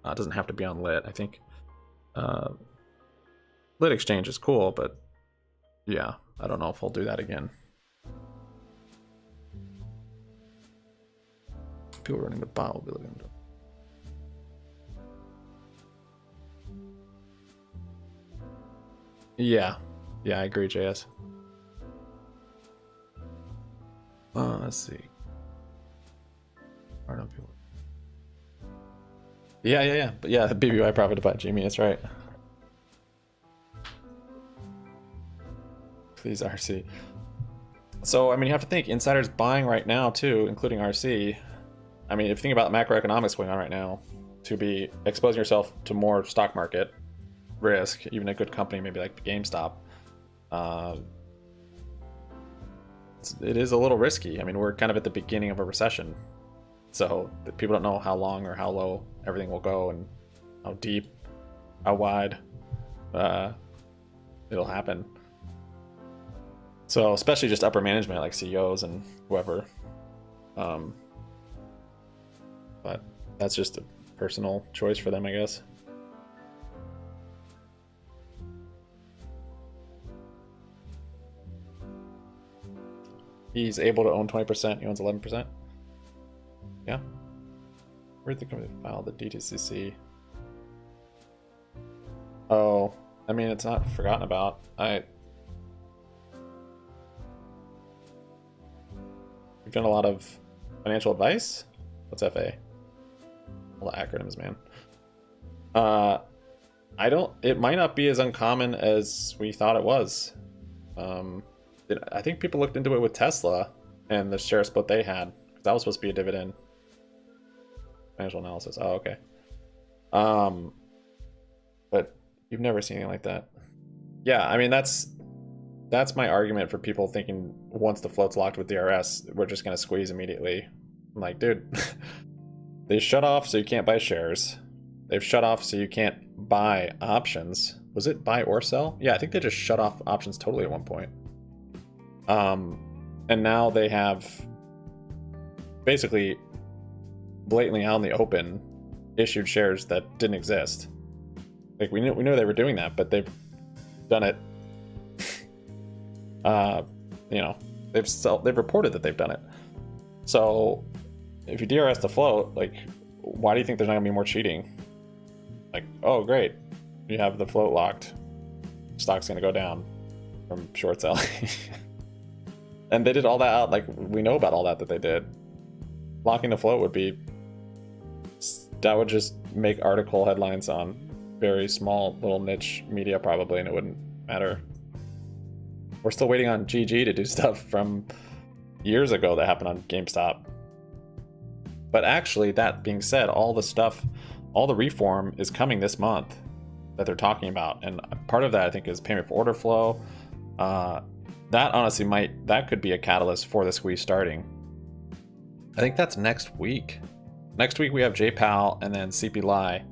It doesn't have to be on lit. I think lit exchange is cool, but yeah, I don't know if I'll do that again. People running the bot will be looking at it. Yeah, I agree, JS. Let's see. I don't know people. Yeah. But yeah, the BBY profited by GME. That's right. Please, RC. So I mean, you have to think insiders buying right now too, including RC. I mean, if you think about macroeconomics going on right now, to be exposing yourself to more stock market risk, even a good company maybe like GameStop, it is a little risky. I mean, we're kind of at the beginning of a recession, so people don't know how long or how low everything will go and how deep, how wide it'll happen. So especially just upper management like CEOs and whoever. But that's just a personal choice for them, I guess. He's able to own 20%. He owns 11%. Yeah. Where'd the company file the DTCC? Oh, I mean, it's not forgotten about. We've done a lot of financial advice. What's FA? All the acronyms, man. It might not be as uncommon as we thought it was. I think people looked into it with Tesla and the share split they had. That was supposed to be a dividend. Financial analysis. Oh, okay. But you've never seen anything like that. Yeah, I mean, that's my argument for people thinking once the float's locked with DRS, we're just going to squeeze immediately. I'm like, dude, they shut off so you can't buy shares. They've shut off so you can't buy options. Was it buy or sell? Yeah, I think they just shut off options totally at one point. And now they have basically blatantly out in the open issued shares that didn't exist. Like we knew they were doing that, but they've done it. They've reported that they've done it. So if you DRS the float, like, why do you think there's not gonna be more cheating? Like, oh great, you have the float locked, stock's gonna go down from short selling. And they did all that out, like, we know about all that they did. Locking the float that would just make article headlines on very small little niche media probably, and it wouldn't matter. We're still waiting on GG to do stuff from years ago that happened on GameStop. But actually, that being said, all the reform is coming this month that they're talking about, and part of that I think is payment for order flow. That honestly that could be a catalyst for the squeeze starting. I think that's next week. Next week we have JPAL and then CP Lai,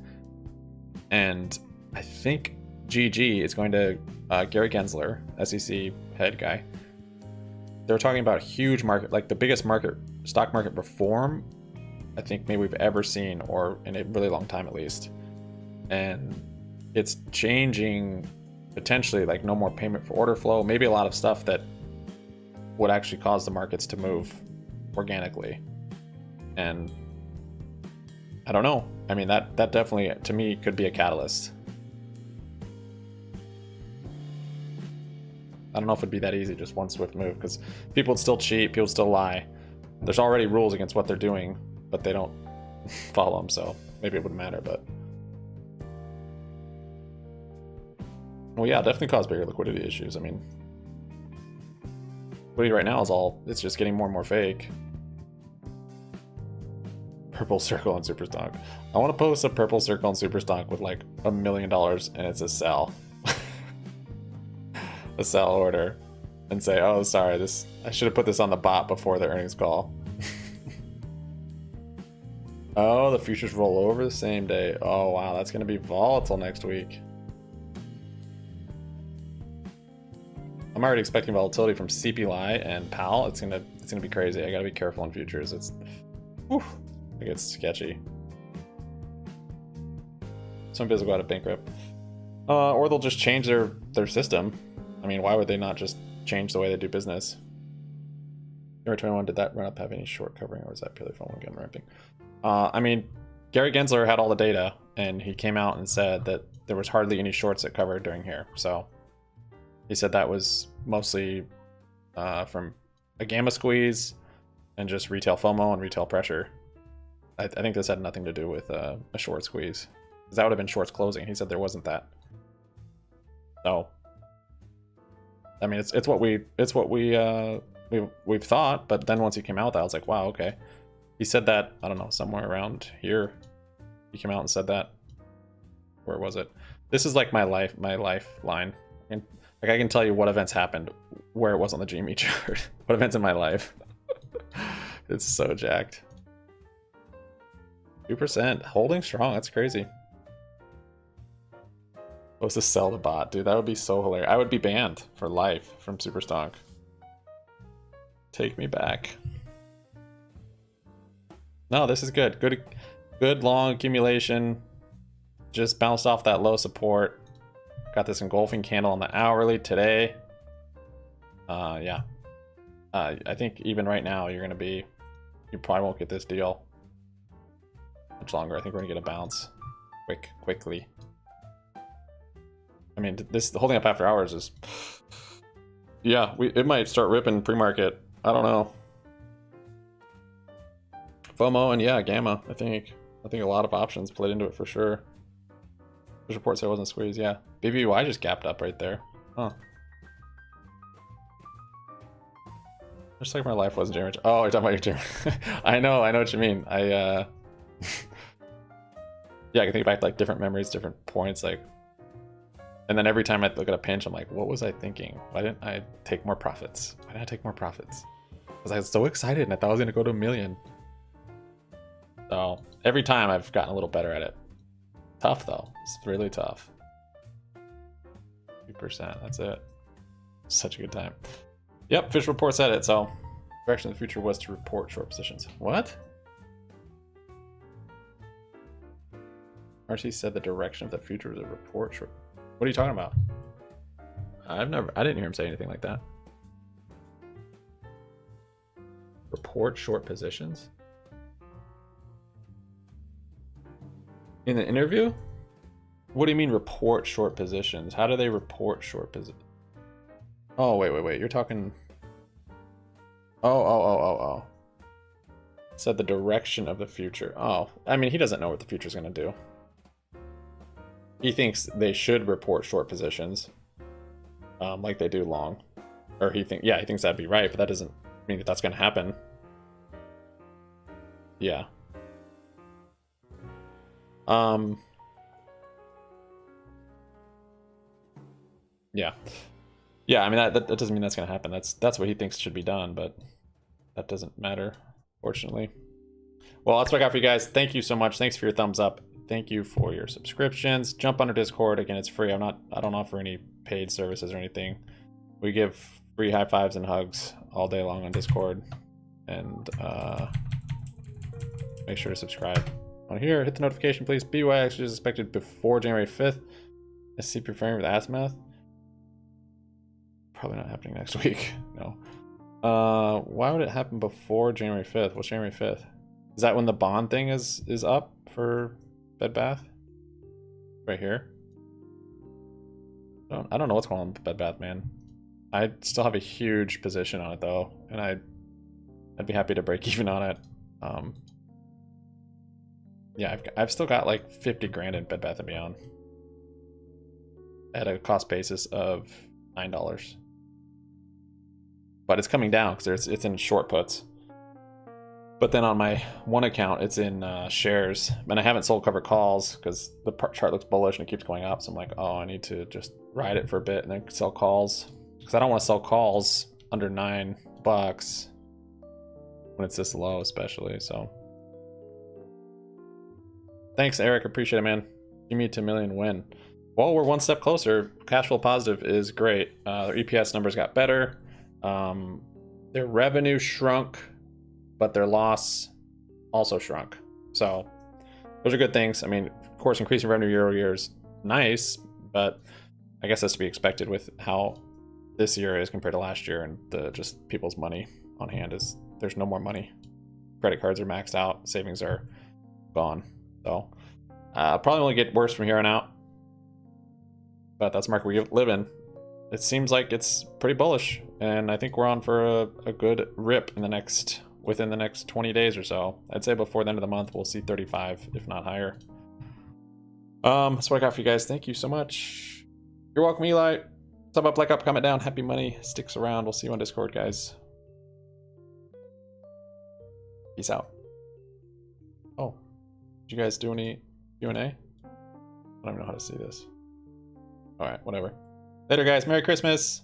and I think GG is going to Gary Gensler, SEC head guy. They're talking about a huge market, like the biggest stock market reform I think maybe we've ever seen, or in a really long time at least. And it's changing potentially, like no more payment for order flow, maybe a lot of stuff that would actually cause the markets to move organically. And I don't know. I mean, that definitely to me could be a catalyst. I don't know if it'd be that easy, just one swift move, because people would still cheat, people would still lie. There's already rules against what they're doing, but they don't follow them, so maybe it wouldn't matter. But well, yeah, definitely cause bigger liquidity issues. I mean, liquidity right now it's just getting more and more fake. Purple circle and super stock. I want to post a purple circle and super stock with like $1 million, and it's a sell. A sell order, and say, oh sorry, I should have put this on the bot before the earnings call. Oh, the futures roll over the same day. Oh wow, that's gonna be volatile next week. I'm already expecting volatility from CPI and PAL. It's gonna be crazy. I gotta be careful in futures. It gets sketchy. Some people go out of bankrupt, or they'll just change their system. I mean, why would they not just change the way they do business? January 21, did that run up have any short covering, or was that purely following game ramping? I mean, Gary Gensler had all the data, and he came out and said that there was hardly any shorts that covered during here. So he said that was mostly from a gamma squeeze and just retail FOMO and retail pressure. I think this had nothing to do with a short squeeze, because that would have been shorts closing. He said there wasn't that. So I mean, it's what we've thought, but then once he came out with that, I was like, wow, okay. He said that, I don't know, somewhere around here. He came out and said that. Where was it? This is like my lifeline. And like I can tell you what events happened where it was on the GME chart. What events in my life. It's so jacked. 2%, holding strong. That's crazy. Supposed to sell the bot, dude. That would be so hilarious. I would be banned for life from Superstonk. Take me back. No, this is good. Good long accumulation. Just bounced off that low support. Got this engulfing candle on the hourly today. Yeah. I think even right now you probably won't get this deal much longer. I think we're gonna get a bounce quickly. I mean, this holding up after hours is, yeah, it might start ripping pre-market. I don't know. FOMO and yeah, gamma. I think a lot of options played into it for sure. This report said it wasn't squeezed. Yeah, BBY just gapped up right there. Huh. Just like my life wasn't January. Oh, you're talking about your January. I know what you mean. Yeah, I can think back to like different memories, different points, like. And then every time I look at a pinch, I'm like, what was I thinking? Why didn't I take more profits? Why did I take more profits? Because I was so excited and I thought I was going to go to $1 million. So every time I've gotten a little better at it. Tough though. It's really tough. 2%. That's it. Such a good time. Yep, Fish Report said it. So direction of the future was to report short positions. What? RC said the direction of the future was a report short. What are you talking about? I didn't hear him say anything like that. Report short positions? In the interview? What do you mean report short positions? How do they report short positions? Oh, wait. You're talking... Oh. Said the direction of the future. Oh, I mean, he doesn't know what the future's going to do. He thinks they should report short positions, like they do long. Or he thinks that'd be right, but that doesn't mean that that's going to happen. Yeah. Yeah. Yeah, I mean, that doesn't mean that's going to happen. That's what he thinks should be done, but that doesn't matter, fortunately. Well, that's what I got for you guys. Thank you so much. Thanks for your thumbs up. Thank you for your subscriptions. Jump on our Discord. Again, it's free. I don't offer any paid services or anything. We give free high fives and hugs all day long on Discord. And make sure to subscribe on here. Hit the notification, please. BYX is expected before January 5th. SC preparing with Azimuth. Probably not happening next week. No. Why would it happen before January 5th? What's January 5th? Is that when the bond thing is up for Bed Bath? Right here? I don't know what's going on with Bed Bath, man. I still have a huge position on it though, and I'd be happy to break even on it. Yeah, I've still got like 50 grand in Bed Bath & Beyond at a cost basis of $9. But it's coming down because it's in short puts. But then on my one account, it's in shares. And I haven't sold covered calls because the chart looks bullish and it keeps going up. So I'm like, oh, I need to just ride it for a bit and then sell calls. Because I don't want to sell calls under $9 when it's this low, especially. So thanks, Eric. Appreciate it, man. Give me to million win. Well, we're one step closer. Cash flow positive is great. Their EPS numbers got better. Their revenue shrunk, but their loss also shrunk. So those are good things. I mean, of course, increasing revenue year over year is nice, but I guess that's to be expected with how this year is compared to last year, and just people's money on hand is there's no more money. Credit cards are maxed out, savings are gone. So probably only get worse from here on out. But that's the market we live in. It seems like it's pretty bullish, and I think we're on for a good rip within the next 20 days or so. I'd say before the end of the month we'll see 35, if not higher. That's what I got for you guys. Thank you so much. You're welcome, Eli. Sub up, like up, comment down. Happy money sticks around. We'll see you on Discord, guys. Peace out. Oh, did you guys do any Q&A? I don't even know how to see this. All right, whatever. Later, guys. Merry Christmas.